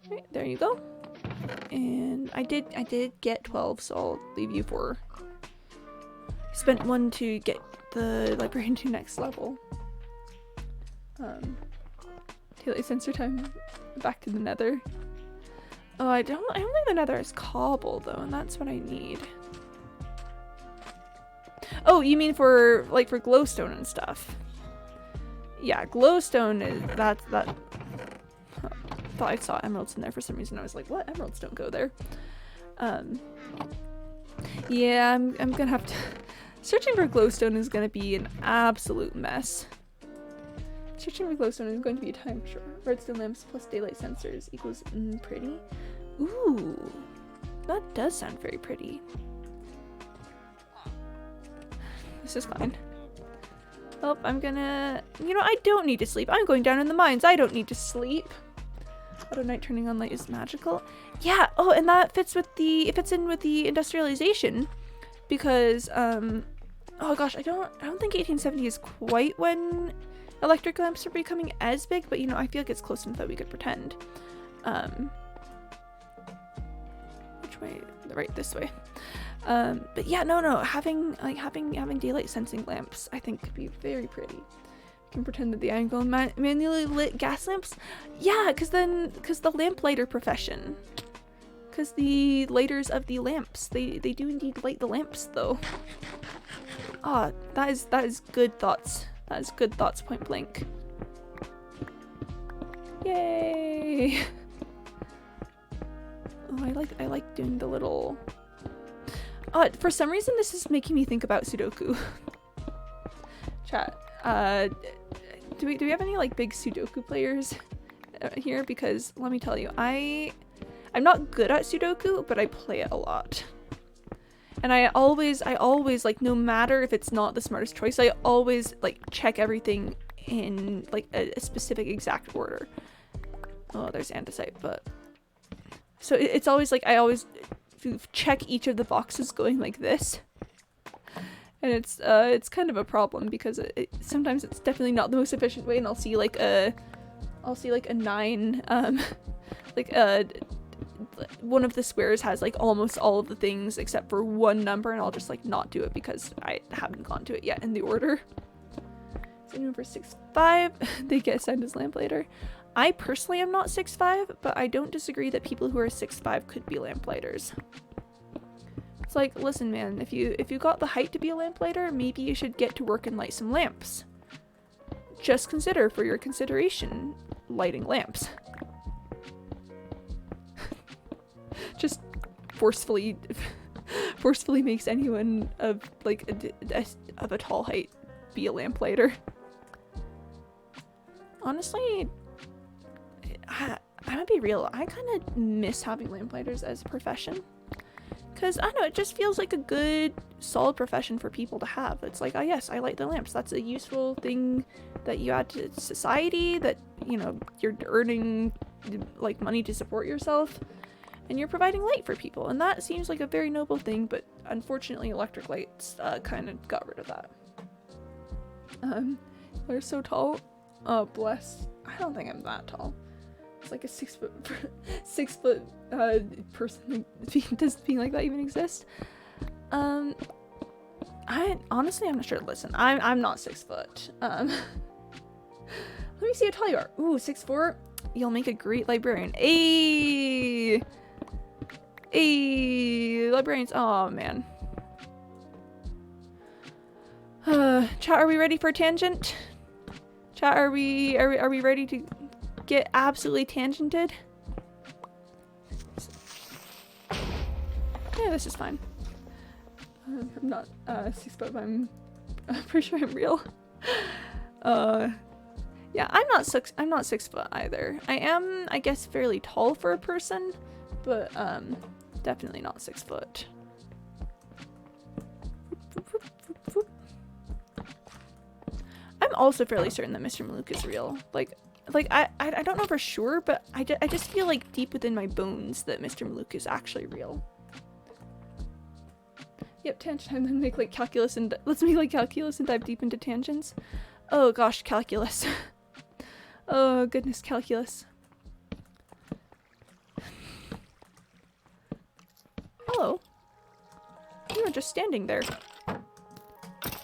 Right, there you go. And I did get 12, so I'll leave you for. I spent 1 to get the librarian to next level. Daily sensor time back to the nether. Oh, I don't think the nether is cobble though, and that's what I need. Oh, you mean for glowstone and stuff? Yeah, glowstone is that. thought I saw emeralds in there for some reason. I was like, what? Emeralds don't go there. Yeah, I'm gonna have to... Searching for glowstone is gonna be an absolute mess. Searching for glowstone is going to be a time sure. Redstone lamps plus daylight sensors equals pretty. Ooh, that does sound very pretty. This is fine. Well, I'm gonna... You know, I don't need to sleep. I'm going down in the mines. I don't need to sleep. Auto night turning on light is magical. Yeah, oh, and that fits with the... It fits in with the industrialization. Because, oh gosh, I don't think 1870 is quite when electric lamps are becoming as big, but you know, I feel like it's close enough that we could pretend. Which way? Right, this way. But yeah, no, having daylight sensing lamps, I think could be very pretty. You can pretend that the angle manually lit gas lamps. Yeah, because the lamplighter profession. Because the lighters of the lamps, they do indeed light the lamps, though. Ah, that is good thoughts. That is good thoughts, point blank. Yay! Oh, I like doing the little... for some reason this is making me think about Sudoku. Chat, do we have any like big Sudoku players here? Because let me tell you, I'm not good at Sudoku, but I play it a lot. And I always like, no matter if it's not the smartest choice, I always like check everything in like a specific exact order. Oh, there's andesite, but so it's always like I always check each of the boxes going like this. And it's kind of a problem because sometimes it's definitely not the most efficient way, and I'll see like a 9 one of the squares has like almost all of the things except for one number, and I'll just like not do it because I haven't gone to it yet in the order. Is anyone for 6'5"? They get assigned as lamplighter. I personally am not 6'5", but I don't disagree that people who are 6'5" could be lamplighters. It's like, listen man, if you got the height to be a lamplighter, maybe you should get to work and light some lamps. Just consider, for your consideration, lighting lamps. Just forcefully makes anyone of like of a tall height be a lamplighter. Honestly, I'm gonna be real, I kind of miss having lamplighters as a profession. Because, I don't know, it just feels like a good, solid profession for people to have. It's like, oh yes, I light the lamps. That's a useful thing that you add to society, that, you know, you're earning, like, money to support yourself, and you're providing light for people. And that seems like a very noble thing, but unfortunately electric lights kind of got rid of that. They're so tall. Oh, bless. I don't think I'm that tall. It's like a 6 foot person. Does being like that even exist? Honestly, I'm not sure. Listen, I'm not 6 foot. Let me see how tall you are. Ooh, 6'4". You'll make a great librarian. Ayy, librarians. Oh man. Chat, are we ready for a tangent? Chat, are we ready to get absolutely tangented? Yeah, this is fine. I'm not 6 foot, but I'm pretty sure I'm real. Yeah, I'm not 6 foot either. I am, I guess, fairly tall for a person, but definitely not 6 foot. I'm also fairly certain that Mr. Malouk is real. Like I don't know for sure, but I just feel like deep within my bones that Mr. Malouk is actually real. Yep, tangent time, then make like calculus and let's make like calculus and dive deep into tangents. Oh gosh, calculus. Oh goodness, calculus. Hello. You were just standing there.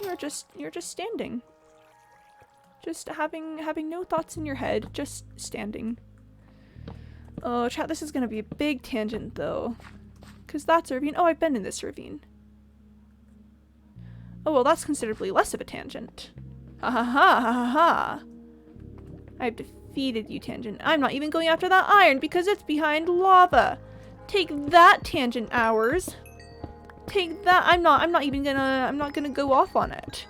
You're just standing. Just having no thoughts in your head, just standing. Oh, chat, this is gonna be a big tangent though. Cause that's a ravine. Oh, I've been in this ravine. Oh, well, that's considerably less of a tangent. Ha ha ha ha ha ha. I have defeated you, Tangent. I'm not even going after that iron because it's behind lava. Take that, Tangent Hours. Take that. I'm not gonna go off on it.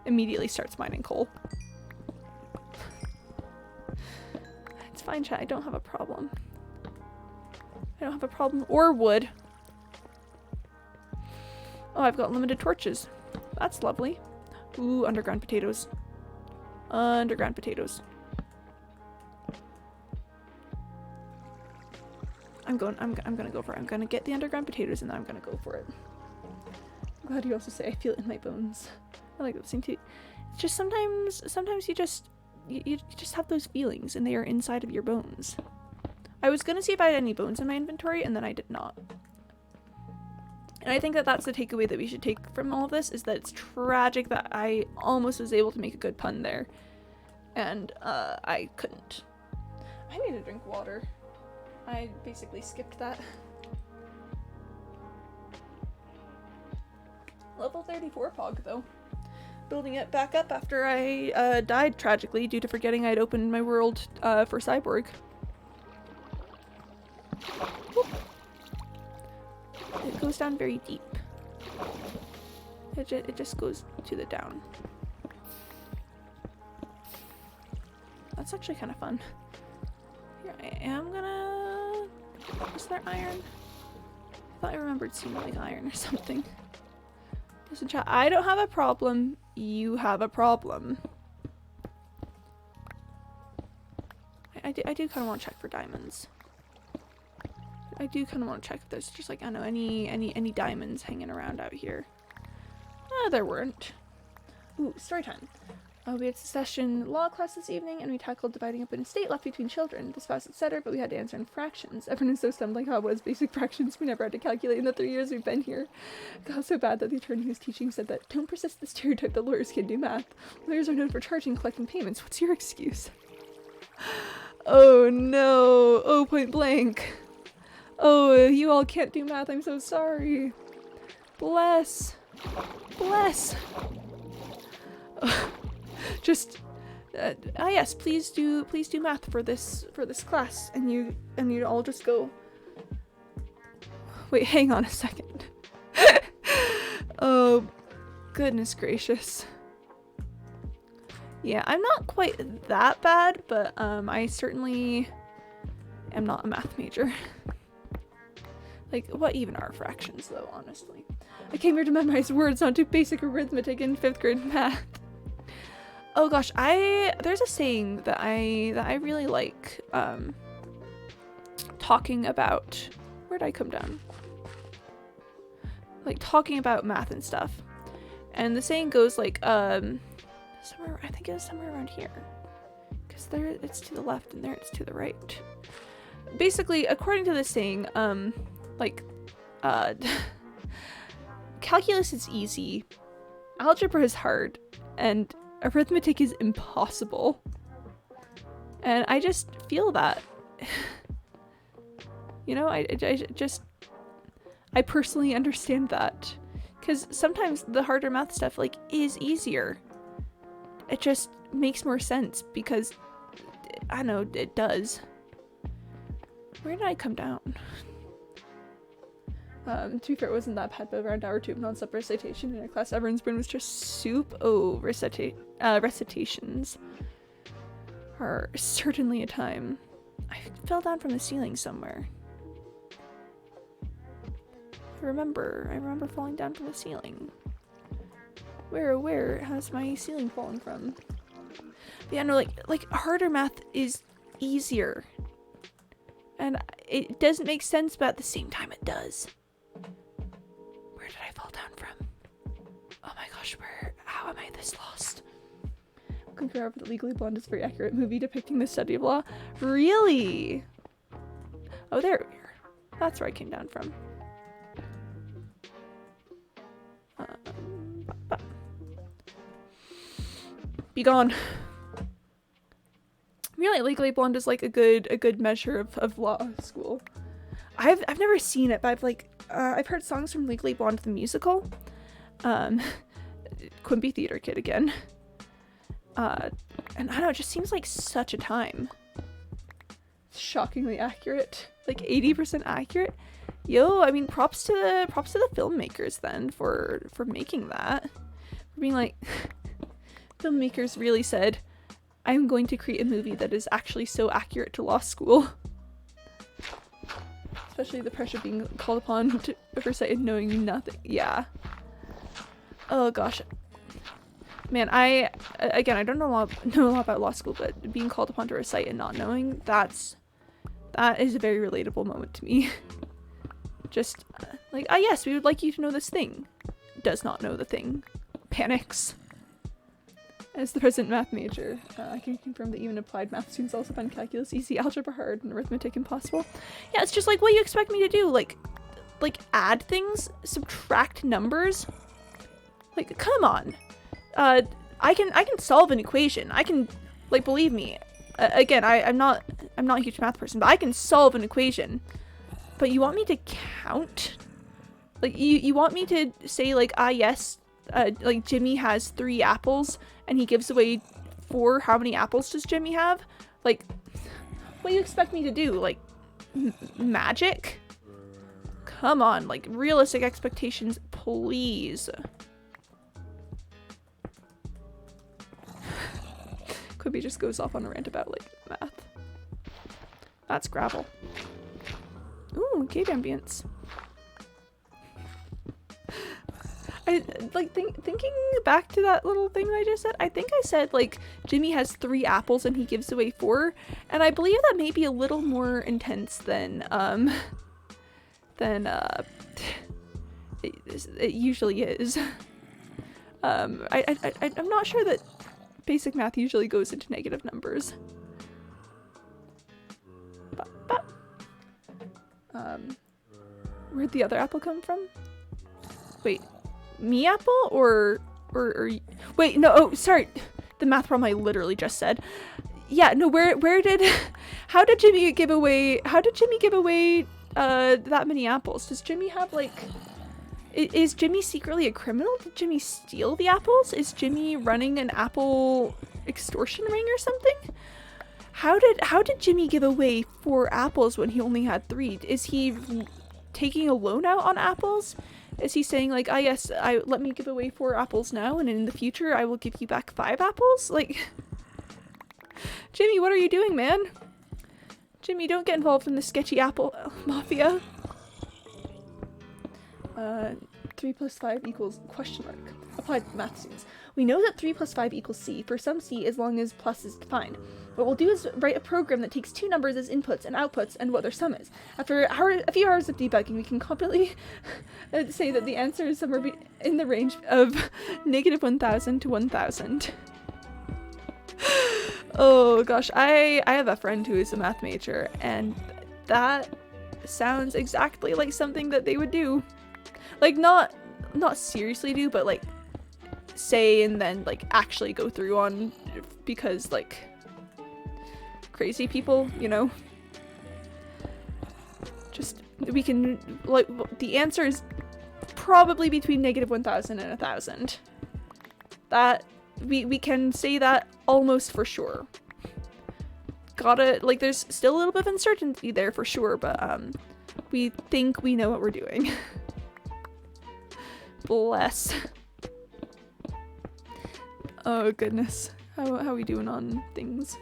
Immediately starts mining coal. It's fine, chat. I don't have a problem. I don't have a problem. Or wood. Oh, I've got limited torches. That's lovely. Ooh, underground potatoes. Underground potatoes. I'm gonna go for it. I'm gonna get the underground potatoes and then I'm gonna go for it. I'm glad you also say I feel it in my bones. I like that thing too. It's just sometimes you just have those feelings and they are inside of your bones. I was gonna see if I had any bones in my inventory and then I did not. And I think that that's the takeaway that we should take from all of this, is that it's tragic that I almost was able to make a good pun there. And I couldn't. I need to drink water. I basically skipped that. Level 34 Pog, though. Building it back up after I died tragically due to forgetting I'd opened my world for Cyborg. Whoop. It goes down very deep. It just goes to the down. That's actually kind of fun. Here, I am gonna... Is there iron? I thought I remembered seeing like iron or something. Listen, chat, I don't have a problem. You have a problem. I do kind of want to check for diamonds. I do kind of want to check if there's just like, I don't know, any diamonds hanging around out here. There weren't. Ooh, story time. We had session law class this evening, and we tackled dividing up an estate left between children. The spouse, etc., but we had to answer in fractions. Everyone was so stunned like how it was basic fractions we never had to calculate in the 3 years we've been here. It got so bad that the attorney who's teaching said that, don't persist the stereotype that lawyers can do math. Lawyers are known for charging and collecting payments. What's your excuse? Oh no. Oh, point blank. Oh, you all can't do math. I'm so sorry. Bless. Bless. Just yes, please do math for this class, and you all just go. Wait, hang on a second. Oh, goodness gracious. Yeah, I'm not quite that bad, but I certainly am not a math major. Like, what even are fractions, though, honestly? I came here to memorize words, not do basic arithmetic in 5th grade math. Oh gosh, there's a saying that I really like, talking about, where'd I come down? Like, talking about math and stuff. And the saying goes like, somewhere, I think it was somewhere around here. Because there, it's to the left, and there it's to the right. Basically, according to the saying, calculus is easy, algebra is hard, and arithmetic is impossible. And I just feel that. You know, I personally understand that. Because sometimes the harder math stuff, like, is easier. It just makes more sense because, I don't know, it does. Where did I come down? To be fair, it wasn't that bad, but around hour 2 of non-stop recitation in our class, everyone's brain was just soup. Oh, recitations are certainly a time. I fell down from the ceiling somewhere. I remember falling down from the ceiling. Where has my ceiling fallen from? But yeah, no, like harder math is easier. And it doesn't make sense, but at the same time it does. Where did I fall down from? Oh my gosh, how am I this lost? Concur with the Legally Blonde is a very accurate movie depicting the study of law. Really? Oh, there we are. That's where I came down from. Be gone. Really, Legally Blonde is like a good measure of law school. I've never seen it, but I've heard songs from Legally Blonde the musical. Quimby theater kid again. And I don't know, it just seems like such a time. It's shockingly accurate. Like 80% accurate. Yo, I mean, props to the filmmakers then for making that. For being like, filmmakers really said, I'm going to create a movie that is actually so accurate to law school. Especially the pressure being called upon to recite and knowing nothing. Yeah. Oh gosh. Man, I don't know a lot about law school, but being called upon to recite and not knowing, that is a very relatable moment to me. Just like, ah yes, we would like you to know this thing. Does not know the thing. Panics. As the present math major, I can confirm that even applied math students also find calculus easy, algebra hard, and arithmetic impossible. Yeah, it's just like what you expect me to do, like add things, subtract numbers. Like, come on. I can solve an equation. I can, like, believe me. Again, I'm not a huge math person, but I can solve an equation. But you want me to count? Like, you want me to say, like, ah yes, like Jimmy has 3 apples and he gives away 4. How many apples does Jimmy have? Like, what do you expect me to do? Like, magic? Come on, like, realistic expectations, please. Quimby just goes off on a rant about, like, math. That's gravel. Ooh, cave ambience. I like thinking back to that little thing that I just said. I think I said like Jimmy has 3 apples and he gives away 4, and I believe that may be a little more intense than it usually is. I'm not sure that basic math usually goes into negative numbers. Where'd the other apple come from? Wait. Me apple or wait, no, oh sorry, the math problem I literally just said. Yeah, no, how did Jimmy give away that many apples? Does Jimmy have like, is Jimmy secretly a criminal? Did Jimmy steal the apples? Is Jimmy running an apple extortion ring or something? How did Jimmy give away 4 apples when he only had 3? Is he taking a loan out on apples? Is he saying like, ah yes, let me give away 4 apples now, and in the future I will give you back 5 apples? Like, Jimmy, what are you doing, man? Jimmy, don't get involved in the sketchy apple mafia. 3 plus 5 equals question mark. Applied math students. We know that 3 plus 5 equals C for some C as long as plus is defined. What we'll do is write a program that takes 2 numbers as inputs and outputs and what their sum is. After a few hours of debugging, we can confidently say that the answer is somewhere in the range of -1000 to 1000. Oh gosh, I have a friend who is a math major, and that sounds exactly like something that they would do. Like, not seriously do, but like say and then like actually go through on, because like crazy people, you know. Just, we can, like, the answer is probably between -1000 and 1000. That we can say that almost for sure. Gotta, like, there's still a little bit of uncertainty there for sure, but we think we know what we're doing. Bless. Oh goodness, how we doing on things?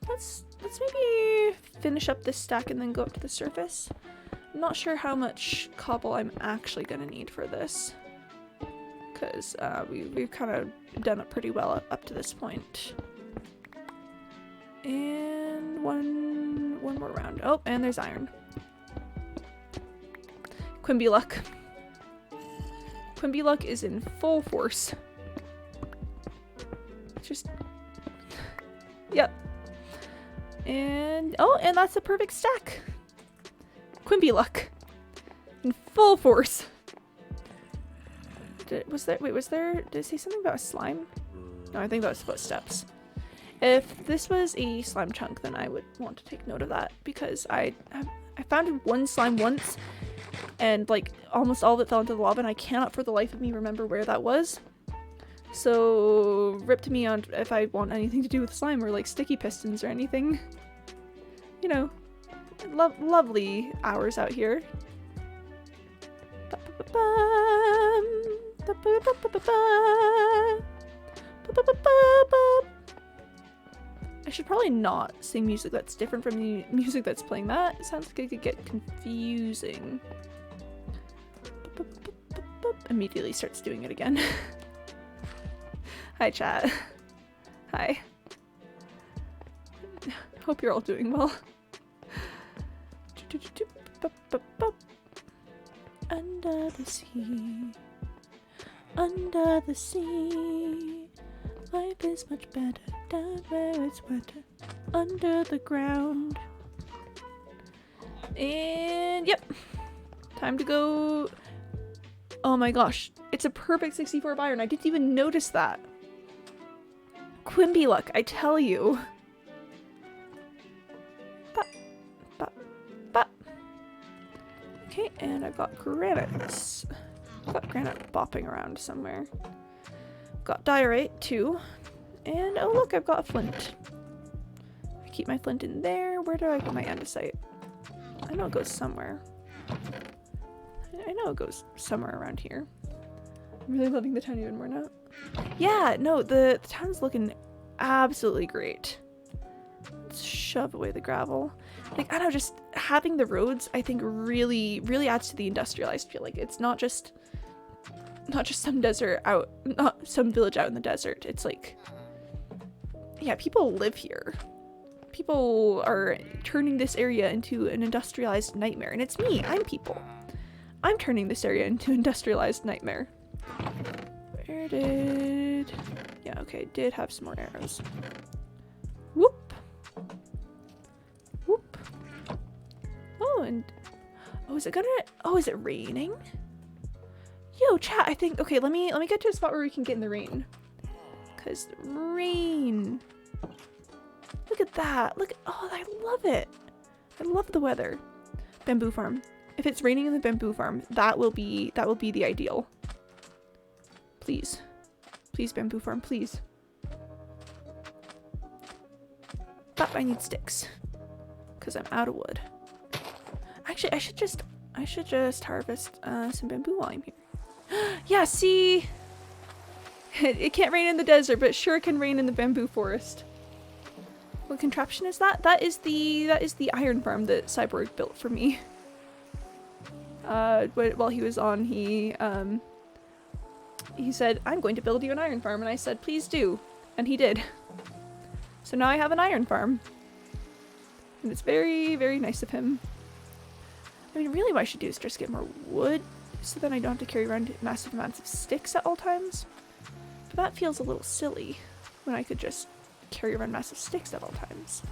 Let's maybe finish up this stack and then go up to the surface. I'm not sure how much cobble I'm actually gonna need for this, because we've kind of done it pretty well up to this point. And one more round. Oh, and there's iron. Quimby luck. Quimby luck is in full force. Just, yep. And oh, and that's a perfect stack. Quimby luck in full force. Did it say something about a slime? No, I think that was footsteps. If this was a slime chunk, then I would want to take note of that, because I found one slime once, and like almost all of it fell into the lava, and I cannot for the life of me remember where that was. So rip to me on if I want anything to do with slime or like sticky pistons or anything. You know, lovely hours out here. I should probably not sing music that's different from the music that's playing that. It sounds like it could get confusing. Immediately starts doing it again. Hi, chat. Hi. Hope you're all doing well. Under the sea. Under the sea. Life is much better down where it's wetter. Under the ground. And yep. Time to go. Oh my gosh. It's a perfect 64 iron. I didn't even notice that. Quimby luck, I tell you. Bop, bop, bop. Okay, and I've got granites. I've got granite bopping around somewhere. Got diorite too. And oh look, I've got a flint. I keep my flint in there. Where do I put my andesite? I know it goes somewhere. I know it goes somewhere around here. I'm really loving the town even more now. Yeah, no, the town's looking absolutely great. Let's shove away the gravel. Like, I don't know, just having the roads, I think really adds to the industrialized feel. Like, it's not just some desert out, not some village out in the desert. It's like, yeah, people live here. People are turning this area into an industrialized nightmare. And it's me, I'm people. I'm turning this area into industrialized nightmare. Where did... Yeah, okay, did have some more arrows. Whoop! Whoop! Oh, and... Oh, is it gonna... Oh, is it raining? Yo, chat, I think... Okay, let me get to a spot where we can get in the rain. Because rain... Look at that! Look at... Oh, I love it! I love the weather. Bamboo farm. If it's raining in the bamboo farm, that will be the ideal. Please. Please, bamboo farm, please. But I need sticks. Because I'm out of wood. Actually, I should just harvest some bamboo while I'm here. Yeah, see? It can't rain in the desert, but it sure can rain in the bamboo forest. What contraption is that? That is the iron farm that Cyborg built for me. While he was on, he said, I'm going to build you an iron farm, and I said, please do. And he did. So now I have an iron farm. And it's very, very nice of him. I mean, really what I should do is just get more wood, so then I don't have to carry around massive amounts of sticks at all times. But that feels a little silly, when I could just carry around massive sticks at all times.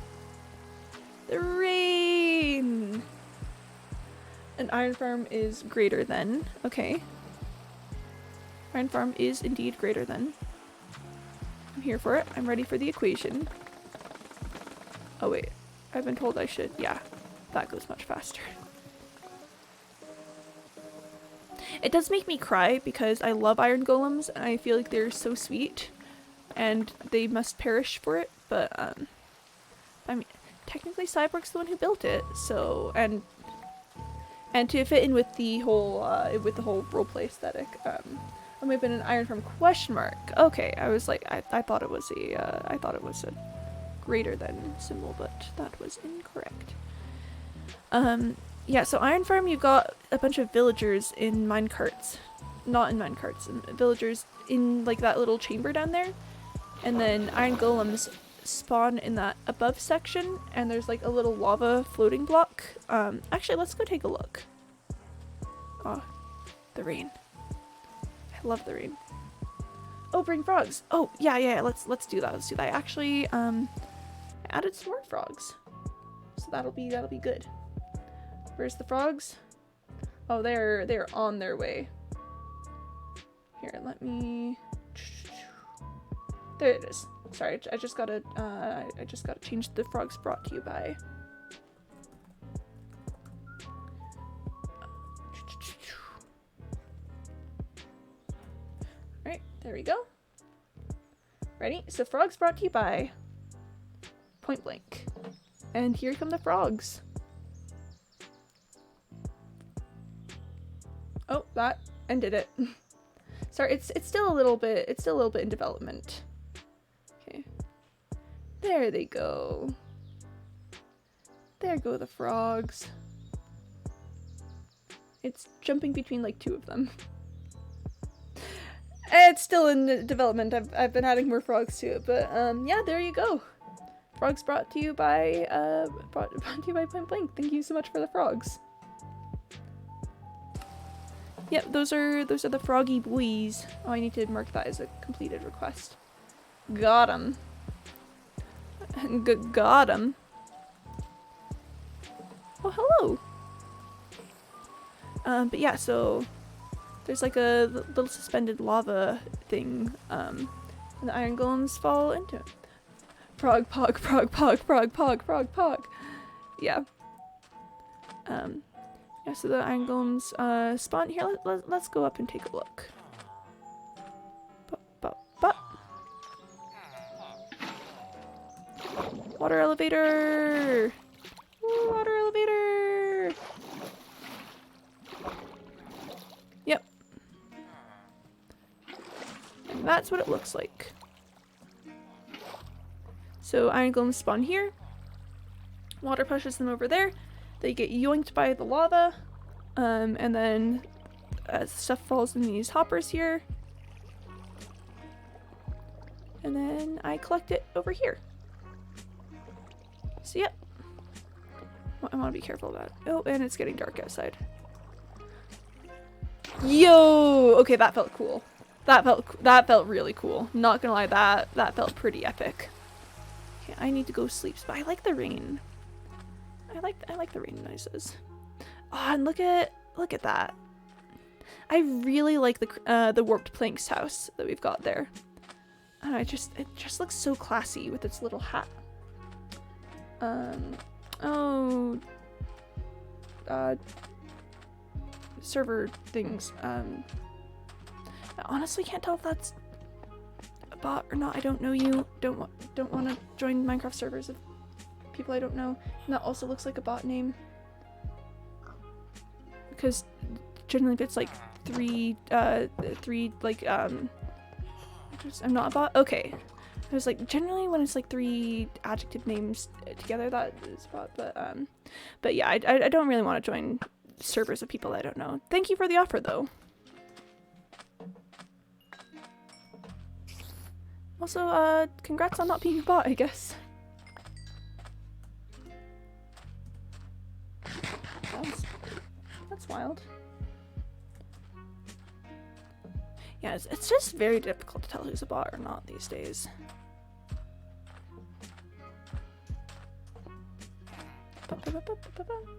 The rain! An iron farm is greater than. Okay. Iron farm is indeed greater than. I'm here for it. I'm ready for the equation. Oh wait. I've been told I should. Yeah. That goes much faster. It does make me cry because I love iron golems and I feel like they're so sweet. And they must perish for it. But, I mean, technically Cyborg's the one who built it. So, and to fit in with the whole roleplay aesthetic, I may have been an iron farm question mark. Okay, I was like, I thought it was a greater than symbol, but that was incorrect. Yeah, so iron farm, you've got a bunch of villagers in minecarts, not in minecarts, villagers in like that little chamber down there, and then iron golems spawn in that above section, and there's like a little lava floating block. Actually, let's go take a look. Oh, the rain. I love the rain. Oh, bring frogs. Oh, yeah, let's do that. Let's do that. I actually added some more frogs. So that'll be good. Where's the frogs? Oh, they're on their way. Here, let me... There it is. Sorry, I just gotta change the frogs brought to you by. Alright, there we go. Ready? So frogs brought to you by Point Blank. And here come the frogs. Oh, that ended it. Sorry, it's still a little bit in development. Okay. There they go. There go the frogs. It's jumping between like 2 of them. It's still in development. I've been adding more frogs to it, but yeah, there you go. Frogs brought to you by Point Blank. Thank you so much for the frogs. Yep, those are the froggy boys. Oh, I need to mark that as a completed request. Got 'em. Got 'em. Oh, hello. But yeah, so there's like a little suspended lava thing, and the iron golems fall into it. Prog, pog, prog, pog, prog, pog, prog, pog. Yeah. Yeah, so the iron golems spawn here. Let's go up and take a look. Water elevator! Woo, water elevator! Yep. And that's what it looks like. So iron golems spawn here. Water pushes them over there. They get yoinked by the lava. And then stuff falls in these hoppers here. And then I collect it over here. So yep. I want to be careful about it. Oh, and it's getting dark outside. Yo! Okay, that felt cool. That felt really cool. Not gonna lie, that felt pretty epic. Okay, I need to go sleep, but I like the rain. I like the rain noises. Oh, and look at that. I really like the warped planks house that we've got there. It just looks so classy with its little hat. Server things. I honestly can't tell if that's a bot or not. I don't know you. Don't want to join Minecraft servers of people I don't know. And that also looks like a bot name. Because generally if it's like three like I'm not a bot. Okay. It was like generally when it's like 3 adjective names together, that is a bot. But yeah, I don't really want to join servers of people I don't know. Thank you for the offer though. Also, congrats on not being a bot, I guess. That's wild. Yeah, it's just very difficult to tell who's a bot or not these days. My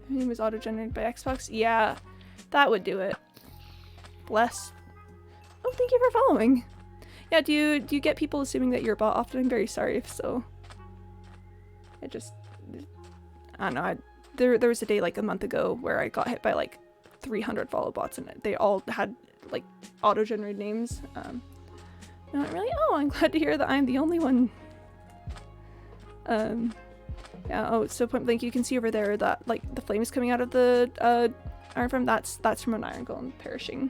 name was auto-generated by Xbox. Yeah, that would do it. Bless. Oh, thank you for following. Yeah, do you get people assuming that you're a bot often? I'm very sorry if so. I don't know. There was a day like a month ago where I got hit by like 300 follow bots and they all had like auto-generated names. Not really. Oh, I'm glad to hear that I'm the only one. Yeah. Oh, so Point Blank, you can see over there that like the flames coming out of the iron farm. That's from an iron golem perishing.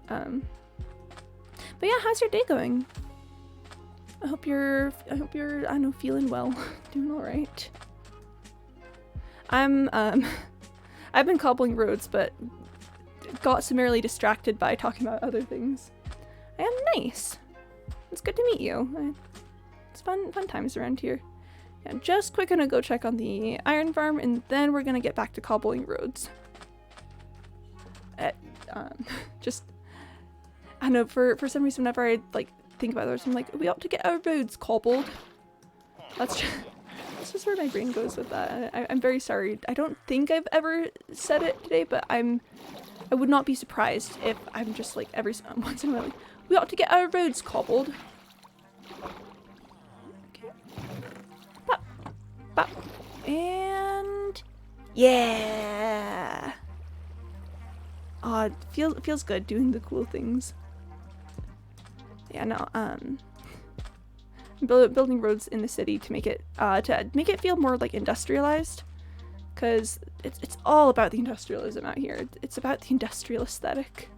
But yeah, how's your day going? I hope you're I don't know, feeling well, doing all right. I've been cobbling roads, but got summarily distracted by talking about other things. I am nice. It's good to meet you. It's fun times around here. Yeah, just quick gonna go check on the iron farm, and then we're gonna get back to cobbling roads. Just I don't know, for some reason whenever I like think about those, I'm like, we ought to get our roads cobbled. That's just where my brain goes with that. I'm very sorry. I don't think I've ever said it today, but I would not be surprised if I'm just like every once in a while like, we ought to get our roads cobbled. Okay. Bop, bop. And yeah. Oh, it feels good doing the cool things. Yeah, no, building roads in the city to make it feel more like industrialized, because it's all about the industrialism out here. It's about the industrial aesthetic.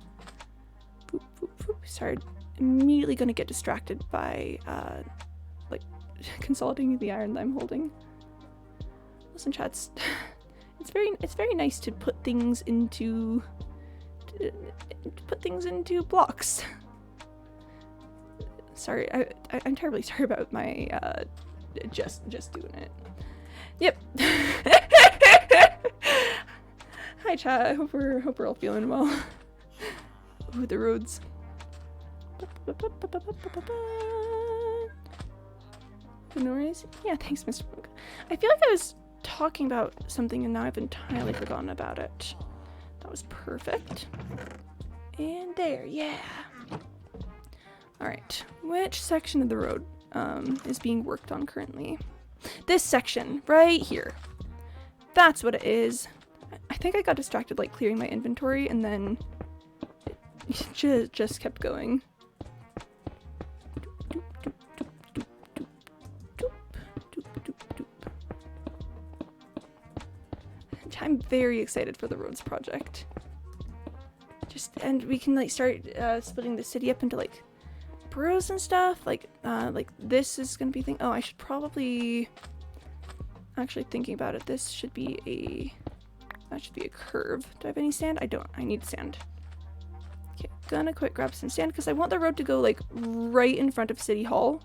Boop, boop, boop. Sorry, immediately gonna get distracted by like consolidating the iron that I'm holding. Listen, chats. It's very nice to put things into blocks. Sorry, I'm terribly sorry about my just doing it. Yep. Hi chat. I hope we're all feeling well. Ooh, the roads. No worries. Yeah, thanks, Mr. Book. I feel like I was talking about something and now I've entirely forgotten about it. That was perfect. And there, yeah. Alright, which section of the road is being worked on currently? This section, right here. That's what it is. I think I got distracted like clearing my inventory and then it just kept going. I'm very excited for the roads project. And we can like start splitting the city up into like boroughs and stuff. Like this is gonna be thing. Oh, I should probably actually thinking about it. This should be that should be a curve. Do I have any sand? I don't. I need sand. Okay, gonna quick grab some sand because I want the road to go like right in front of City Hall.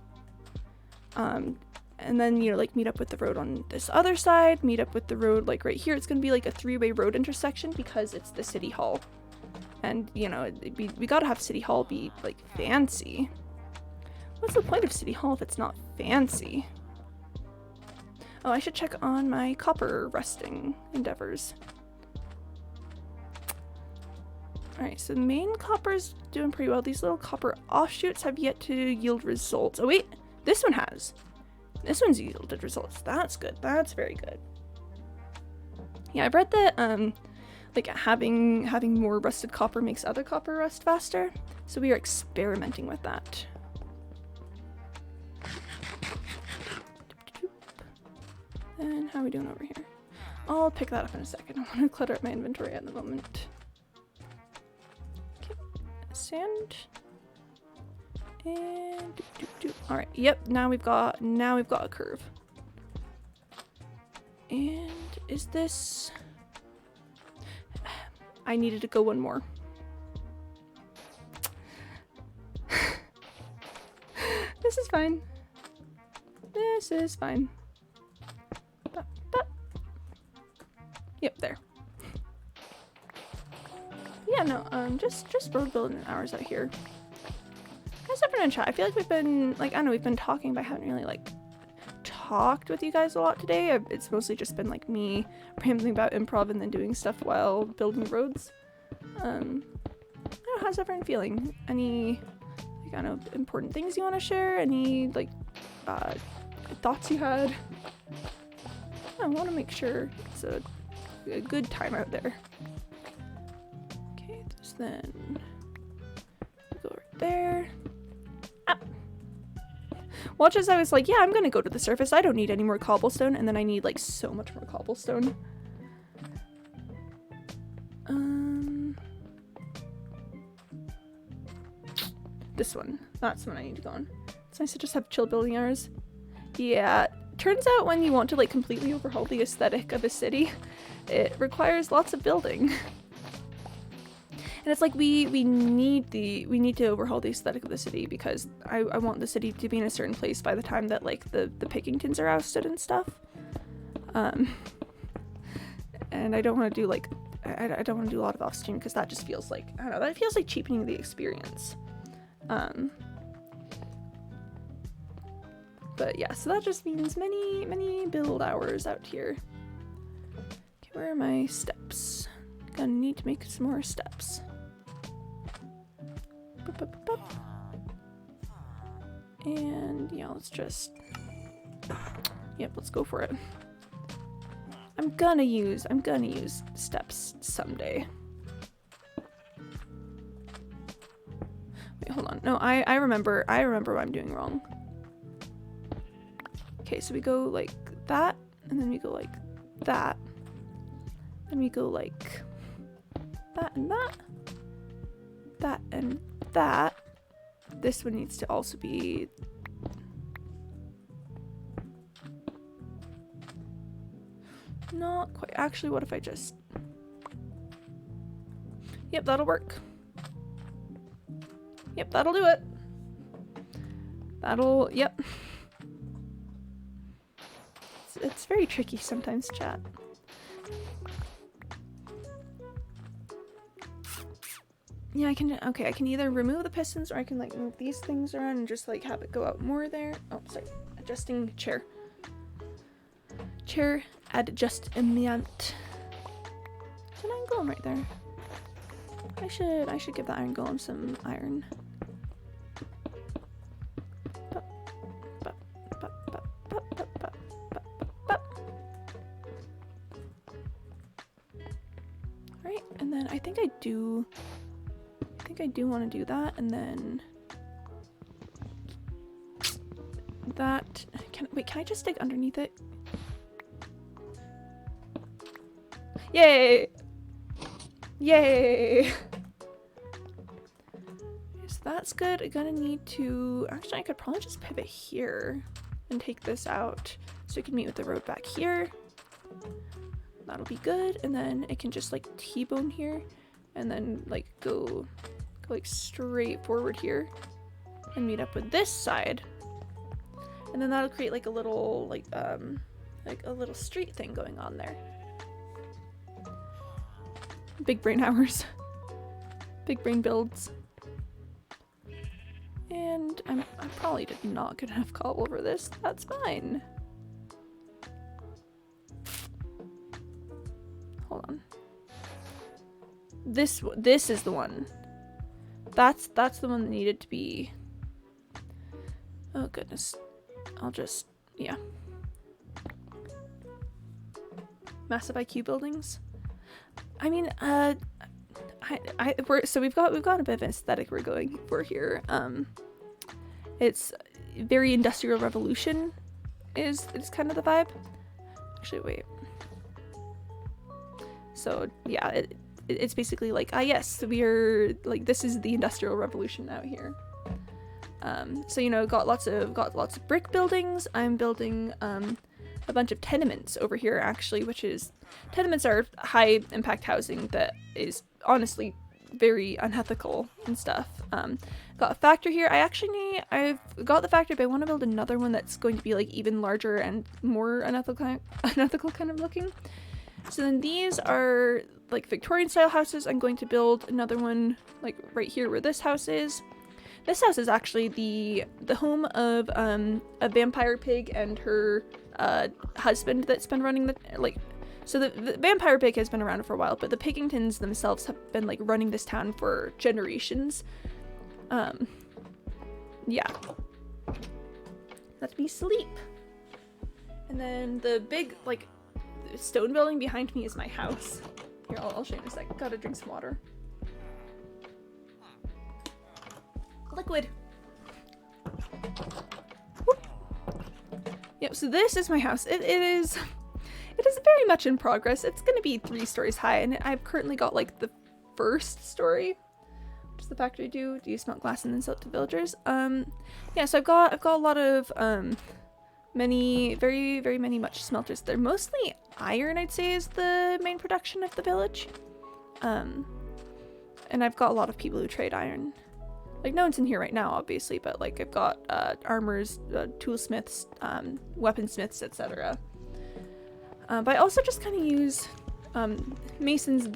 And then, you know, like meet up with the road on this other side, meet up with the road like right here. It's gonna be like a three-way road intersection because it's the City Hall. And, you know, we gotta have City Hall be like fancy. What's the point of City Hall if it's not fancy? Oh, I should check on my copper rusting endeavors. Alright, so the main copper's doing pretty well. These little copper offshoots have yet to yield results. Oh wait, this one has. This one's yielded results. That's good. That's very good. Yeah, I've read that like having more rusted copper makes other copper rust faster. So we are experimenting with that. And how are we doing over here? I'll pick that up in a second. I want to clutter up my inventory at the moment. Okay, sand. And alright, yep, now we've got a curve. And is this I needed to go one more. This is fine. This is fine. Yep, there. Yeah, no, just road building hours out here. How's everyone in chat? I feel like we've been, like, I don't know, we've been talking, but I haven't really, like, talked with you guys a lot today. It's mostly just been, like, me rambling about improv and then doing stuff while building roads. I don't know, how's everyone feeling? Any, like, I don't know, important things you want to share? Any, like, thoughts you had? I want to make sure it's a good time out there. Okay, so then go right there. Watch as I was like, yeah, I'm gonna go to the surface. I don't need any more cobblestone. And then I need like so much more cobblestone. This one. That's the one I need to go on. It's nice to just have chill building hours. Yeah, turns out when you want to like completely overhaul the aesthetic of a city, it requires lots of building. And it's like we need to overhaul the aesthetic of the city because I want the city to be in a certain place by the time that like the Pickingtons are ousted and stuff. And I don't want to do like I don't want to do a lot of off stream because that just feels like, I don't know, that feels like cheapening the experience. But yeah, so that just means many build hours out here. Okay, where are my steps? Gonna need to make some more steps. And yeah, let's just, yep, let's go for it. I'm gonna use steps someday. Wait, hold on. No, I remember what I'm doing wrong. Okay, so we go like that, and then we go like that. Then we go like that and that. That and that. This one needs to also be... Not quite. Actually, what if I just... Yep, that'll work. Yep, that'll do it. That'll... Yep. It's very tricky sometimes, chat. Yeah, I can... Okay, I can either remove the pistons or I can, like, move these things around and just, like, have it go out more there. Oh, sorry. Adjusting chair. Chair adjustment. There's an iron golem right there. I should give the iron golem some iron. Alright, and then I think I do want to do that, and then that can I just dig underneath it? Yay! Yay! So that's good. I'm gonna need to... Actually, I could probably just pivot here and take this out so we can meet with the road back here. That'll be good. And then it can just like T-bone here and then like go like straight forward here and meet up with this side. And then that'll create like a little like a little street thing going on there. Big brain hours. Big brain builds. And I probably did not get enough cobble for this. That's fine. Hold on. This is the one. That's the one that needed to be... Oh goodness. I'll just... yeah. Massive IQ buildings. I mean, so we've got a bit of an aesthetic we're going for here. It's very Industrial Revolution is kind of the vibe. Actually, wait. So yeah, it's basically like, yes, we're like, this is the Industrial Revolution out here. So you know, got lots of brick buildings. I'm building a bunch of tenements over here actually, which is, tenements are high impact housing that is honestly very unethical and stuff. Got a factory here. I've got the factory, but I want to build another one that's going to be like even larger and more unethical kind of looking. So then these are like Victorian style houses. I'm going to build another one like right here where this house is. This house is actually the home of a vampire pig and her husband that's been running the like. So the vampire pig has been around for a while, but the Pigingtons themselves have been like running this town for generations. Yeah. Let me sleep. And then the big like stone building behind me is my house. Here, I'll show you in a sec. Gotta drink some water. Liquid. Whoop. Yep, so this is my house. It is very much in progress. It's gonna be 3 stories high, and I've currently got like the first story. What does the factory do? Do you smelt glass and then sell it to villagers? Yeah, so I've got a lot of many, very, very many much smelters. They're mostly iron, I'd say, is the main production of the village. And I've got a lot of people who trade iron. Like, no one's in here right now, obviously, but like I've got armors, toolsmiths, weaponsmiths, etc. But I also just kind of use masons.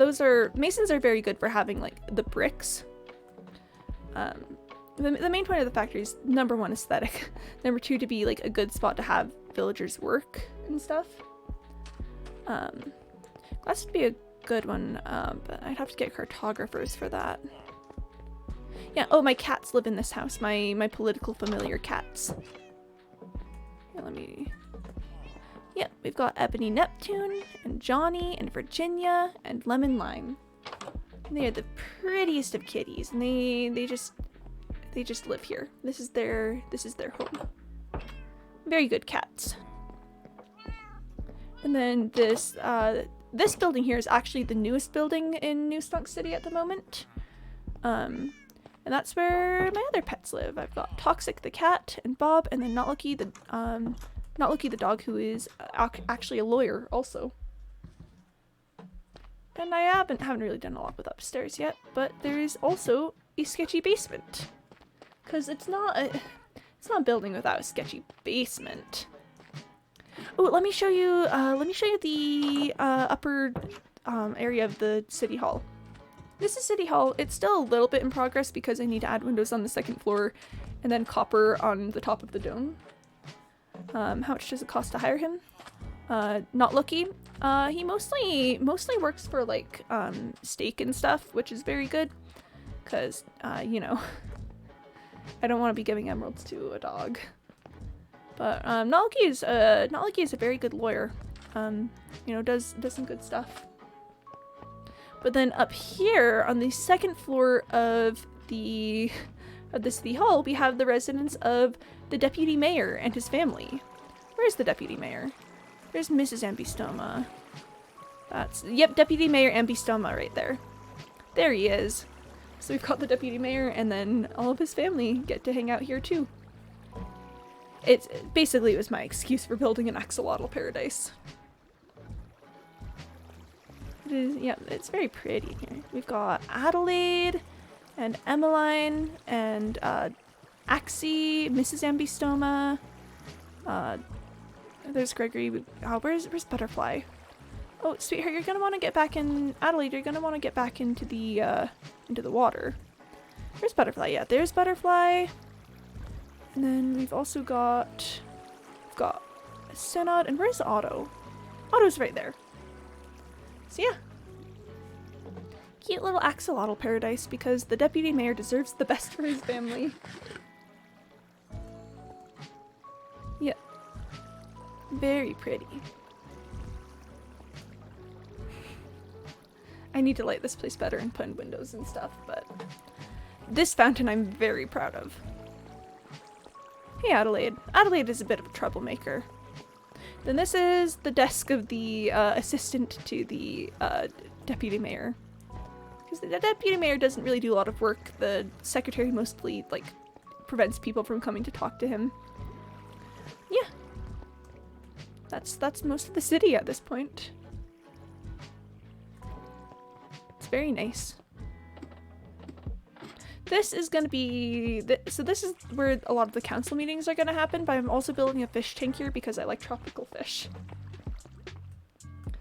Masons are very good for having like the bricks. The main point of the factory is number 1, aesthetic. Number 2, to be like a good spot to have villagers work and stuff. Glass would be a good one, but I'd have to get cartographers for that. Yeah, oh, my cats live in this house. My political familiar cats. Here, let me... Yep, we've got Ebony Neptune, and Johnny, and Virginia, and Lemon Lime. And they are the prettiest of kitties, and they just live here. This is their home. very good cats. And then this building here is actually the newest building in New Stonks City at the moment. And that's where my other pets live. I've got Toxic the cat and Bob, and then Not Lucky the dog, who is actually a lawyer also. And I haven't really done a lot with upstairs yet, but there is also a sketchy basement. Cause it's not a building without a sketchy basement. Oh, let me show you the upper area of the city hall. This is City Hall. It's still a little bit in progress because I need to add windows on the second floor and then copper on the top of the dome. How much does it cost to hire him? Not Lucky. He mostly works for like steak and stuff, which is very good because you know, I don't want to be giving emeralds to a dog. But Not Lucky is a very good lawyer. You know, does some good stuff. But then up here on the second floor of the city hall, we have the residence of the deputy mayor and his family. Where's the deputy mayor? There's Mrs. Ambystoma. Yep, Deputy Mayor Ambystoma right there. There he is. So we've got the deputy mayor, and then all of his family get to hang out here too. It was my excuse for building an axolotl paradise. Yeah, it's very pretty here. We've got Adelaide and Emmeline and Axie, Mrs. Ambystoma. There's Gregory. Where's Butterfly? Oh, sweetheart, you're gonna want to get back in. Adelaide, you're gonna want to get back into the water. There's Butterfly. Yeah, there's Butterfly. And then we've also got Synod, and where's Otto? Otto's right there. So yeah. Cute little axolotl paradise because the deputy mayor deserves the best for his family. Yeah. Very pretty. I need to light this place better and put in windows and stuff, but this fountain I'm very proud of. Hey Adelaide. Adelaide is a bit of a troublemaker. Then this is the desk of the assistant to the deputy mayor. Because the deputy mayor doesn't really do a lot of work. The secretary mostly like prevents people from coming to talk to him. Yeah. That's most of the city at this point. It's very nice. This is gonna be so this is where a lot of the council meetings are gonna happen, but I'm also building a fish tank here because I like tropical fish.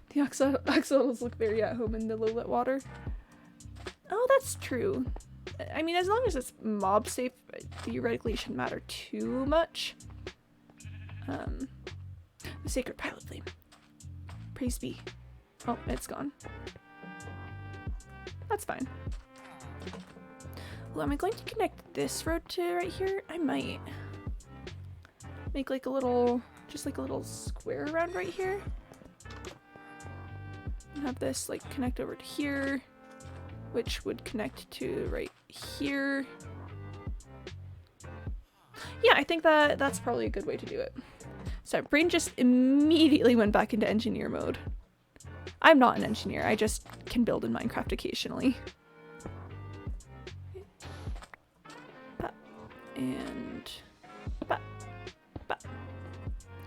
The axolotls look very at home in the low-lit water. Oh, that's true. I mean, as long as it's mob safe, theoretically it shouldn't matter too much. The sacred pilot flame. Praise be. Oh, it's gone. That's fine. Well, am I going to connect this road to right here? I might. Make like a little, just like a little square around right here. And have this like connect over to here, which would connect to right here. Yeah, I think that's probably a good way to do it. So brain just immediately went back into engineer mode. I'm not an engineer, I just can build in Minecraft occasionally. And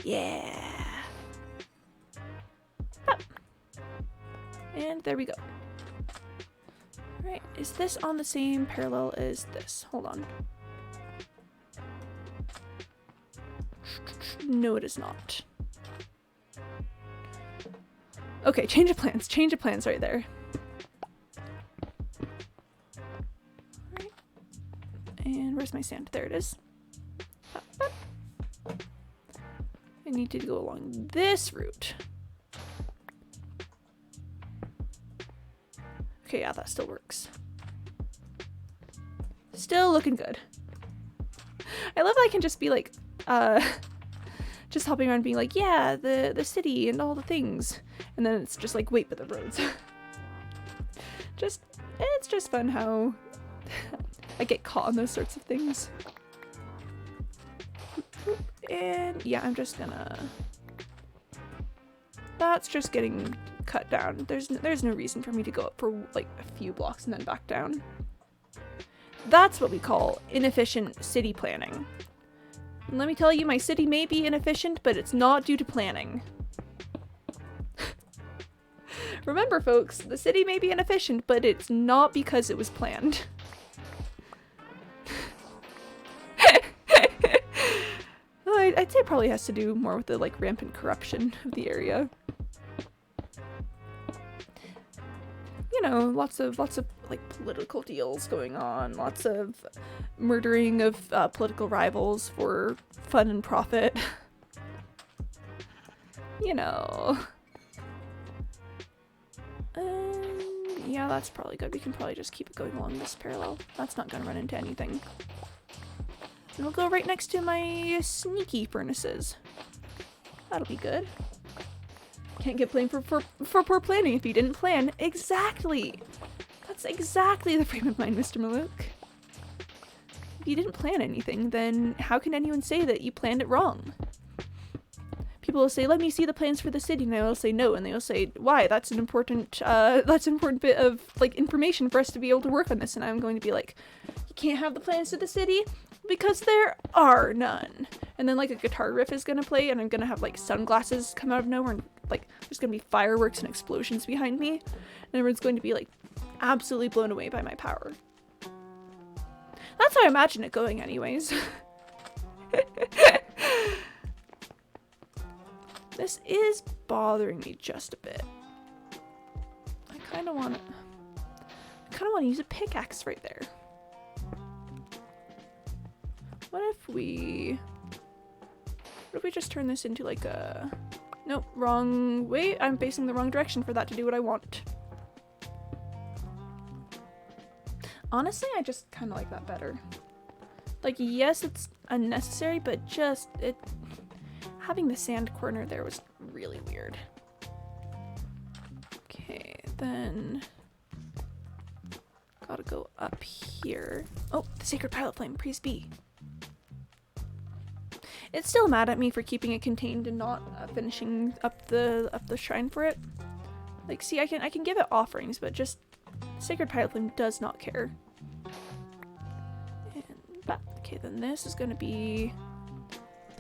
yeah. And there we go. Alright, is this on the same parallel as this? Hold on. No, it is not. Okay, change of plans right there. Alright. And where's my sand? There it is. I need to go along this route. Okay, yeah, that still works. Still looking good. I love that I can just be like, just hopping around being like, yeah, the city and all the things. And then it's just like, wait, but the roads. It's just fun how I get caught on those sorts of things. and yeah, I'm just gonna... That's just getting cut down. There's no reason for me to go up for like a few blocks and then back down. That's what we call inefficient city planning. And let me tell you, my city may be inefficient, but it's not due to planning. Remember, folks, the city may be inefficient, but it's not because it was planned. Well, I'd say it probably has to do more with the like rampant corruption of the area. You know, lots of like political deals going on, lots of murdering of political rivals for fun and profit. You know. Yeah, that's probably good. We can probably just keep it going along this parallel. That's not gonna run into anything. And we'll go right next to my sneaky furnaces. That'll be good. Can't get blamed for poor planning if you didn't plan. Exactly! That's exactly the frame of mind, Mr. Maluk. If you didn't plan anything, then how can anyone say that you planned it wrong? People will say, let me see the plans for the city, and I will say no, and they will say, why? That's an important bit of, like, information for us to be able to work on this, and I'm going to be like, you can't have the plans to the city? Because there are none. And then, like, a guitar riff is gonna play, and I'm gonna have, like, sunglasses come out of nowhere, and, like, there's gonna be fireworks and explosions behind me, and everyone's going to be, like, absolutely blown away by my power. That's how I imagine it going anyways. This is bothering me just a bit. I kind of want to use a pickaxe right there. What if we just turn this into like a... Nope, wrong way. I'm facing the wrong direction for that to do what I want. Honestly, I just kind of like that better. Like, yes, it's unnecessary, but just having the sand corner there was really weird. Okay, then gotta go up here. Oh, the sacred pilot flame, praise be. It's still mad at me for keeping it contained and not finishing up the shrine for it. Like, see, I can give it offerings, but just sacred pilot flame does not care. And that, okay, then this is gonna be...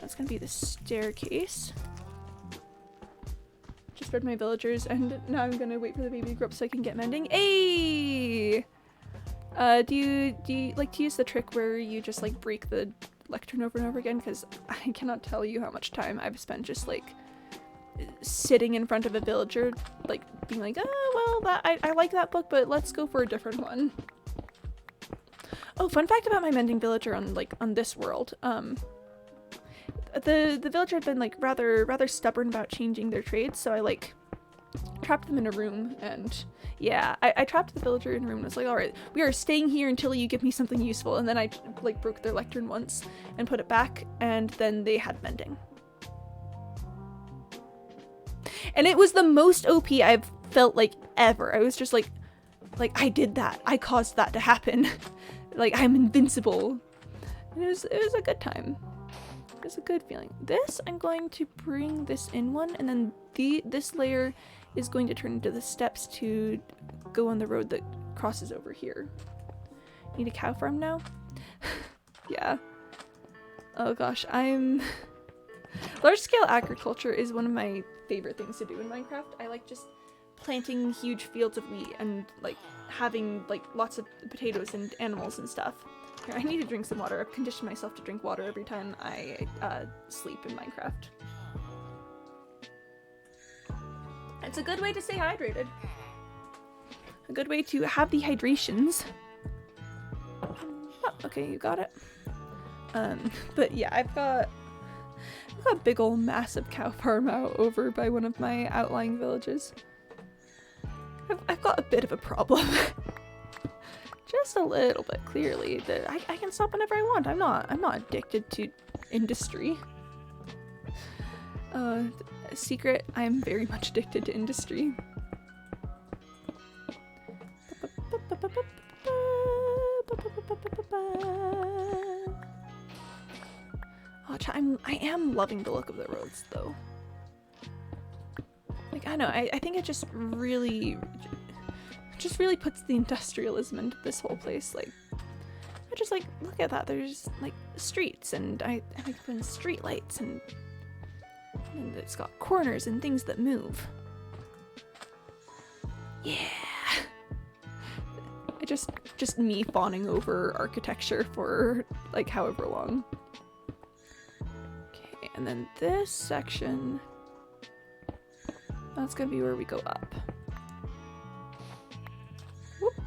That's gonna be the staircase. Just fed my villagers, and now I'm gonna wait for the baby to grow up so I can get mending. Hey! Do you like to use the trick where you just like break the lectern over and over again? Because I cannot tell you how much time I've spent just like sitting in front of a villager, like being like, oh well, I like that book, but let's go for a different one. Oh, fun fact about my mending villager on this world. The villager had been like rather stubborn about changing their trades, so I like trapped them in a room, and yeah, I trapped the villager in a room and was like, alright, we are staying here until you give me something useful, and then I like broke their lectern once and put it back, and then they had mending. And it was the most OP I've felt like ever. I was just like I did that. I caused that to happen. Like, I'm invincible. And it was a good time. It's a good feeling. This, I'm going to bring this in one, and then this layer is going to turn into the steps to go on the road that crosses over here. Need a cow farm now? Yeah. Oh gosh, large-scale agriculture is one of my favorite things to do in Minecraft. I like just planting huge fields of wheat and like having like lots of potatoes and animals and stuff. Here, I need to drink some water. I've conditioned myself to drink water every time I sleep in Minecraft. It's a good way to stay hydrated. A good way to have the hydrations. Oh, okay, you got it. But yeah, I've got a big old massive cow farm out over by one of my outlying villages. I've got a bit of a problem. Just a little bit, clearly. I can stop whenever I want. I'm not addicted to industry. Secret, I'm very much addicted to industry. Oh, I am loving the look of the roads though. Like, I know, I think it just really puts the industrialism into this whole place. Like, I just like, look at that, there's like streets, and I like put in street lights, and it's got corners and things that move. Yeah. Just me fawning over architecture for like however long. Okay, and then this section, that's gonna be where we go up. Whoop.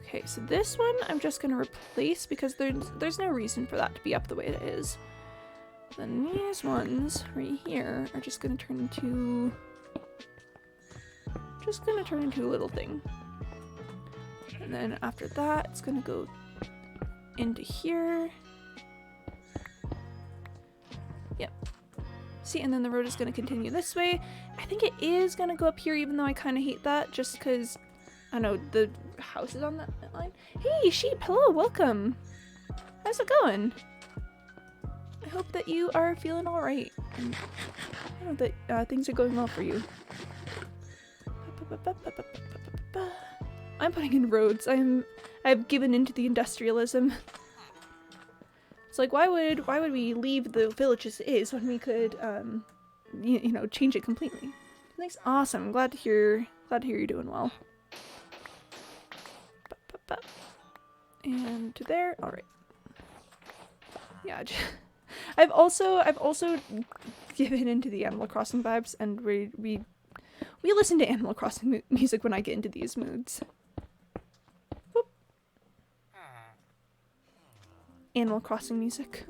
Okay, so this one I'm just gonna replace because there's no reason for that to be up the way it is. Then these ones right here are just gonna turn into a little thing. And then after that, it's gonna go into here. Yep. See, and then the road is gonna continue this way. I think it is gonna go up here, even though I kind of hate that, just because, I don't know, the house is on that line. Hey, sheep, hello, welcome. How's it going? I hope that you are feeling all right, and I know that things are going well for you. I'm putting in roads. I've given into the industrialism. It's like, why would we leave the village as it is when we could you know, change it completely? Thanks. Awesome. I'm glad to hear you're doing well. And to there. All right. Yeah. I've also given into the Animal Crossing vibes, and we listen to Animal Crossing music when I get into these moods. Whoop. Animal Crossing music.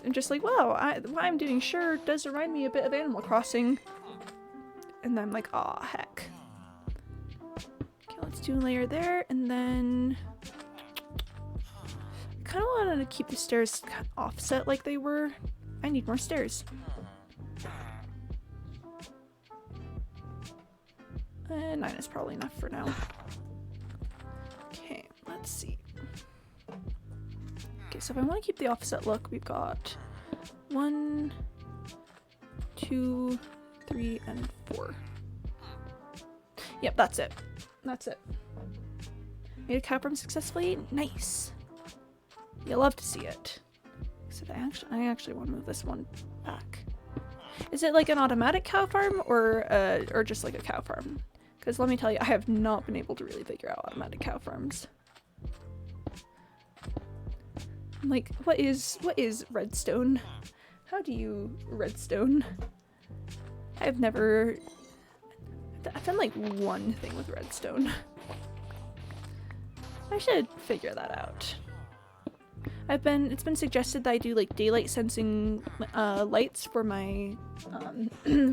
I'm just like, wow, what I'm doing sure does remind me a bit of Animal Crossing. And then I'm like, aw, heck. Okay, let's do a layer there, and then I kind of wanted to keep the stairs offset like they were. I need more stairs. 9 is probably enough for now. Okay, let's see. Okay, so if I want to keep the offset look, we've got 1, 2, 3, and 4. Yep, that's it. That's it. Made a cow farm successfully? Nice. You'll love to see it. Except I actually want to move this one back. Is it like an automatic cow farm or just like a cow farm? Because let me tell you, I have not been able to really figure out automatic cow farms. I'm like, what is redstone? How do you redstone? I've done like one thing with redstone. I should figure that out. It's been suggested that I do like daylight sensing lights for my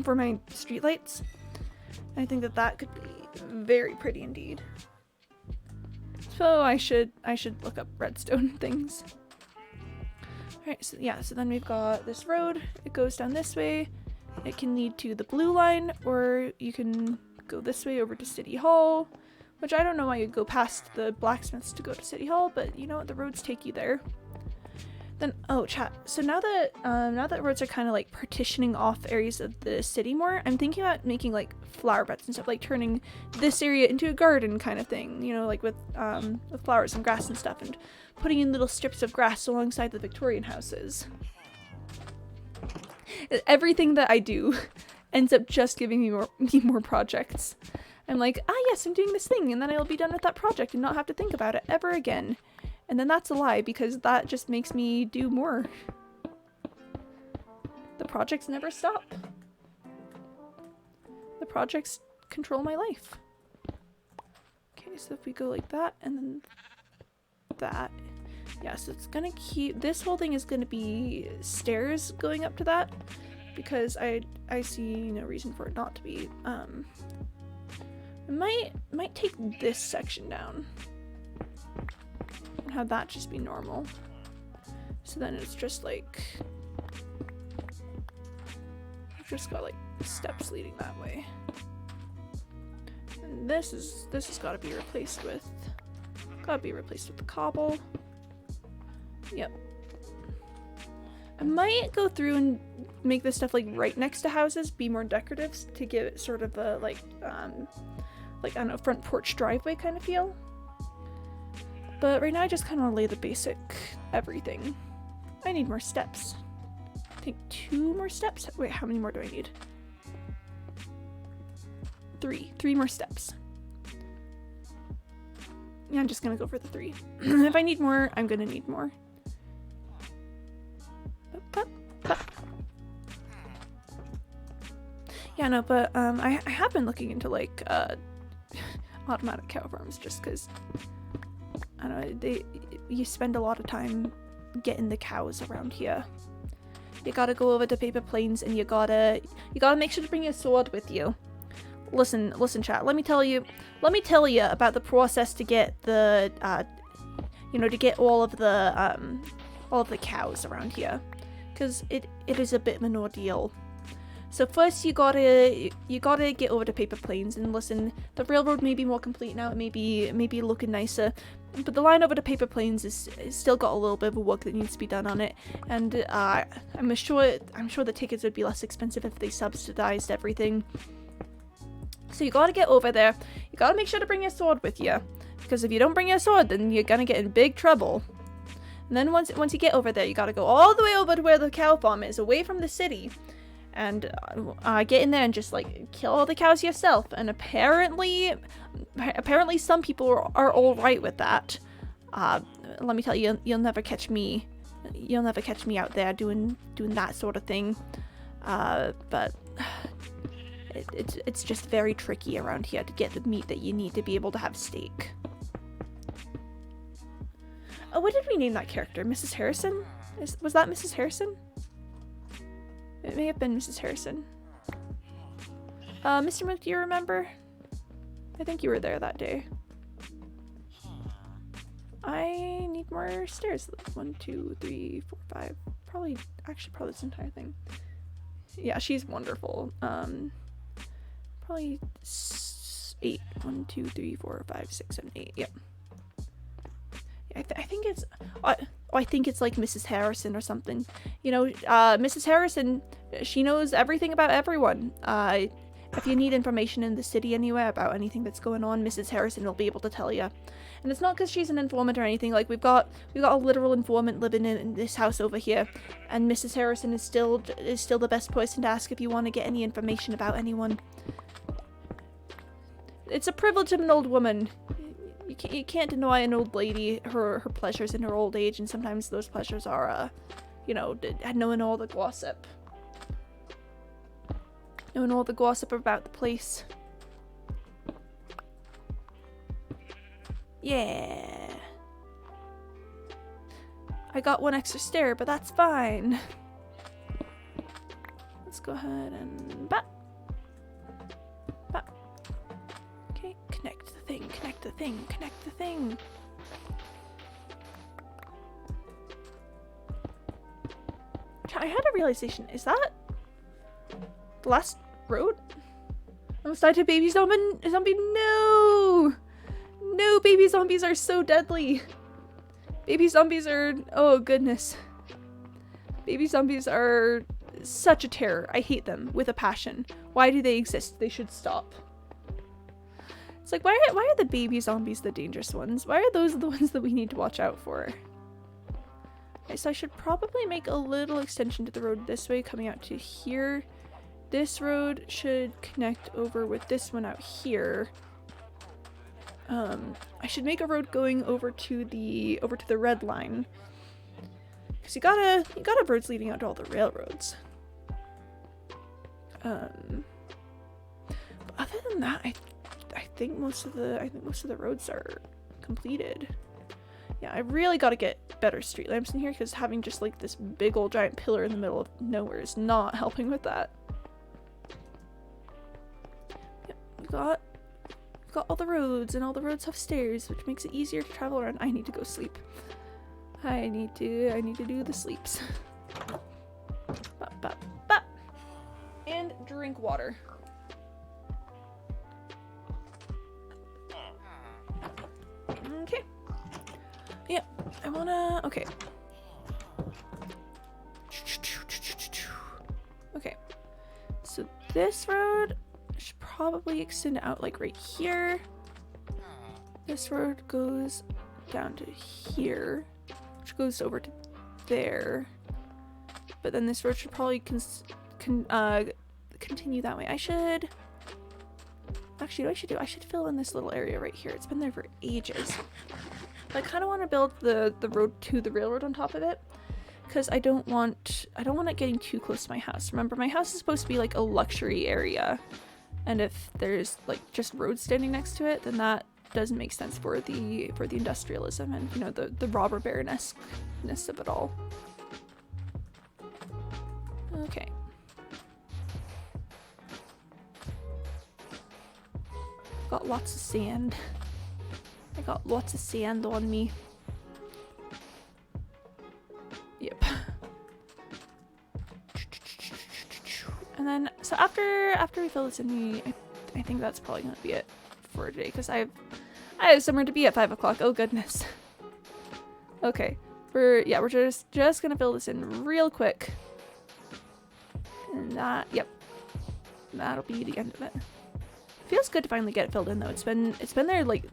for my street lights. I think that could be very pretty indeed. So I should look up redstone things. Alright, so yeah, so then we've got this road. It goes down this way. It can lead to the blue line, or you can go this way over to City Hall, which I don't know why you'd go past the blacksmiths to go to City Hall, but you know what, the roads take you there. Then, oh, chat. So now that roads are kind of like partitioning off areas of the city more, I'm thinking about making like flower beds and stuff, like turning this area into a garden kind of thing, you know, like with flowers and grass and stuff, and putting in little strips of grass alongside the Victorian houses. Everything that I do ends up just giving me more projects. I'm like, yes, I'm doing this thing, and then I'll be done with that project and not have to think about it ever again. And then that's a lie, because that just makes me do more. The projects never stop. The projects control my life. Okay, so if we go like that, and then that. Yeah, so it's gonna keep, this whole thing is gonna be stairs going up to that, because I see no reason for it not to be. I might take this section down and have that just be normal. So then it's just like, I've just got like steps leading that way. And this has got to be replaced with the cobble. Yep. I might go through and make this stuff like right next to houses, be more decorative to give it sort of a like I don't know, front porch driveway kind of feel. But right now I just kind of want to lay the basic everything. I need more steps. I think 2 more steps? Wait, how many more do I need? 3. 3 more steps. Yeah, I'm just gonna go for the 3. If I need more, I'm gonna need more. Yeah, no, but I have been looking into like automatic cow farms just because I don't know, you spend a lot of time getting the cows around here. You gotta go over to Paper Plains and you gotta make sure to bring your sword with you. Listen, chat. Let me tell you about the process to get the to get all of the cows around here, because it is a bit of an ordeal. So first you gotta get over to Paper Plains, and listen, the railroad may be more complete now, it may be looking nicer, but the line over to Paper Plains is still got a little bit of work that needs to be done on it, and I'm sure the tickets would be less expensive if they subsidized everything. So you gotta get over there, you gotta make sure to bring your sword with you, because if you don't bring your sword, then you're gonna get in big trouble. And then once you get over there, you gotta go all the way over to where the cow farm is, away from the city, and get in there and just like kill all the cows yourself. And apparently some people are all right with that. Let me tell you, you'll never catch me out there doing that sort of thing. But it's just very tricky around here to get the meat that you need to be able to have steak. Oh, what did we name that character? Mrs. Harrison? Was that Mrs. Harrison? It may have been Mrs. Harrison. Mr. Mook, do you remember? I think you were there that day. I need more stairs. 1, 2, 3, 4, 5. Probably this entire thing. Yeah, she's wonderful. Probably 8. 1, 2, 3, 4, 5, 6, 7, 8. Yep. I think it's I think it's like Mrs. Harrison or something. You know, Mrs. Harrison, she knows everything about everyone. If you need information in the city anywhere about anything that's going on, Mrs. Harrison will be able to tell you. And it's not because she's an informant or anything. Like we've got a literal informant living in this house over here, and Mrs. Harrison is still the best person to ask if you want to get any information about anyone. It's a privilege of an old woman. You can't deny an old lady her pleasures in her old age, and sometimes those pleasures are, knowing all the gossip. Knowing all the gossip about the place. Yeah. I got 1 extra stair, but that's fine. Let's go ahead and bap. Bap. Okay, connect the thing, connect the thing, connect the thing. I had a realization. Is that the last road? Almost died to baby zombie. No! No, baby zombies are so deadly. Baby zombies are, oh goodness. Baby zombies are such a terror. I hate them with a passion. Why do they exist? They should stop. It's like, why are the baby zombies the dangerous ones? Why are those the ones that we need to watch out for? Okay, so I should probably make a little extension to the road this way, coming out to here. This road should connect over with this one out here. I should make a road going over to the red line, because you gotta have roads leading out to all the railroads. But other than that, I think most of the roads are completed. Yeah, I really gotta get better street lamps in here, because having just like this big old giant pillar in the middle of nowhere is not helping with that. Yep, we've got all the roads, and all the roads have stairs, which makes it easier to travel around. I need to go sleep. I need to do the sleeps. Bop, bop, bop. And drink water. Okay. Yeah, I wanna, okay. this road should probably extend out like right here. This road goes down to here, which goes over to there. But then this road should probably continue that way. I should... Actually, what I should do, I should fill in this little area right here. It's been there for ages. I kind of want to build the road to the railroad on top of it, because I don't want it getting too close to my house. Remember, my house is supposed to be like a luxury area, and if there's like just roads standing next to it, then that doesn't make sense for the industrialism and, you know, the robber baron-esque-ness of it all. Okay. Got lots of sand. I got lots of sand on me. Yep. And then, so after we fill this in, I think that's probably gonna be it for today, because I have somewhere to be at 5 o'clock. Oh goodness. Okay, we're just gonna fill this in real quick, and yep, that'll be the end of it. Feels good to finally get it filled in though. It's been there like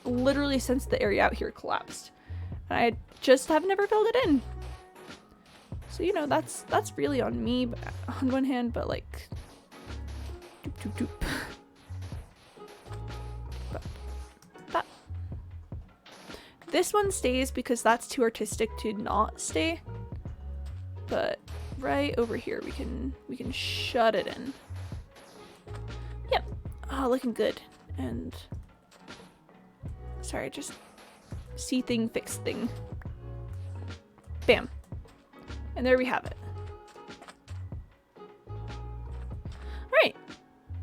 literally since the area out here collapsed, and I just have never filled it in. So, you know, that's really on me, but on one hand, but like doop doop doop. But this one stays because that's too artistic to not stay. But right over here we can shut it in. Yep. Ah, looking good. And sorry, just see thing, fix thing. Bam. And there we have it. Alright.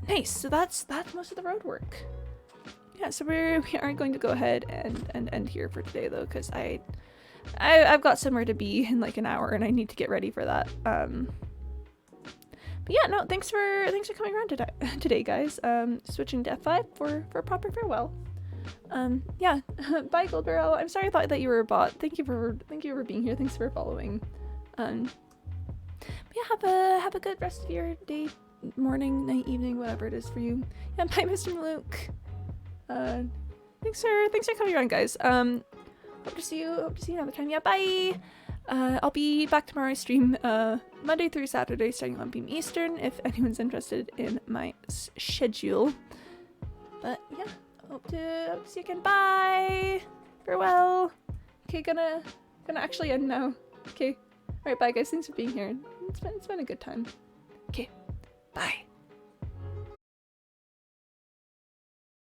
Nice. So that's most of the road work. Yeah, so we are going to go ahead and end here for today though, because I've got somewhere to be in like an hour and I need to get ready for that. But yeah, no, thanks for coming around today guys. Switching to F5 for a proper farewell. Yeah. Bye Gold Barrel. I'm sorry I thought that you were a bot. Thank you for being here. Thanks for following. But yeah, have a good rest of your day, morning, night, evening, whatever it is for you. Yeah, bye Mr. Luke. Thanks for coming around guys. Hope to see you another time. Yeah, bye. I'll be back tomorrow. I stream Monday through Saturday starting 1 p.m. Eastern if anyone's interested in my schedule. But yeah, hope to see you again. Bye. Farewell. Okay, gonna actually end now. Okay. Alright, bye guys. Thanks for being here. It's been a good time. Okay. Bye.